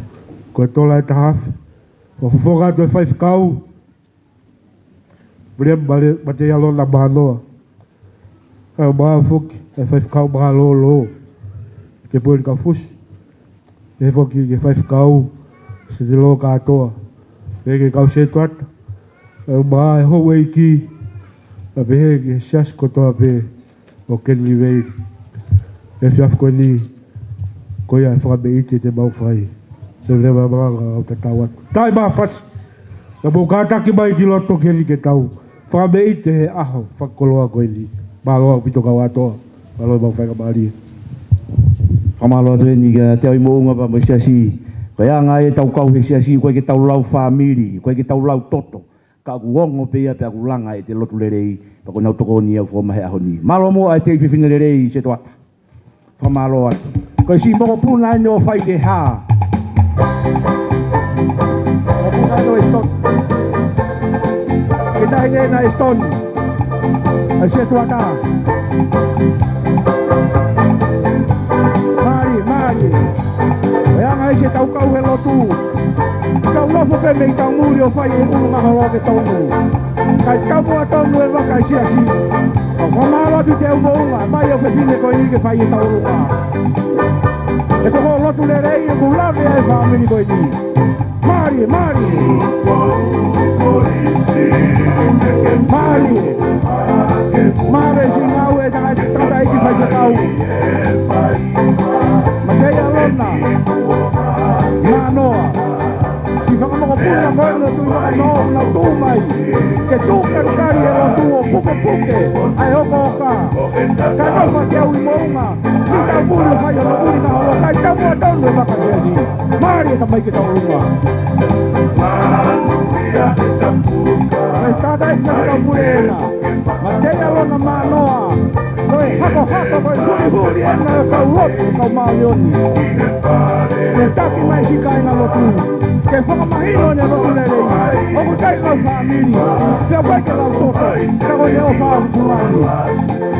Koe tola e tahafi. O fufonga atu e whaifkau. Mrem mate yalo na mahanoa. Kai o maha fuki. E whaifkau maha lo. ke pui ka fus e foki ke fai kau se de lo ka to ke kau se twat ba ho we ki a be ke sas ko to be o ke li ve e fiaf ko ni ko ya fa be ite te ba fai se de ba ba o te tawat tai ba fas ka bu ka ta ki ba ki lo to ke li ke tau fa be ite aho fa ko lo ko li ba lo pito ka wa to ba lo ba fa ka ba li Kamalo tu ni ke te mo nga pa sia si. Ko ya nga e tau kau sia si ko ke tau lau family, ko ke tau lau toto. Ka guongo pe ia pe kulanga e te lotu lerei, pa ko na toko ni fo ma ha ni. Malo mo ai te fifine lerei se toa. Fa malo at. Ko si mo puna no fai te ha. Mo puna no eston. Ke dai ne na eston. Ai se toa ta. Mari. Yang ai se tau kau he lotu. Kau lofo pe mei tau muri o fai e ulu nga holo ke tonu. Kai kau mua tonu e waka sia si. Kau whamalo tu te umo unga. Mai o pepine ko i ke fai e tau unga. E toko lotu le rei e kulave e whamini ko i ni. Mari. Mari. Mari si ngau e tata iki fai te kau. Matei alona. Manoa. Si whakamokopuna koe no tui whakanoa na tūmai. Ke tūkarikari e lo tuo puke. Ai hoko oka. Kai nofa te au i mounga. Si tau pūri o whai o na pūri na holo. Kai tau mua tonu e whakaseasi. Mari e tamai ke tau runga. Kai tātai ki na tau pūri ena. Matei alona manoa. Koe hako koe huri ena e kau lotu kau maalioni. Ke taki mai si kai na lotu. Ke whakamahino ne lotu lerei. Oku kai lau whamiri. Pea koe ke lau toto. Ka koe neo whaaku fulani.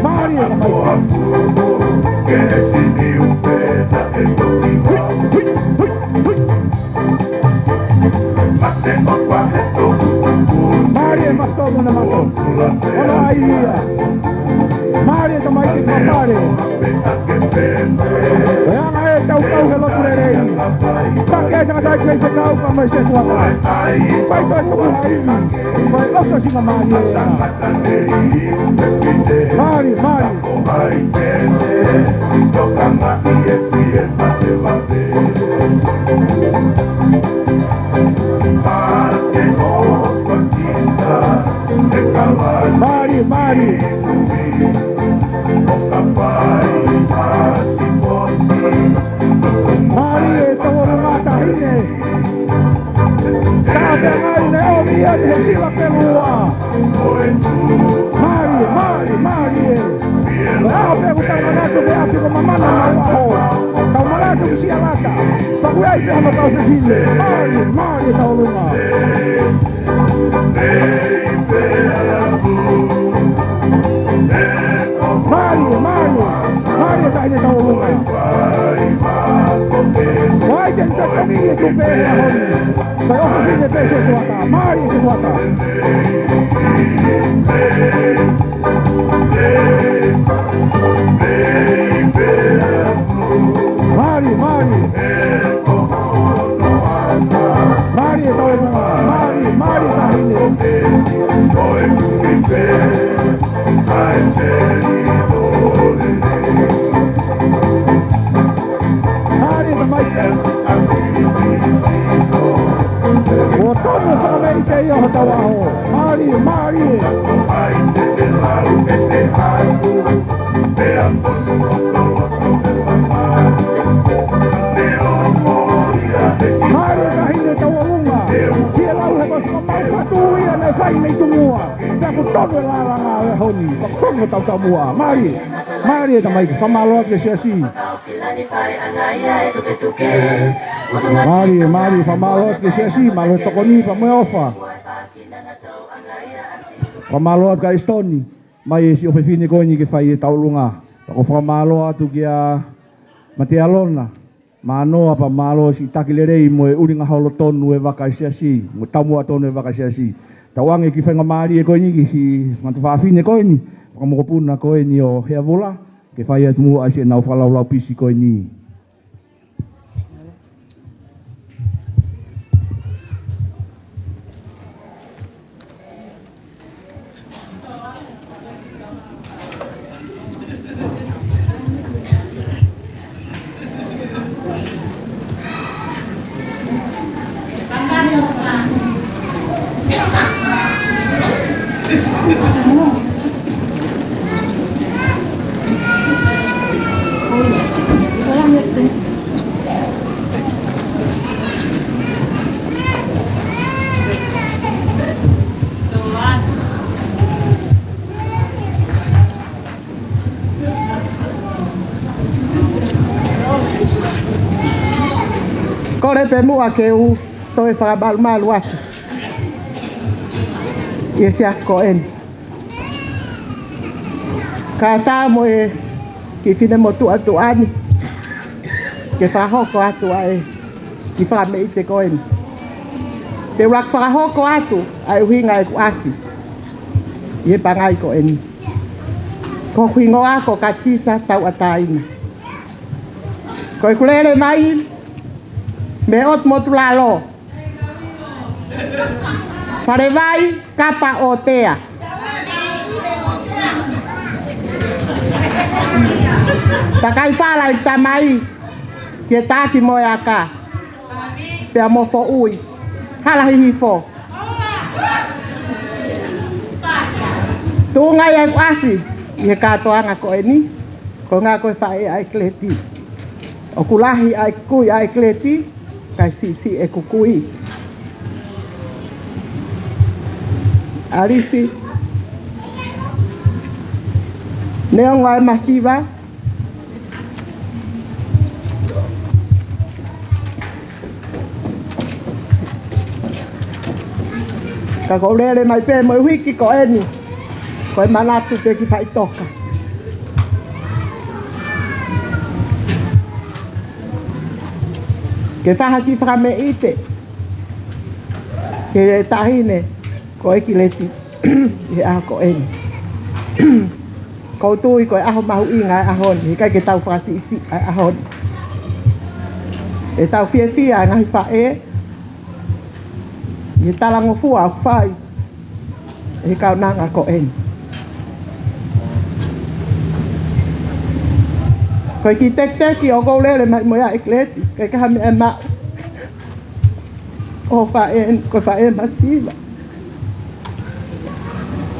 Maari e ka mai. Ke sini upeta e toki wau. Mate o whahe toku. Maari e mastomu na mato. Ona ai ia. Mari e tamai ki whapare. E anga e tau he lotu lerei. Take e tangatai kei se kau ka mai se tuaka. Pai toi tuku haimi. Pai oso singa mari e ea. Mari. Mari. Mari e tau rungata hine. Tāpe ngai ne o mia ni he sila pelua. Mari e. Rao pe kutau manatu pe api ko mamana na waho. Kau manatu ki sia lata. Paku ai pe hama kau se hine. Mari e tau runga. Mari e taine tau runga. Vai ten te tomi e tu pe e honi. Kai oku hine pe se tuata. Mari se tuata. Mari e tau runga. Mari tahine. O tono whakamei te i oho tau aho. Mari. Mari kahine tau alunga. Kia lau he koska mau whatu ia nei whai nei tumua. Pea ku tono e lalanga e honi. Pa kongo tau mua. Mari e tamai whamaloa ke sia si. Mari, whamalot ke sia si, malo tokoni pa moe ofa. Whamalot ka estoni, mai e si ofefine koini ke whai e taulunga. Tako whamaloa tu kia mate alona. Manoa pa malo si takilerei mo e uringa holo tonu e waka sia si, mo tamua tonu e waka sia si. Tawange ki whenga mari e koini ki si whantawhawhine koini, whakamokopuna koini o hea vola, ke whai atu mua ase nau whalau pisi koe ni. Kore pe mua ke u toi whakabalu malu atu. Ie whiako en. Ka tā mo e ki whine mo tu atu ani. Ke whahoko atu ai ki whame i te koen. Te urak whahoko atu ai uhinga e ku asi. Ie pangai ko en. Ko huingo ako ka tisa tau ataina. Ko i kulele mai me ot motu lalo. Pare vai kapa o tea. Takai pala i tamai ke taki mo aka. Pe mo fo ui. Hala hi fo. Tu ngai ai asi. Ye katoanga ko eni. Ko nga ko fa ai Ekileti. O kulahi ai kui ai Ekileti. Kai si e kukui. Arisi. Neong ai masiva. Ka ko lele mai pe mo wiki ko eni. Ko e manatu te ki pai toka. Ke taha ki whakame ite. Ke tahine ko Ekileti i aho ko eni. Ko tui ko e aho mahu inga e ahon. Hikai ke tau whakasi isi e ahon. E tau fia ngahi whae. I talango fua au whai. E kau nanga ko eni. Ko ki tek-teki o kou lele mai moia Ekileti. Kei kaha me e ma. O whae, ko whae masiva.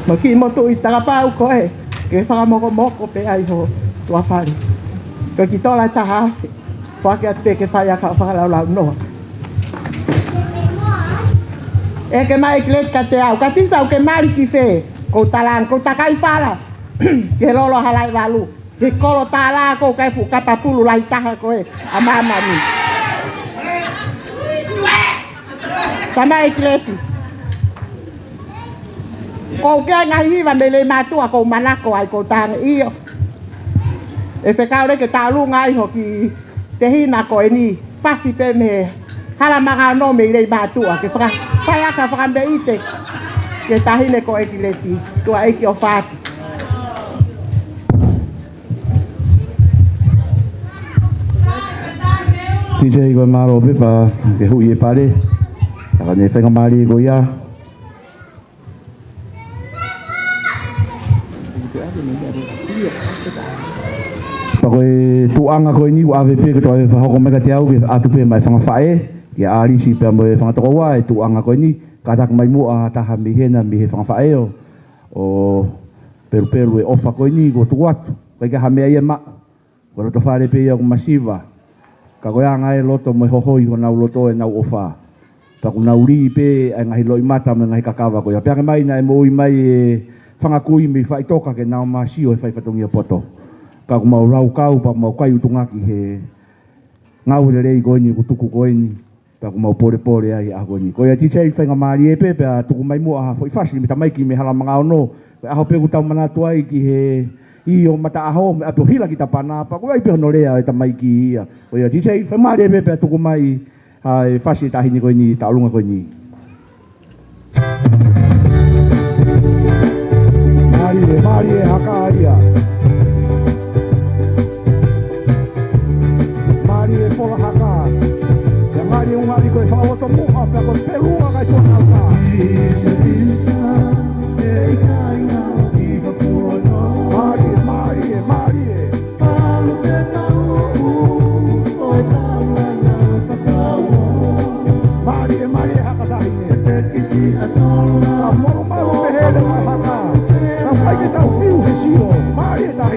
Mo ki motu i takapau ko e. Kei whakamoko pe ai ho tua whare. Ko ki tola taha afe. Whake at pe ke whae aka whakalau noa. E ke mai Ekileti ka te au. Ka tisau ke mari ki whe. Kou talang, kou takai pala. Ke lolo halai walu. Ke kolo tālā ko kai pu kapapulu lai taha koe a mama ni. Tama Ekileti. Ko kia ngahi hiwa me le matua ko manako ai ko tānga iyo. E whekau reke tālu ngai ho ki te hina ko e ni pasi pe me hala manga no me le matua ke whaka pai aka whakambe ite ke tahine ko Ekileti tua eki o whāti. Tijai koe maro pepa ke hui e pare. Taka ne whenga mari ko ia. Pa koe tuanga koe ni wa AVP ke toa whahoko meka te au ke atu pe mai whanga whae. Ke arisi pe mo e whanga toko wa e tuanga koe ni. Katak mai mua taha mi hena mi he whanga whae o. O peru e ofa koe ni ko tuwatu. Koe ke hamea ia ma. Ko roto whare pe ia ko masiva. Ka koe anga e loto mo hohoi ho nau loto e nau ofa. Pa ku nau ri pe ai ngahi loi mata me ngahi kakawa koe. Peake mai na e moi mai e whangakui mi whaitoka ke nau masio e whaifatongi a poto. Ka ku mau rau kau pa mau kai utungaki he ngau re rei koe ni kutuku koe ni. Pa ku mau pore pore ai a koe ni. Koe a titei whainga maari e pe pe a tuku mai mua ha fwoi fasi mi tamaiki me hala mga ono. Koe aho pe ku tau manatu ai ki he i o mata aho me ato hila ki ta pana pa ko ai pe no rea e tamaiki ia. Koe a titei whainga maari e pe pe a tuku mai ai fasi tahini koe ni ta alunga koe ni. Maari e haka aria.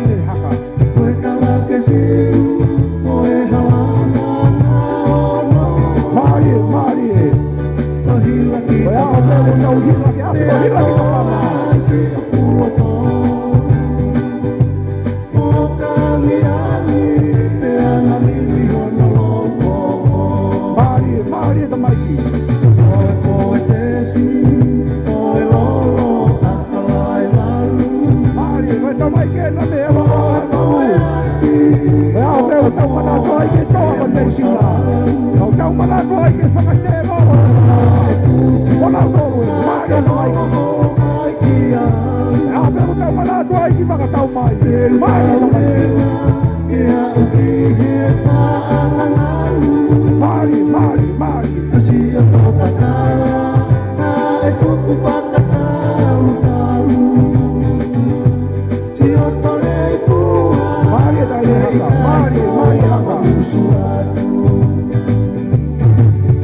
taine haka. Koe kawa ke siu, koe halana ono. Mari e. O hila ki Koe ao tēru tau hila ki ato, hila ki topana. si a pua tō. O ka miani, te ana mili ono loko. Mari e tamaiki. Koe te si, koe lolo, akalai lalu. Mari, koe tamaiki e na me ema atu. Koe ao tēru tau mana toa i ke toa ma te sina. Kau tau mana toa i ke whakatēro. Kona utoru e, mari e tamaiki. E ao tēru tau mana toa i ki whakatau mai. Mari e tamaiki. Kia uki he paangangalu. Mari. Asia tō takala, ka e kuku whakatalu talu. Si o tore kua, Mari e taine haka, mari haka. usu atu.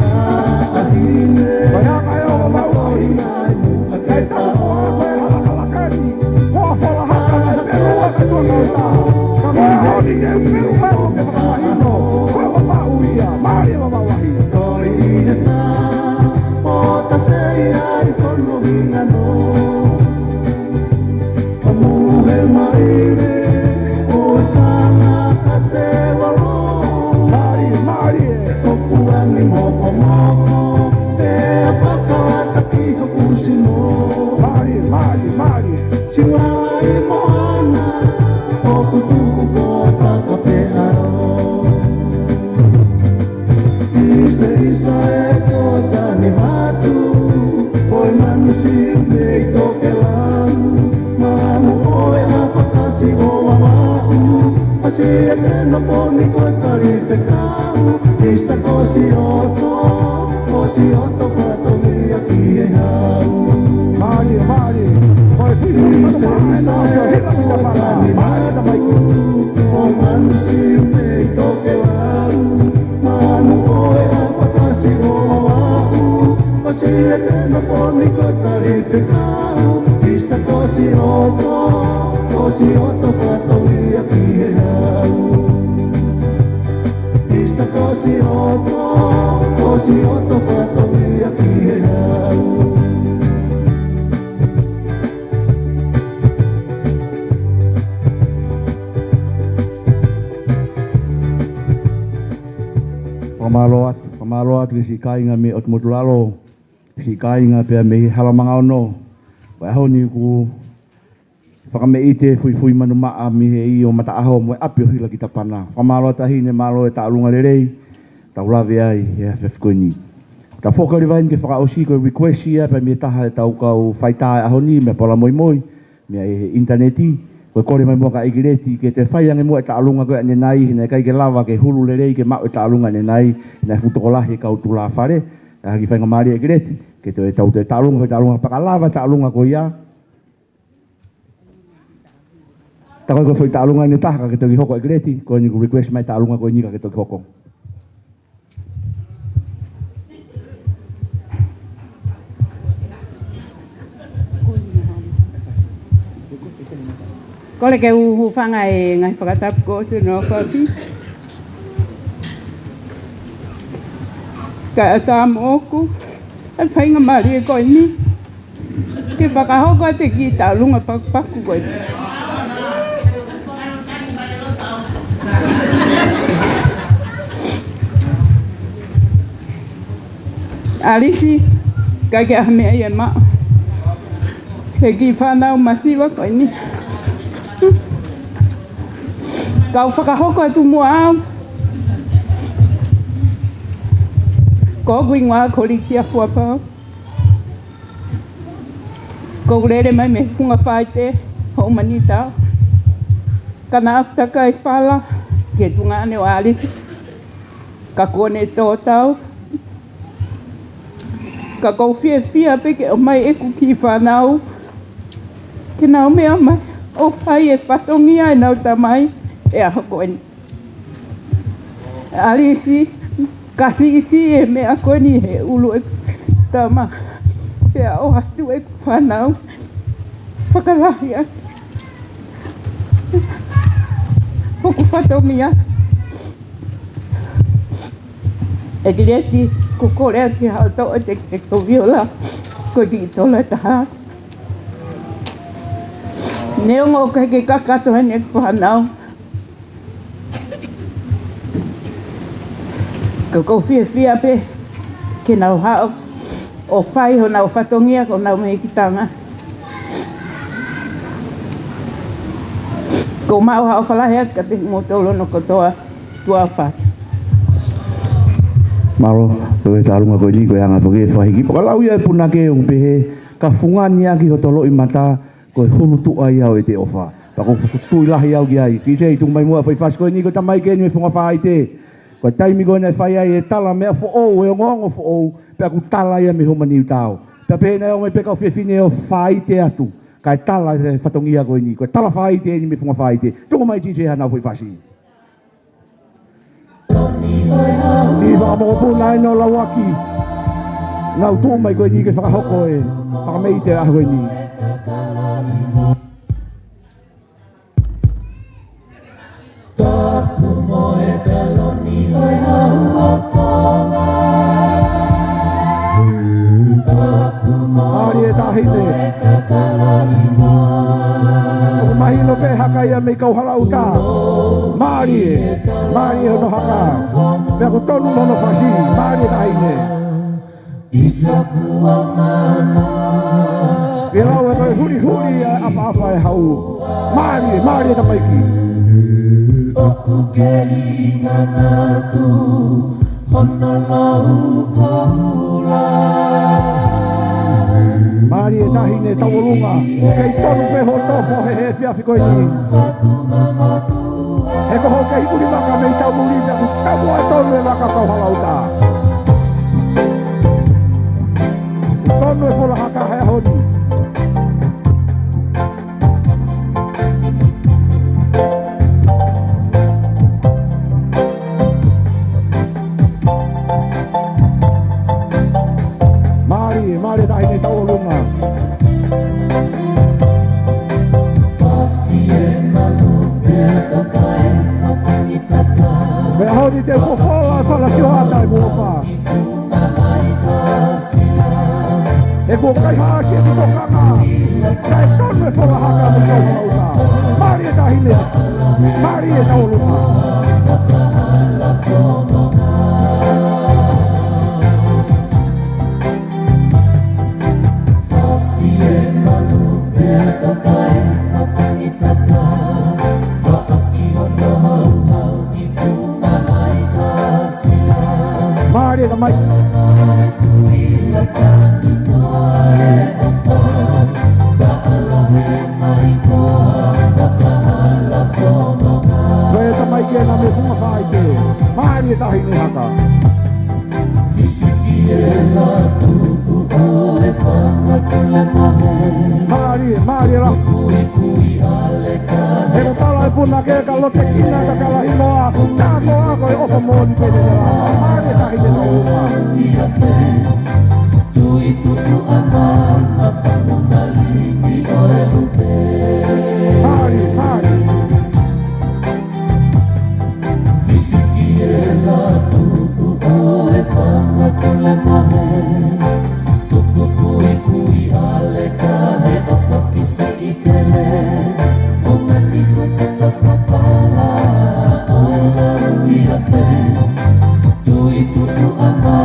Ka ahine, Koe haka e o mauahi. Kei tau koe koe halakalakani. Koa whala haka na perua se tua kauta. Ka koe honi ke uperu mau ke whakahino. Koe wa mauia, mari e wa mauahi. Kori he tā, o ta sei ai kono hingano. O muhe maire, o whanga a te walo. Mari e. O kuangi moko moko, e a whakawata ki ho kusino. Mari. Chihuahua i moana, o kutuku ko whakawhearo. Isa e kota ni matu, oi manusi mei toke lau. Manu oe hapa kasi o wawau, asi e tena poni koe karife kau. Isa kosi oto whatongi a ki e hau. Mari. Koe tui Isa e kota ni matu, oi manusi mei toke lau. Manu oe hapa kasi o wawau, kasi e tena poni koe karife kau. Isa kosi oto whatongi a ki e hau. Isa kosi oto whatongi a ki e hau. Pamalo atu si kainga me o tumutulalo, si kainga pia me halamanga ono. Wai honi ku whakameite fui manu maa mi he i o mata aho mo api o hila ki tapana. Pamalo tahi ne malo e taalunga lerei, tau lawe ai e hawhefkoini. Ta whokari vain ke whakaosi ko request ia pa me taha e tau kau whaitaa aho ni me Paula Moimoi, me e interneti. Koe kore mai mua ka Ekileti ke te whaiange mua e taalunga koe ane nai, hina kai ke lava ke hulu lerei ke mau e taalunga ane nai, hina futokolahi kau tula whare, haki whainga maari Ekileti, ke te tau te taalunga koe taalunga pakalava taalunga koe ia. Ta koe koe taalunga ane taha ke toki hoko Ekileti, koe ni ku request mai taalunga koe nika ke toki hoko. Kole ke uhu whanga e ngai whakatapu ko su no koti. Ka atamu oku, at whainga mari e koe ni. Ke whakahoko te ki taalunga paku koe. Alisi, ka ke ahmea i e maa. Ke ki whanau masiwa koe ni. Kau whakahoko atu mua au. Ko kui ngā kori kia fuapau. Ko rere mai me funga whaite, hau mani tau. Kana aptaka e whala, ke tunga ane o alisi. Ka kone tō tau. Ka kou fia peke o mai eku ki whanau. Ke nau mea mai, o whai e whatongi ai nau tamai. E aho koe ni. Alisi, kasi isi e mea koe ni he ulu e tama. Pea o hatu e whanau. Whakalahi ake. Ufatomia. Ekileti kukore ki hauto te koviola ko di tola taha. Neongo ke kakato hane ko hanau. Ko fia pe ke nau hao o fai ho nau fatongia ko nau me kitanga. Ko mau hao falahe ka te motolo no kotoa tua fa. Maro, koe tarunga koe ni koe anga poke whahiki. Pokalau ia puna ke o pehe, ka whungani aki ho tolo i mata, koe hulu tua i au e te ofa. Pako whakutui lahi au ki ai. Ki se i tung mai mua whai whas koe ni koe tamai ke ni me whunga whai te. Koe taimi koe nei whai ai e tala mea fo ou, e ongongo fo ou, pe aku tala ia me homa ni utao. Pe pehe nei o me peka o whiawhine o whai te atu. Kai tala e whatongia koe ni, koe tala whai te ni me whunga whai te. Tungo mai ti se hana whai whasi. Ti whakamokopuna e no lawaki. Nau tū mai koe ni ke whakahoko e. Whakamei te aho koe ni. Tapu mo e kaloni hoi hau o Tonga. Tapu mo e kaloni mo. O mahino pe haka ia me kau halau tā. Māri e no haka. Mea ko tonu nono whasi, māri e tahine. Isaku a mana. E lau e koe huri apa e hau. Māri e tamaiki. Oku ke inga natu, hono lau kohula. Māri e tahine tawolunga, kei tonu pe ho tofo he whiawhi koe ni. He koho kei uri maka mei tau muri mea ku tamu e tonu e maka kau halau tā. Tonu e whola haka hea honi. Māri e tahine tawolunga. Mea honi te whofola whala siohata e muofa. E kua kai haasi e tukokanga. Ka e tonu e whola haka me kau hauta. Māri e tahine. Māri e tawolunga. Māri e tamai. Koe tamai ke na me whunga whai te. Māri e tahine haka. Fisiki e latu o le whanga tule mahe. Māri e rahu. Kui ale ka he ko tala e puna ke ka lote kina ka kala himoa. Tā koa koe ofa mōni pene te rā. Māri e tahine tawolunga. Tui tutu ana a whanunga liki o e lupe. Māri. Fisiki e latu o le whanga tule mahe. Tuku kui ale ka he o whakisa i pele. Whunga niko te takapala o e lau i a te. Tui tutu ana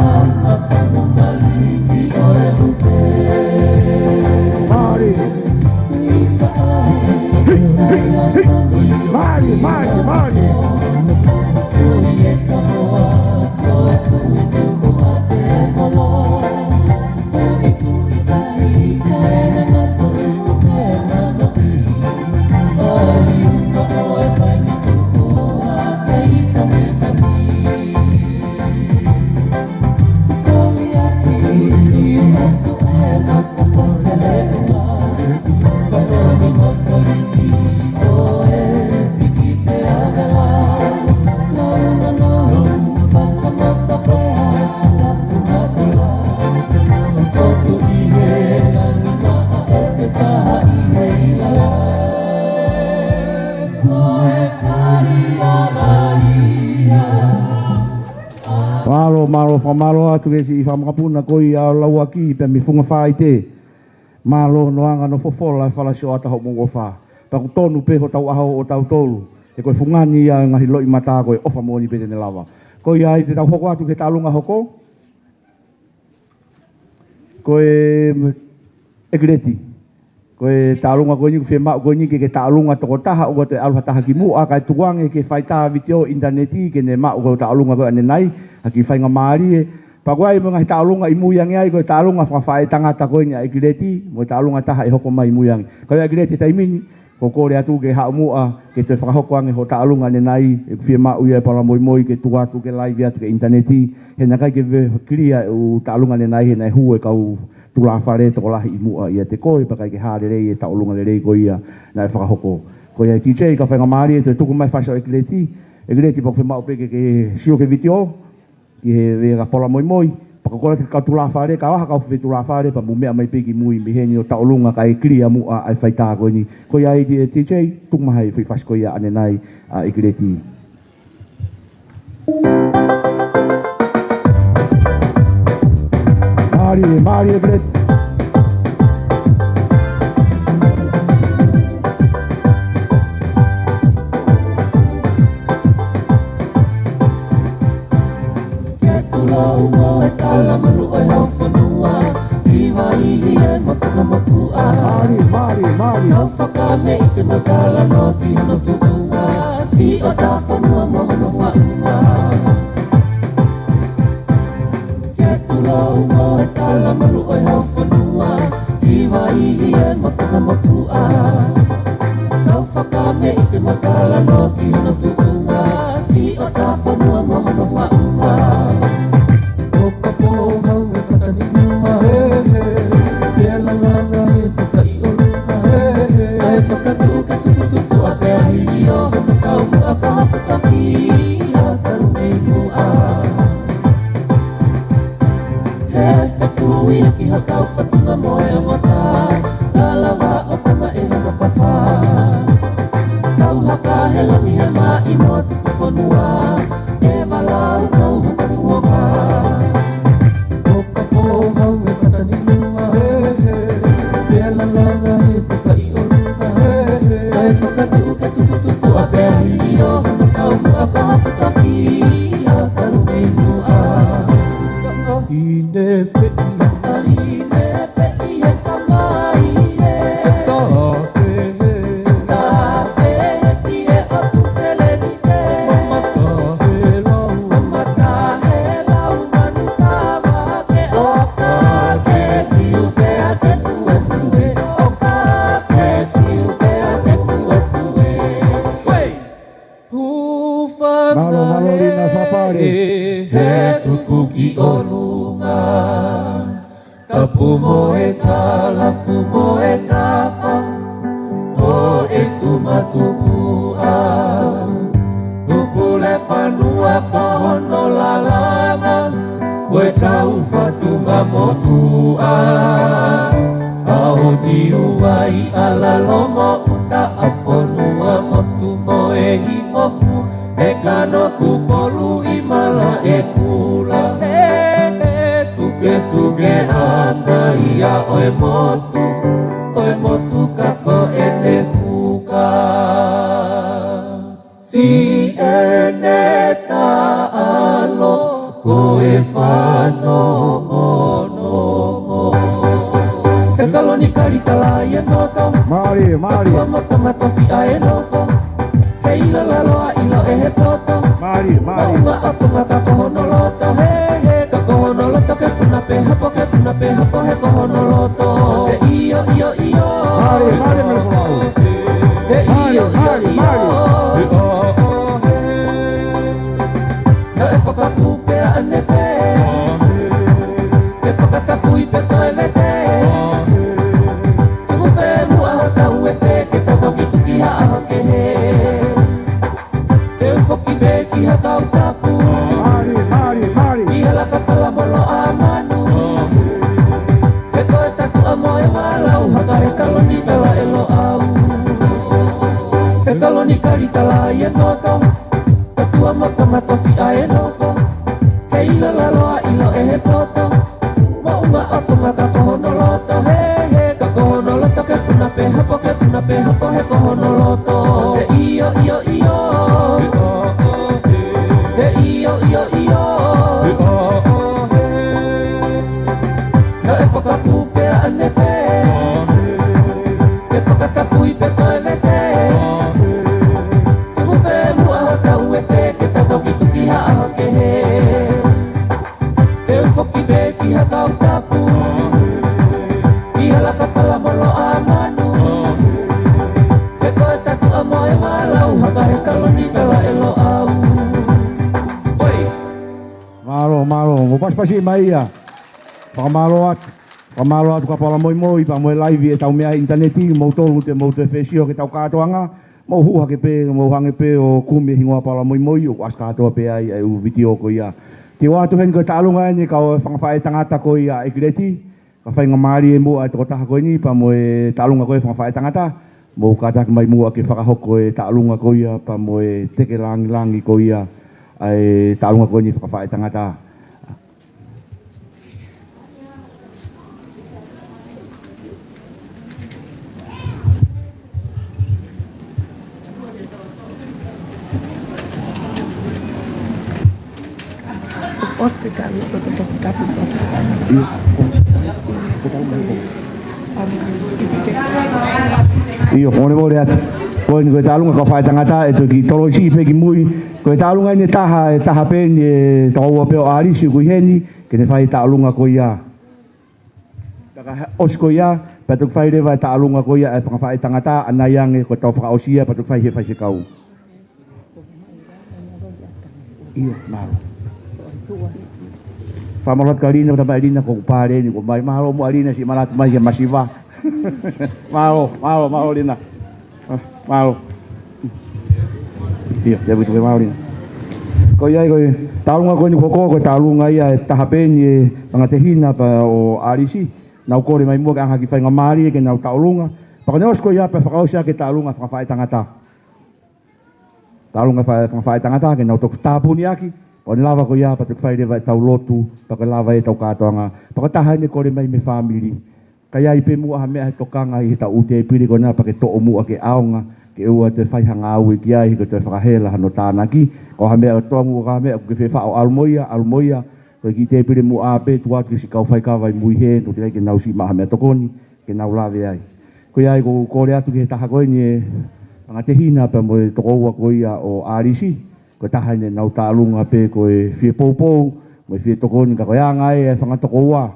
a whanunga liki o e lupe. Māri. Māri. Tui e ka hoa, koe tui tuku a te molo. Tui tahi ka e na tori o ke na nopi. Ai unga oe pai ni tuku a ke i tami tami. Tui a ti si atu e na kupo whele ua. Karoni motori ni oe piki te avela. Koe Malo whamalo atu e si i whamakapuna koi a lau aki pe mi funga whai te. Malo noanga no fofola e whala sio ata hau mungo wha. Paku tonu pe ho tau aho o tau tolu. E koe fungani a ngahi loi mata koe ofa moni pe tene lava. Koi ai te tau hoko atu ke talunga hoko. Koe Ekileti. Koe talunga koe niku whemau koe nike ke talunga toko taha ua te aluha taha ki mua kai tuange ke whaitaha viteo interneti ke ne mau koe talunga koe ane nai. Haki whainga maari e. Paguai mo ngai talunga i muyangi ai koe talunga whawhae tangata koe ni Ekileti. Mo talunga taha i hoko mai i muyangi. Koe Ekileti taimini. Ko kore atu ke hau mua ke te whakahoko ange ho talunga ane nai. E ku whemau ia Paula Moimoi ke tuatu ke live atu ke interneti. He na kai ke kiria u talunga ane nai he nai hu e kau tula whare toko lahi i mua ia te koe pakai ke hare rei e taulunga le rei ko ia na e whakahoko. Ko ia TJ ka whainga maari e te tuku mai whasau Ekileti. Ekileti pa whemau peke ke sio ke vitio. Ki he vega Paula Moimoi. Pakakora te kau tula whare ka waha kau whi tula whare pa mumea mai peki mui miheni o taulunga ka e kiria mua ai whaita koe ni. Ko ia i TJ tuku mahai whi whasko ia ane nai a Ekileti. Mari Ekileti. Mari. Kau whakame i te matala no ti hano tukunga. Si o ta whanua moho no whaunga. Ke tula ungo e tala manu oi hau whanua. Ki waihi e motunga motua. Kau whakame i te matala no ti hano tukunga. Si o ta whanua moho no whaunga. O ka po hau e katani numa. Ke lalanga e tuka i orunga. Ai whakatuka tukutuku a te ahiri o haka kau mua ka hapuka ki a karu nei mua. He whakui a ki hakau whatunga moe o mata. Lalawa o kama e hana ka wha. Kau haka he longi he mai mo tuku whanua. E walau kau haka kuoka. O ka po hau e katani nua. Ke lalanga he tuka i orunga. Ai whakatuka tukutuku a te ahiri o hana kau mua ka hapuka ki a karu nei mua. Hine pe i he kamai he. Ta pe he ti e o tu pele ni te. Mamata he lau manu tawa ke oka ke siu pe a te tue tue. Oka ke siu pe a te tue tue. Malo lina whapare. He tuku ki o lunga. Tapu mo e ka lafu mo e ka wha. O e tumatupu a. Tupu le whanua ka hono lalanga. O e kau whatunga motu a. Ao ni uai ala lomo uta a whanua motu mo e hifofu. E kano kupolu i mala e kula. Tuke anga ia oe motu kako ene fuka. Si ene taalo koe whano mono. Ke kaloni karita lai e moto. Mari. Katua moto matofi a e nofo. Ke ila laloa ilo e he poto. Mari. Maunga atunga ka kohono loto. Ka kohono loto ke puna pe hapo he kohono loto. Ke iyo. Mari me lo Ke iyo. Na e whakapupe a ane whe. Ke whakatapui pe toi vete. Tuku whe mua ho tau e whe. Ke tatoki tuki ha aho ke he. Ke ufoki be ki ha kau tapu. Mari. Ki hala ka pala molo a manu. Ke koe tatu a moe walau. Haka he kaloni tala e lo au. He kaloni kari tala ia noto Tatua maka matofi ae nofo Ke ila laloa ilo e he poto Mo unga oto maka kohono loto He he ka kohono loto ke puna pe hapo he kohono loto He iyo iyo iyo He iyo iyo iyo Na e whakapupe ane fe Ke whakatapui pe toe vete Tuku pe mua hata ue fe Ke tako ki tuki haa ke he Ke ufoki be ki haka utapu Ki halaka kala molo a manu Ke koe tatu a moe walau Haka he kaloni tala elo au Oi Malo, mo pas-pasi mai ia. Whakamalo atu ka Paula Moimoi, pa moe live e tau mea interneti, mo tolu te fesio ke tau kātoanga, mo huha ke pe, mo hange pe o kume hingoa Paula Moimoi, o as kātoa pe ai, ai u video ko ia. Te watu hen ko tālunga ni ka o whangawhae tangata ko ia Ekileti, ka whainga maari e mua e toko taha ko ni, pa moe tālunga ko e whangawhae tangata, mo kātaki mai mua ke whakahoko e tālunga ko ia, pa moe teke langi ko ia, ai tālunga ko ni whakawhae tangata. Iyo, kone mo rea, koe ni koe tālunga ka whae tangata, e toki tolo isi pe ki mui, koe tālunga ni taha pen, e taua peo arisi koe heni, ke ne whae tālunga koe ia. Taka os koe ia, pa toki whae rewa tālunga koe ia, e whae tangata, anai ange koe tau whakaosia, pa toki whae he whae se kau. Iyo, maro. Pamalat kalina ta balina ko pare ni ko mai malo mo alina si malat mai masiva. Malo lina. Malo. Iya, ya betul malo lina. Ko ia ko talunga ko ni ko talunga ia tahapeni pangatehina pa o arisi. Na ko mai mo ka haki fai ngamari ke na talunga. Pakane ko ia pa fakausia ke talunga fa fai tangata. Talunga fa fai tangata ke na tok tapu ni aki. O ni lava ko ia pa te whai rewa e tau lotu, pa ka lava e tau kātoanga, pa ka taha ne kore mai me whamiri. Ka ia i pe mua ha mea he tokanga i he tau ute e piri ko nā pa ke to'o mua ke aonga, ke ua te whai hanga au i ki ai, ko te whakahela hano tāna ki, ko ha mea toa mua ka mea ke whewha o alumoia, ko i ki te piri mua a pe tuat ki si kau whai kawai mui he, to te kai ke nau si maha mea tokoni, ke nau lawe ai. Ko ia i ko kore atu ke taha koe ni e, panga te hina pa mo e toko ua ko ia o arisi, ko taha ne nau tālunga pe ko e whie poupou, mo e whie tokoni ka koe angai e whanga toko ua.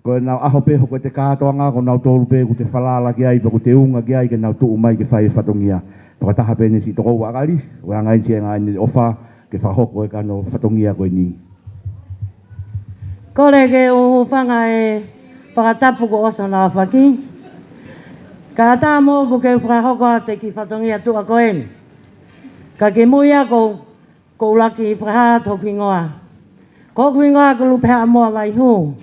Ko e nau aho pe ko te kātoanga, ko nau tolu pe ko te whalala ki ai, pa ko te unga ki ai, ke nau tuu mai ke whai whatongia. Pa ko taha pe ne si toko ua akaris, ko e angai si ngai ni ofa, ke whahoko e kano whatongia koe ni. Kore ke o whanga e whakatapu ko osa nā whaki. Ka tā mō ko ke whahoko te ki whatongia tua koe ni. Ka ke muia ko ulaki i whaha toki ngoa. Ko kui ngoa ko lupeha moa mai hu.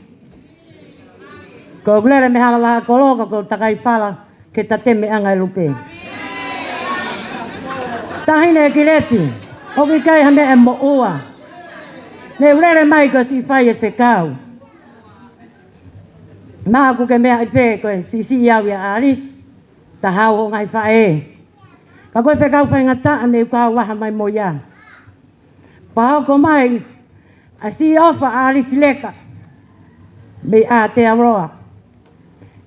Ko glere me hala laha koloka ko takai whala ke ta teme angai lupe. Tahine Ekileti, hoki kai hame e mo ua. Ne ulere mai ko si whai e te kau. Nā ku ke mea i pē koe si iau ia aris, ta hau o ngai whae. Ka koe whekau whai ngata ane ukau waha mai mo ia. Pahau ko mai, a si ofa aris leka, me a te aroa.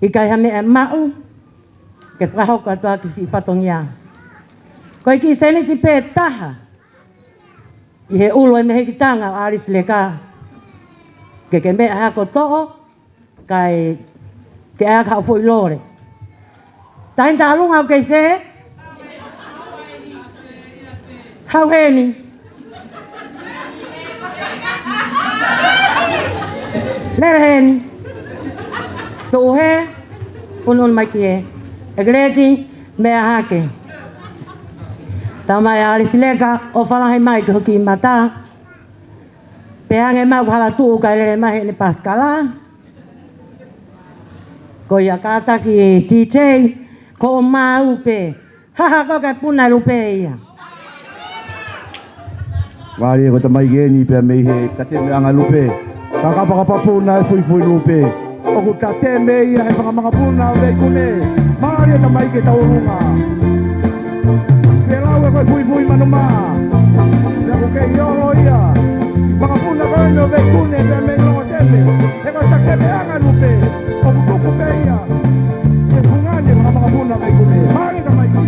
I kai hame e mau, ke whahau ka toa ki si whatongia. Koe ki seniti pē taha, i he ulo e mehe ki tanga aris leka. Ke mea hako to'o, kai ke ea kau fui lore. Tain ta alunga o kei se? Hau heni. Lere heni. Tu'u he, unun mai ki he. Ekileti, mea hake. Tau mai aris leka, o whalahi mai te hoki i mata. Pehange mau hala tu'u kai lere mai ni paskala. Ko ia kātaki DJ, ko o mau pe. Haha ko kai puna lupe ia. Mari ko tamai geni pe me he tate me anga lupe. Kakapakapapuna fui lupe. O ku tate me ia he pangamangapuna ve kune. Mari tamai ke taurunga. Pelawe ko fui manuma. Ya ko ke yolo ia. Pangapuna ko no ve kune pe me no teme. E ko tate me anga lupe. O ku pe ia. Ke fungane pangamangapuna ve kune. Mari tamai ke.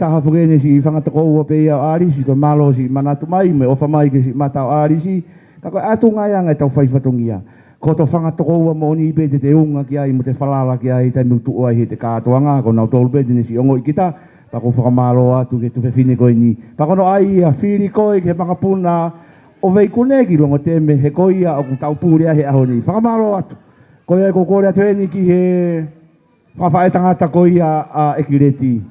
taha whakene si whangatako ua pe au arisi, ko malo si manatu mai, me ofa mai ke si matau arisi, ka koe atu ngai angai tau whaifatongia. Ko to whangatako ua moni i pe te unga ki ai, mo te whalala ki ai, tai mutu ai he te kātoanga, ko nau tolu pe tene si ongo i kita, Pako whakamalo atu ke tu whewhine koe ni. Pako no ai a whiri koe ke makapuna o vei kunegi longo teme he koia o taupūrea he aho ni. Whakamalo atu. Koe ai ko kore atu eni ki he whawhae tangata koia a Ekileti.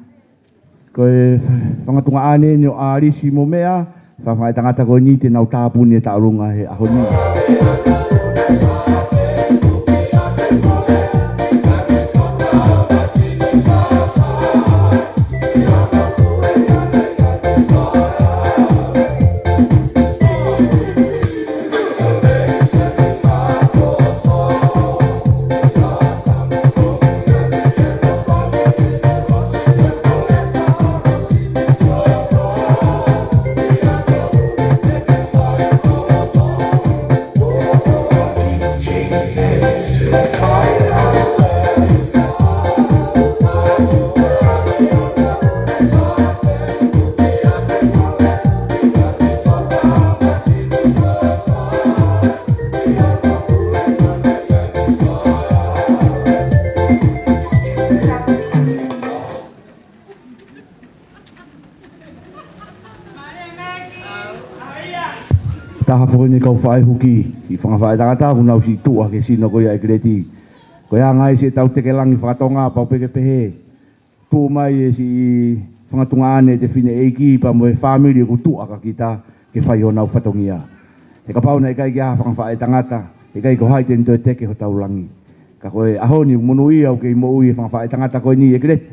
Koe whangatunga ane ni o ārisi mo mea. Whawhae tangata koe ni te nau tāpuni e taurunga he aho ni. Taha whakone kau whae huki i whangawhae tangata ku nau si tua ke sino koe a Ekileti. Koe a ngai se tau teke langi whakatonga pau peke pehe. Tu mai e si whangatunga ane te whine eiki pa mo e whamiri ku tua ka kita ke whai ho nau whatongia. E ka pauna e kai ki a whangawhae tangata e kai ko hai te nto e teke ho tau langi. Ka koe aho ni munu ia o ke i mo ui e whangawhae tangata koe ni Ekileti.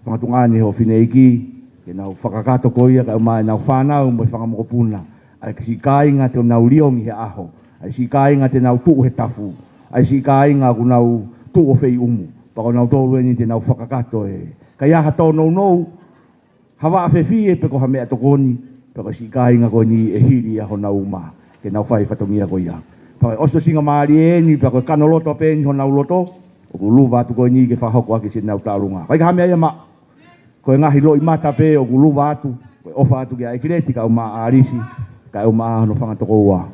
Whangatunga ane ho whine eiki ke nau whakakato koe ia ka umai nau whanau mo e whangamokopuna. Ai si kāinga te nau riongi he aho. Ai si kāinga te nau tuu he tafu. Ai si kāinga ku nau tuu o whei umu. Pako nau tōru eni te nau whakakato e. Kai aha tō nou nou. Hawa a whewhi e peko ha mea tokoni. Pako si kāinga ko ni e hiri aho nau uma. Ke nau whai whatongia ko ia. Pako oso singa maari eni. Pako kano loto peni ho nau loto. O ku luwa atu ko ni ke whahoko ake se nau tārunga. Kai ka ha mea ia ma. Ko e ngahi loi mata pe o ku luwa atu. Ko e ofa atu ke a Ekileti ka uma arisi. Kai o maa no whangatoko ua.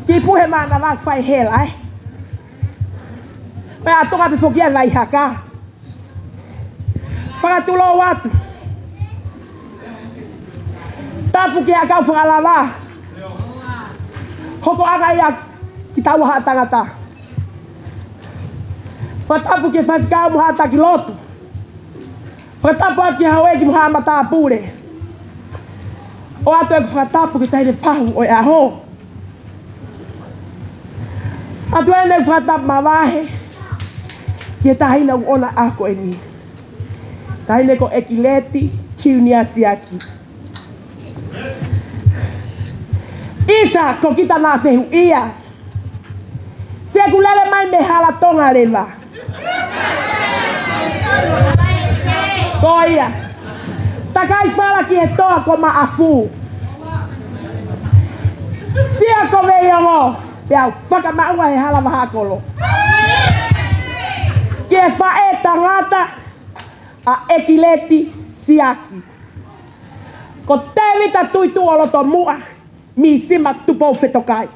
Ki puhe mana wak whai hela Pea atonga pe whokia vai haka. Whakatulo watu. Tapu ki a kau whakalawa. Hoko anga ia ki tau haa tangata. Whatapu ki whatikau muha taki lotu. Whakatapu aki hawe ki muha mata apure. O ato e whakatapu ki taire pahu o e aho. Atu ene whakatapu mawahe. Ki e tahina uona ako e ni. Tahine ko Ekileti Siaki. Isa ko kita na fehu ia. Se kulele mai me hala tonga leva. Koia. Takai fala ki e toa ko maafu. Sia ko me yongo. Pea whaka maua e hala mahakolo. Ki e whae tangata a Ekileti Siaki. Ko tevita tuitu olo to mua. Mi sima tupo fetokai.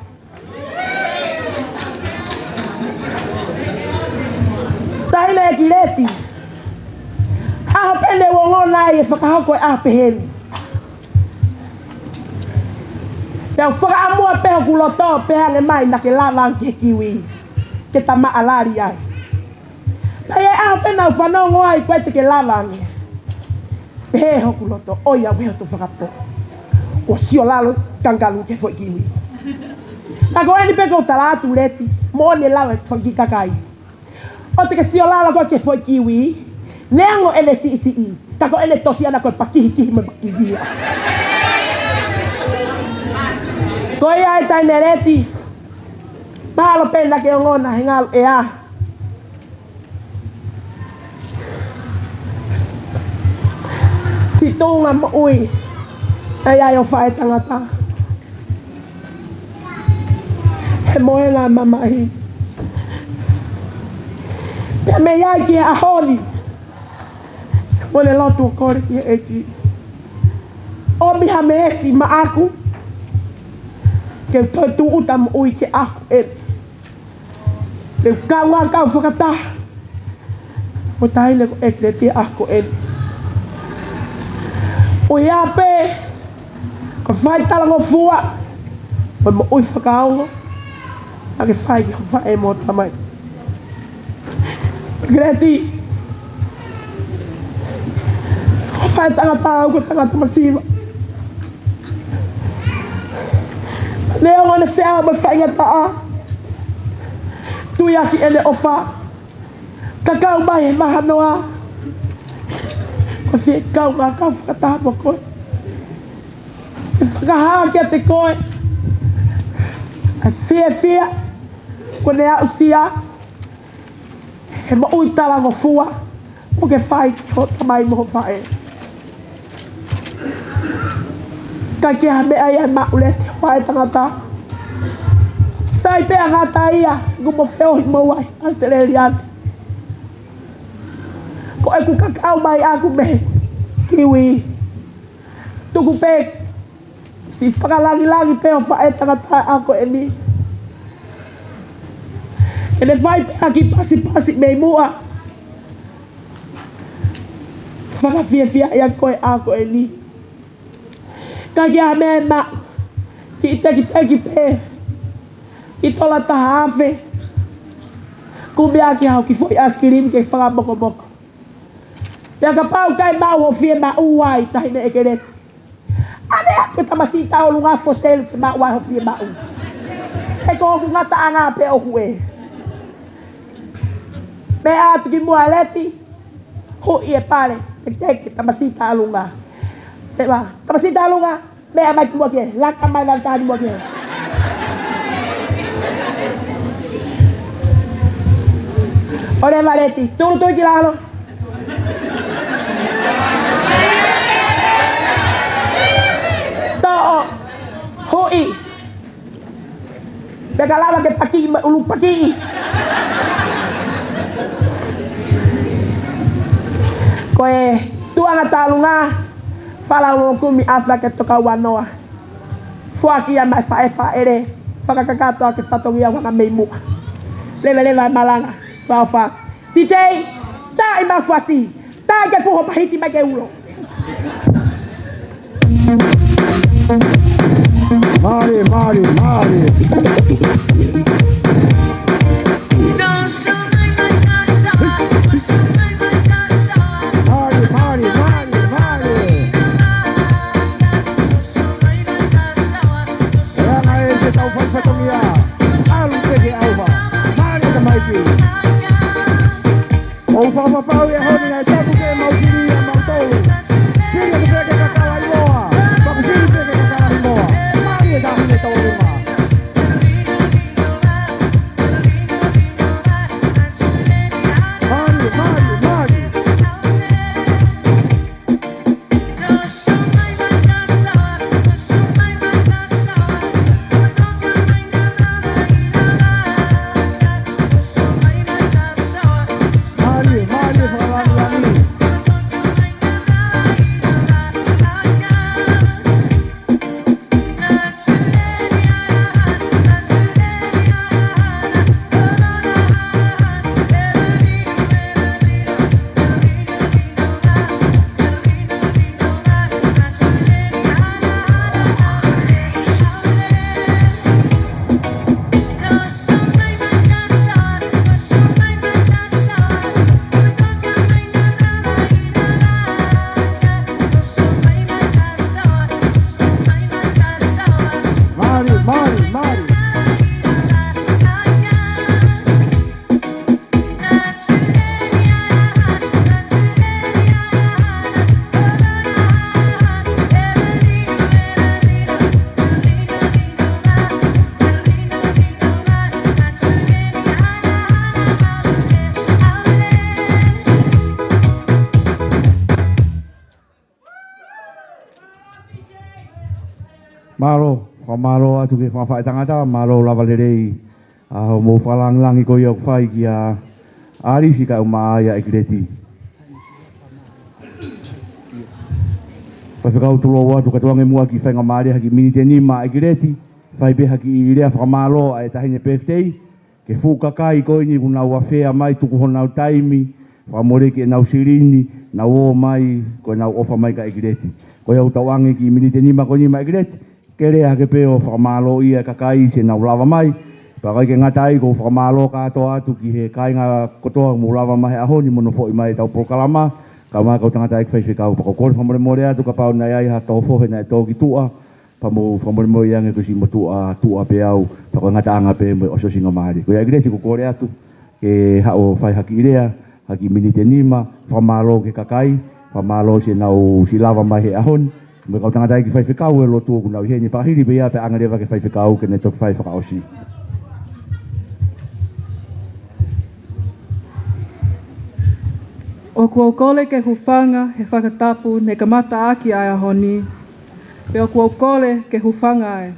Tahine Ekileti. Aho pende wongona e whakahoko e aho peheni. Pea whakaamua peho kuloto pehane mai na ke lawa ke kiwi. Ke tama alari ai. Pea aho pena whanongo ai koe te ke lawa nge. Peho kuloto oia weho tu whakapo. O sio lalo kangalu ke foi kiwi. Na ko eni peko talatu leti. Mo ne lawa whangi kakai. O te ke sio lalo ko ke foi kiwi. Neango ele si. Tako ele tosi ana ko pakihi me pakihi. Ko ia e taine leti. Mahalo penda ke ngona hengalo e a. Si tonga mo ui. Ai ai o whae tangata. He moe ngā mamahi. Pea me iai ki a holi. Mole lotu o kore ki eki. O miha me esi ma aku. Ke toi tu uta mo ui ke aku e. Le kawa ka whakata. O tai le ko Ekileti ako e. O ia pe. Ka whai talango fua. O mo ui whakaongo. A ke whai ki whae mo tamai. Ekileti. O whai tangata au ko tangata masiva. Leo ngone whea mo whai ngata a. Tui aki ele ofa. Kakau mai e maha noa. Ko whie kau ngā kau whakataha mo koe. E whakahaa kia te koe. E whia. Ko ne au sia. He mo ui talango fua. Mo ke whai ki ho tamai moho whae. Ka kia mea ia maule te whae tangata. Sai pea ngata ia. Gumo wheo hi mauai. Australian. Ko e ku kakau mai aku me kiwi. Tuku pe si whakalangi peo whae tangata ako e ni. E le whai pea ki pasi me mua. Whakawhia ia koe ako e ni. Ka kia me ma ki teki pe. Ki tola taha awe. Ku mea ki hau ki foi askirim ke whakamoko. Pea ka pau kai mau ho fie ma uai tahi ne Ekileti. Ane aku tamasita o lunga fosel ke ma uai ho fie ma u. E ko ku ngata anga pe o hue. Pea atu ki mua leti. Hu i e pare. Tek tamasita o lunga. Pea tamasita o lunga. Mea mai ki mua kie. Laka mai laka ni mua kie. Ole maleti. Tulu ki lalo. To'o hui beka lava ke paki ulu paki koe tuanga talunga fala kumi afla ke toka wanoa fuaki ya mai fa ere fakakakato ke patongia wana meimu leva malanga fa DJ ta ima fuasi ta ke puho mahiti mai ke ulo. Mari. Mari. Yang air kita ufak patungia. Alu tege auba. Mari kamaiki. Ufak papau ya honi na jabu ke mau kiri ya mau tolu. Kiri ke peke kakala imoa. Baku kiri peke kakala imoa. Mari ya dahi ne tolu ma. Mari. Maro atu ke whawhai tangata, maro lava lerei. Mo whalangi ko iau whai ki a arisi ka uma aia Ekileti. Pawhikau tulo watu katuange mua ki whainga maare haki minite ni ma Ekileti. Whai be haki i rea whakamalo ai tahine peftei. ke fukakai ko ni kuna wafea mai tuku hona taimi fa more ke na usirini na wo mai ko na ofa mai ka Ekileti ko ya utawangi ki minite ni ma ko ni ma Ekileti ke rea ke peo fa malo ia kakai se na lava mai pa ke ngatai ko fa malo ka to atu ki he kai nga kotoa mo lava mai a honi mono fo mai tau proklama ka ma ko tanga tai fai ka ko ko fa more atu ka pa na ia ha to fo he na to ki tua pa mo yang ko si mo tua pe au pa ko ngata anga pe o so singa mari ko ya Ekileti ko kore atu ke ha o fai hakirea haki minite nima fa malo ke kakai fa malo se na o si lava mai he ahon me ko tanga ki fai ka o lo tu na he ni pa hiri be ya pe anga leva ke fai ka o ke ne to fai fa o si O kua kole ke hufanga he whakatapu ne ka mata aki ai ahoni. Pe o kua kole ke hufanga ai.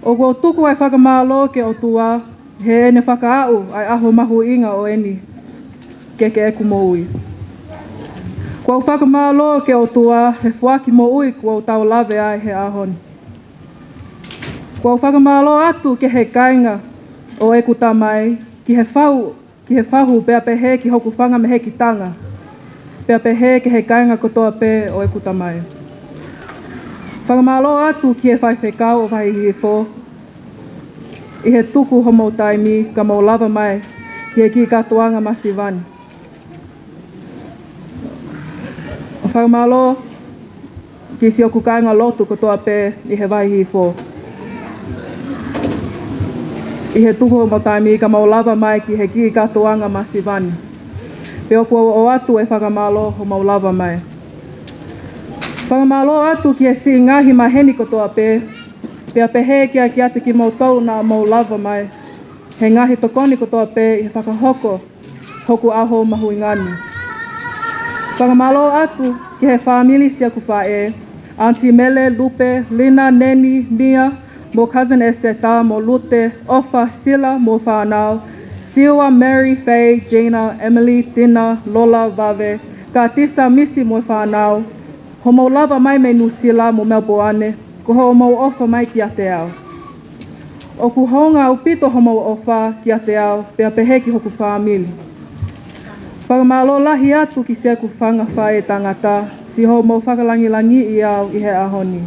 O kua tuku ai whakamalo ke o tua he ne whakaau ai aho mahu inga o eni ke eku mo ui. Kua whakamalo ke o tua he fuaki mo ui kua tau lave ai he ahoni. Kua whakamalo atu ke he kainga o eku tamai ki he whahu pea pehe ki hoku whanga me he ki tanga. Pea pehe ke he kainga kotoa pe o eku tamai. Whakamalo atu ki he whai whekau o whai hi fo. I he tuku homo taimi ka mau lava mai ki he ki katoanga masivani. Whakamalo ki si oku kainga lotu kotoa pe i he whai hi fo. I he tuku homo taimi ka mau lava mai ki he ki katoanga masivani. Pe oku o atu e whakamalo ho mau lava mai. Whakamalo atu ki he si ngahi maheni kotoa pe. Pea pehe kia ki ate ki mau tau na mau lava mai. He ngahi tokoni kotoa pe i he whakahoko hoku aho mahu ingani. Whakamalo atu ki he whamili sia ku whae. Auntie Mele, Lupe, Lina, Neni, Nia, mo cousin Eseta, mo Lute, Ofa, Sila, mo whanau, Siwa, Mary, Faye, Gina, Emily, Tina, Lola, Vave, ka tisa misi mo whanau, ho mau lava mai me Nusila mo Melboane, ko ho mau ofa mai ki ate au. O ku honga u pito ho mau ofa ki ate au, pea pehe ki hoku whamili. Whakamalo lahi atu ki se ku whanga whae tangata, si ho mau whakalangi i au i he ahoni.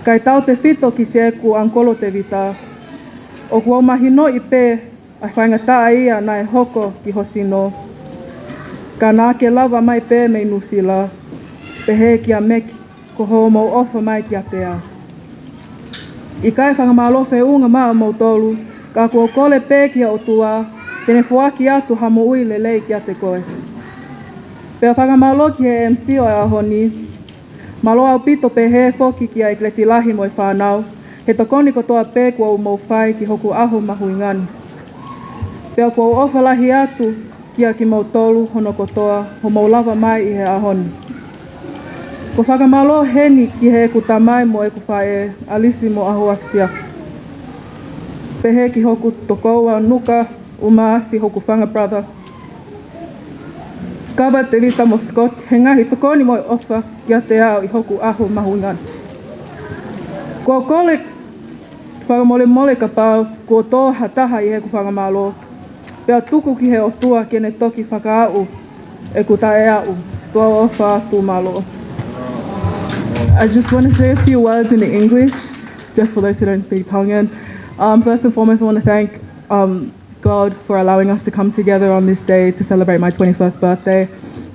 Kai tau te whito ki se ku ankolo te vita, o ku au mahino i pe a whaingata ia na e hoko ki hosino. Ka nā ke lava mai pe me Nusila, pehe ki a meki, ko ho mau ofa mai ki a te au. I kai whakamalo whiunga maa mau tolu, ka kua kole pe ki a o tua, tene fuaki atu hamo ui lelei ki a te koe. Pea whakamalo ki he MC o e ahoni, malo au pito pehe foki ki a Ekileti lahi mo i whanau, he tokoni kotoa pe kua u mau whai ki hoku aho mahu ingani. Pea kua u ofa lahi atu ki a ki mau tolu hono kotoa, ho mau lava mai i he ahoni. Ko whakamalo heni ki he eku tamai mo eku whae, alisi mo aho afisia. Pehe ki hoku tokoua nuka, umaasi hoku whanga brother. Kawa te vita mo Scott, he ngahi tokoni mo ofa ki a te au i hoku aho mahu ingani. Kua kole whakamole mole ka pau, kua tō hataha i heku whakamalo. Pea tuku ki he o tua kene toki whakaau e ku tae au, tua ofa tu malo. I just want to say a few words in English, just for those who don't speak Tongan. First and foremost, I want to thank God for allowing us to come together on this day to celebrate my 21st birthday.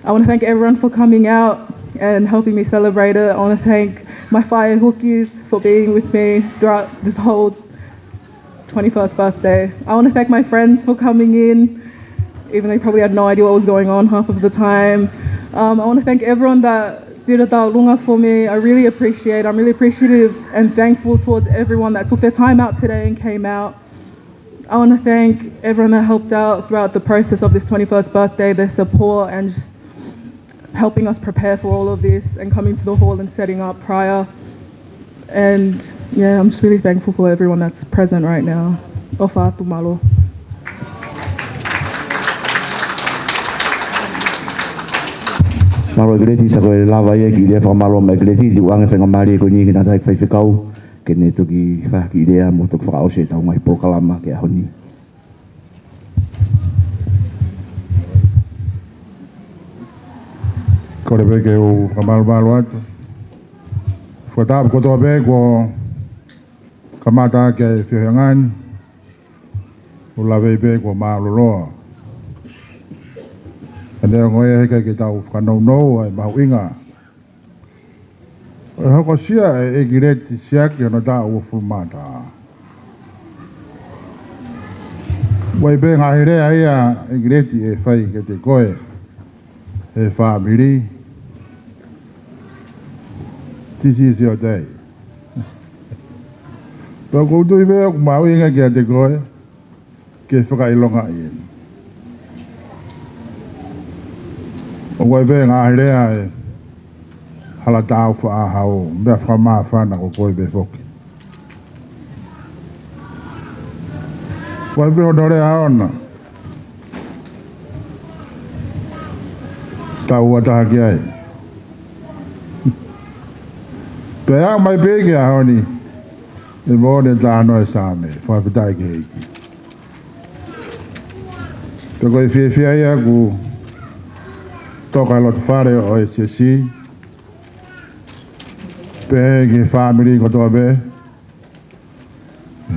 I want to thank everyone for coming out and helping me celebrate it. I want to thank my fire hookies for being with me throughout this whole 21st birthday. I want to thank my friends for coming in, even though they probably had no idea what was going on half of the time. I want to thank everyone that did a taulunga for me. I really appreciate it. I'm really appreciative and thankful towards everyone that took their time out today and came out. I want to thank everyone that helped out throughout the process of this 21st birthday, their support and just helping us prepare for all of this and coming to the hall and setting up prior. And yeah, I'm just really thankful for everyone that's present right now. Ofa atu malo. Malo Ekileti ta koe lava ia ki le whakamalo ma Ekileti ti uange whenga mari ko ni ki nata whai whikau kene toki whaki idea mo toki whakaose tau mai prokalama ke ahoni. Kore peke o kamalu atu. Whatapu kotoa pe ko kamata ke whihangani. O lawe pe ko maaloloa. Anea ngoe heke ke tau whanau ai mahu inga. O hoko sia e Ekileti Siaki ono tā ua fulmata. Wai pe ngā hirea ia Ekileti e whai ke te koe. E whaamiri. Tisi si o tei. Pau koutu i pēo ku mau inga ki a te koe. Ke whakailonga i eni. O wai pe ngā hirea e hala tau whaahau, mea whamaa whana ko koe be whoki. Wai pe honore aona. Tau ataha ki ai. Pea mai pe ki a honi, e mōne tā noe sāme, whaipitai ki heiki. Pe koe whia ia ku toka lotu whare o e siasi, pe ki whamiri kotoa pe,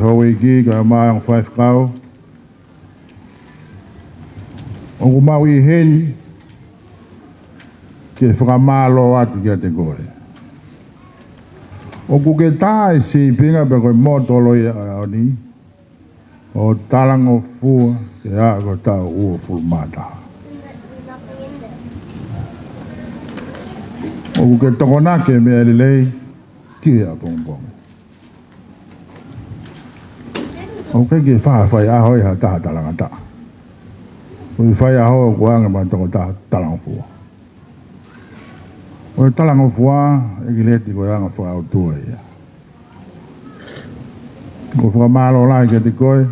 hoi ki ka mai ang whaifkau, o ku mau i heni, ke whakamalo atu ki a te koe. O ku ke tāi si pinga pe koe mōtolo i a oni, o talango fua, ke a ko tau ua fulmata. O ku ke tokonake mea lelei, ki a pongpong. O ke ke whai ahoi ha taha talanga ta. O i whai ahoi o kuanga ma toko taha talango fua. O i talango fua, Ekileti koe anga whakau tua ia. Ko whakamalo lai ke te koe,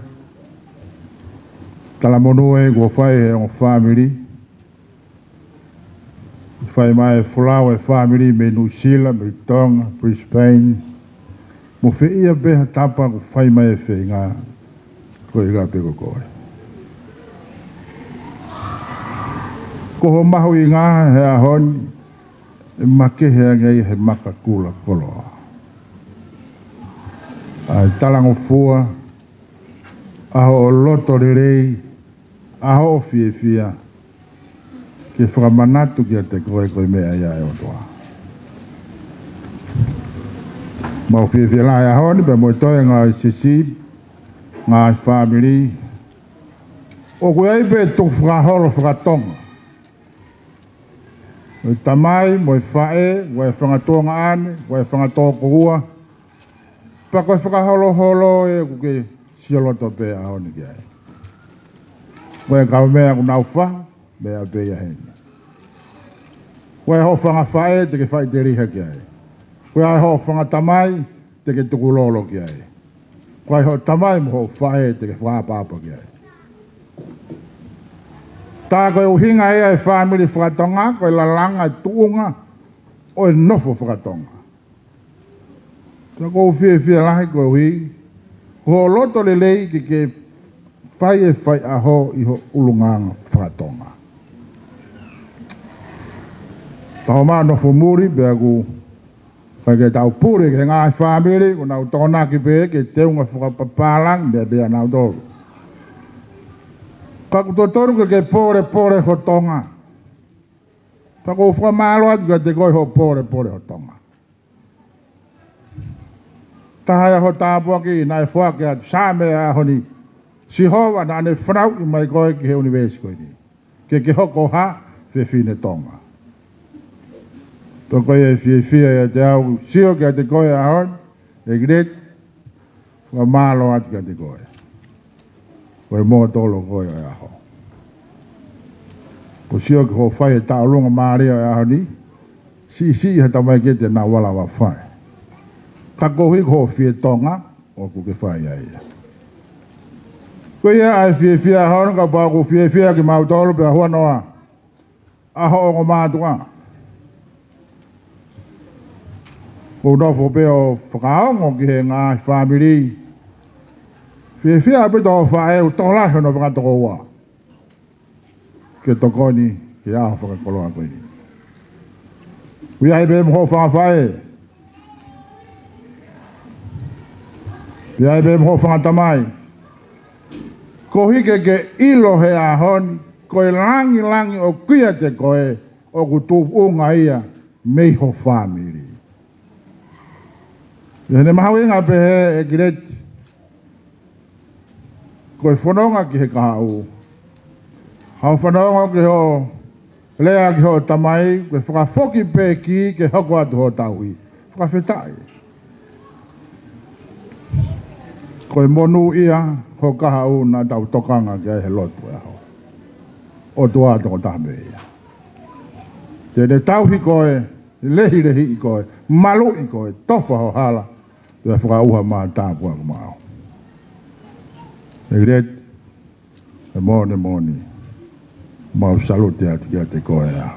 talamonue ko whai he o whamiri, whai mai Fulau e whamiri me New Zealand, me Tongan, Brisbane, mo whiia beha tapa ko whai mai e whenga, ko i ka peko koe. Ko ho mahu i ngā he ahoni, e make hea ngai he maka kula koloa. Ai talango fua, aho o loto rerei, aho o fia, ke whakamanatu ki a te koe koe mea ia e o toa. Mau fia lai ahoni, pe mo toi ngā i sisi, ngā i whamiri, o koe ai pe tuk whakaholo whakatonga. O tamai, mo i whae, mo i whangatonga ane, mo i whangatoko ua, pa koe whakaholo e kuke sioloto pe ahoni ki ai. Mo i kau mea ku nau whaha, mea pe ia heni. Koe ho whanga whae, te ke whai te riha ki ai. Koe ai ho whanga tamai, te ke tukulolo ki ai. Koe ho tamai mo ho whae, te ke whapapa ki ai. Tā koe uhinga ea e whamiri whakatonga, koe lalanga e tuunga, o e nofo whakatonga. Tā koe whia lahi koe uhi, ho loto le lei ki ke whai e whai aho i ho ulunganga whakatonga. Taho maa nofo muri, bea ku whai ke tau pure ke ngā whamiri, ko nau tōna ki pe ke teunga whakapapalang, bea nau tōru. Ka kutotoru ke pore ho tonga. Ta ko whamalo atu ka te koi ho pore ho tonga. Ta haia ho tāpua ki nai whake atu sāme a honi. Si hoa na ane whanau i mai koe ki he universi koe ni. Ke hoko ha whine tonga. Ta koe e whia e te au sio ki a te koe a hon. Ekileti. Whamalo atu ka te koe. Koe mō tolo koe o aho. Ko sio ki ho whai e taurunga maari o aho ni, si he tamai ke te nā wala wa whai. Ka kohi ko whia tonga, o ku ke whai ai. Koe ia ai whia hao ka pā ko whia ki mau tolo pe ahua noa. Aho o ko mātua. o no fo pe o whakaongo ki he ngā whamiri. Whia pe tō whae o tō lahi no whakatoko ua. Ke tokoni ki aho whakakoloa koe ni. Whia he pe mho whakawhae. Whia he pe mho whakatamai. Ko hike ke ilo he ahoni, koe langi o kuia te koe o kutu unga ia meiho whamiri. Hene mahau inga pe he Ekileti. Koe whanonga ki he kaha u. Hau whanonga ki ho lea ki ho tamai, koe whakafoki pe ki ke hoko atu ho tauhi. Whakawhetai. Koe monu ia ho kaha u na tau tokanga ki ai he lotu e ho. O tua toko tahme ia. Te tauhi koe, lehi i koe, malu i koe, tofa ho hala. Te whakauha maa tāpua ku mao. Ekileti, e moni. Mau salute atu kia te koe a.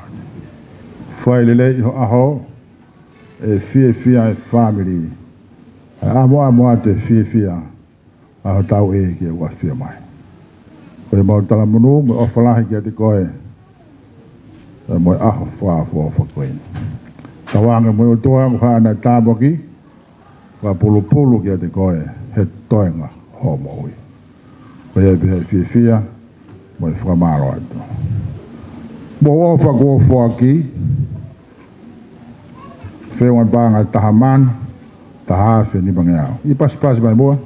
Whai lele i ho aho, e fia e family. E amoa te fia. Aho tau e kia ua fia mai. Koe mau tala munu, me ofalahi kia te koe. E moi aho wha koe. Tawanga moi o toa ku hana tāboki. Ka pulu kia te koe, he toenga homoi. Koe e bihe fia, moi whakamaro atu. Mo ofa ko aki. Whewa banga taha man, taha awhi ni bangi au. I pasi mai mua.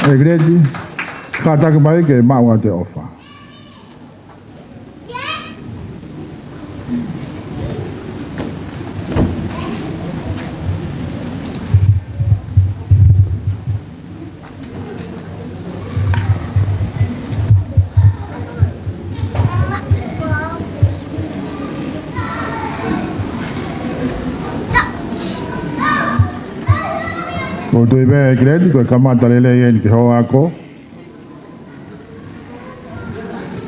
Ekileti, ka taki mai ke maua te ofa. O tui bea Ekileti, koe kamata lele ieni ki hoa ako.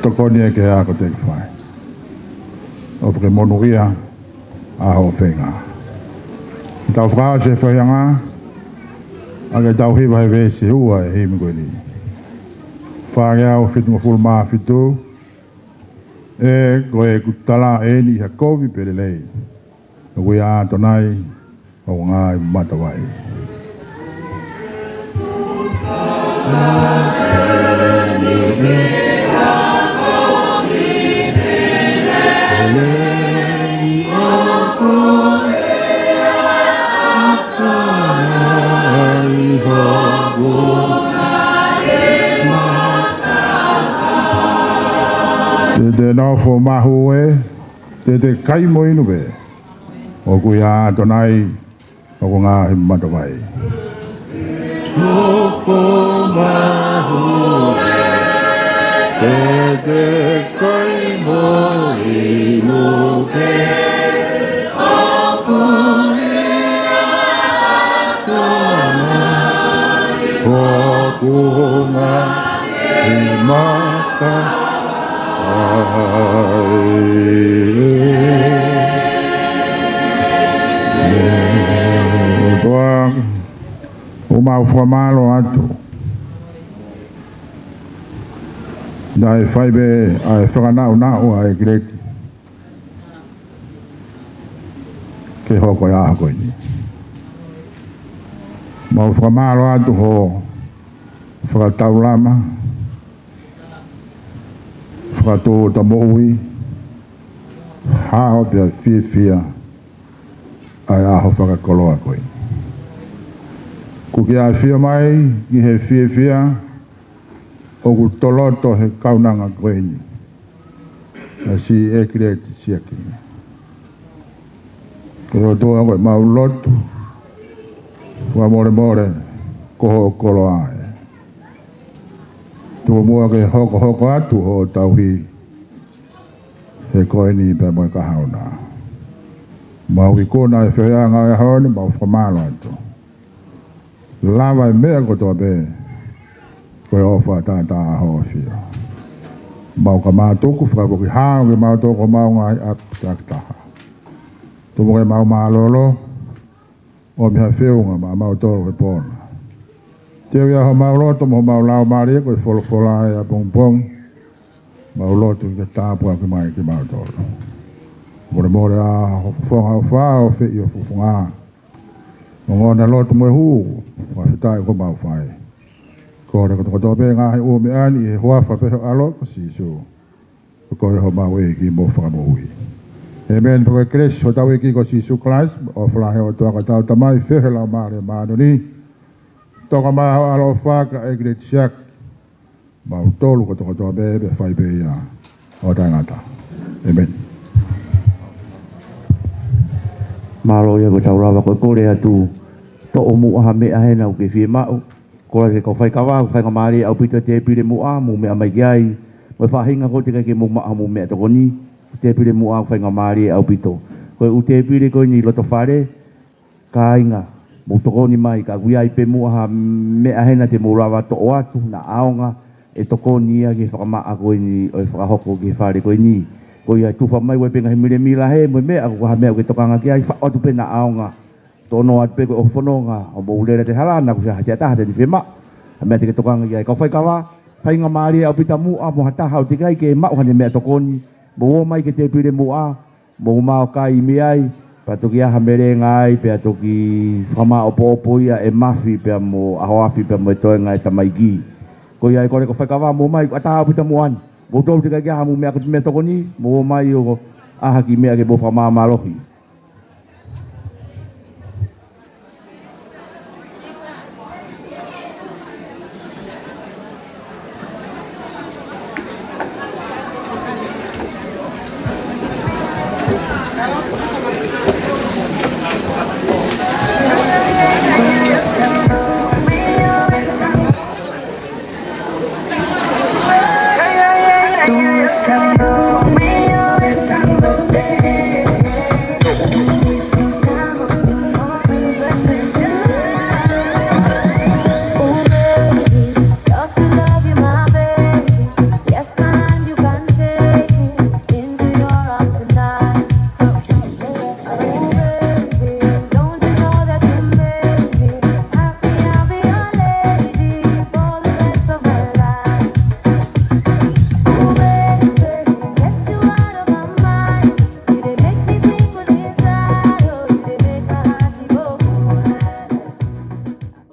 Tokoni e ke ako te ki whai. O pake monu ia, aho whenga. Tau whakao se whaianga, ake tau hiwa he vesi hua e himi koe ni. Whangea o whitunga fulmaa whitu, e koe kutala e ni ha kovi pelelei. O kui a tonai, o ngā i matawai. Te nofo mahu e, te kaimo inu be. O kui a tonai, o ngā i matawai. Nofo mahu e, te kaimo inu be. O kui a tonai, o ngā i matawai. O mau whamalo atu. Dai whaibe ai whakanau a Ekileti. Ke hoko ia hako ini. Mau whamalo atu ho whakatau lama. Whakatō ta moui. Hao pia fia. Ai aho whakakoloa koe. Ko ki a fia mai, ki he fia, o ku toloto he kaunanga koe ni. A si Ekileti Siaki. Ke o toa koe mau lotu. Kua more, koho koloa e. Tua mua ke hoko atu ho tauhi. He koe ni pe moi ka hauna. Mau i kona e whianga e haone, mau whamalo atu. Lava e mea kotoa be, koe ofa tātā aho whia. mau ka mātoko whakapoki hao ke mātoko mau ngai ap taktaha. Tumo ke mau mālolo o miha whiunga mau toro ke pōna. Teo ia ho mau loto mo mau lau maria koe wholofola e a pongpong mau loto ke tāpua ke mai ke mau toro. More a whonga o whao whi o whufunga. Ngona loto mo e hu wa whitai ko mau whai. Ko re ko to be ngahi o me ani e hoa fa pe alo ko si so ko ho ma we ki mo fa mo wi amen po kres ho ta we ki ko si su class o fla he o to ka ta mai fe la ma re ma no ni to ka ma alo fa ka Ekileti Siaki ma o to lu ko to be be fa be ya o ta ngata amen Malo ya ko taura ko ko le atu to o mu ha me a he na ke fi ma ko ke ko fai kawa fai ka mari au pito te pire mu a mu me mai gai mo fa hinga ko te ke mu ma mu me to ni te pire mu a fai ka mari au pito ko u te pire ko ni loto fare ka inga mo to ni mai ka gui ai pe mu ha me a hena te mu rawa to atu na aonga e to ko ni a ke fa ma a ko ni o fa hoko ke fare ko ni ko ia tu fa mai we pe nga mire mila he mo me a ko ha me ke to kanga ki ai fa o tu pe na aonga tono at pe ko fononga o bo le te hala na ku sa ha ta de fema me te tokanga ia ko fai kawa fai nga mari au pita mu a mo hata hau te kai ke ma o ne me to koni bo mai ke te pire mu a bo ma o kai mi ai pa to kia ha mere ngai pe to ki fama o popo ia e mafi pe mo a hoafi pe mo to ngai ta mai gi ko ia ko fai kawa mo mai ata hau pita mu an bo to te kai ha mu me to koni bo mai o a ha ki me ke bo fama ma lohi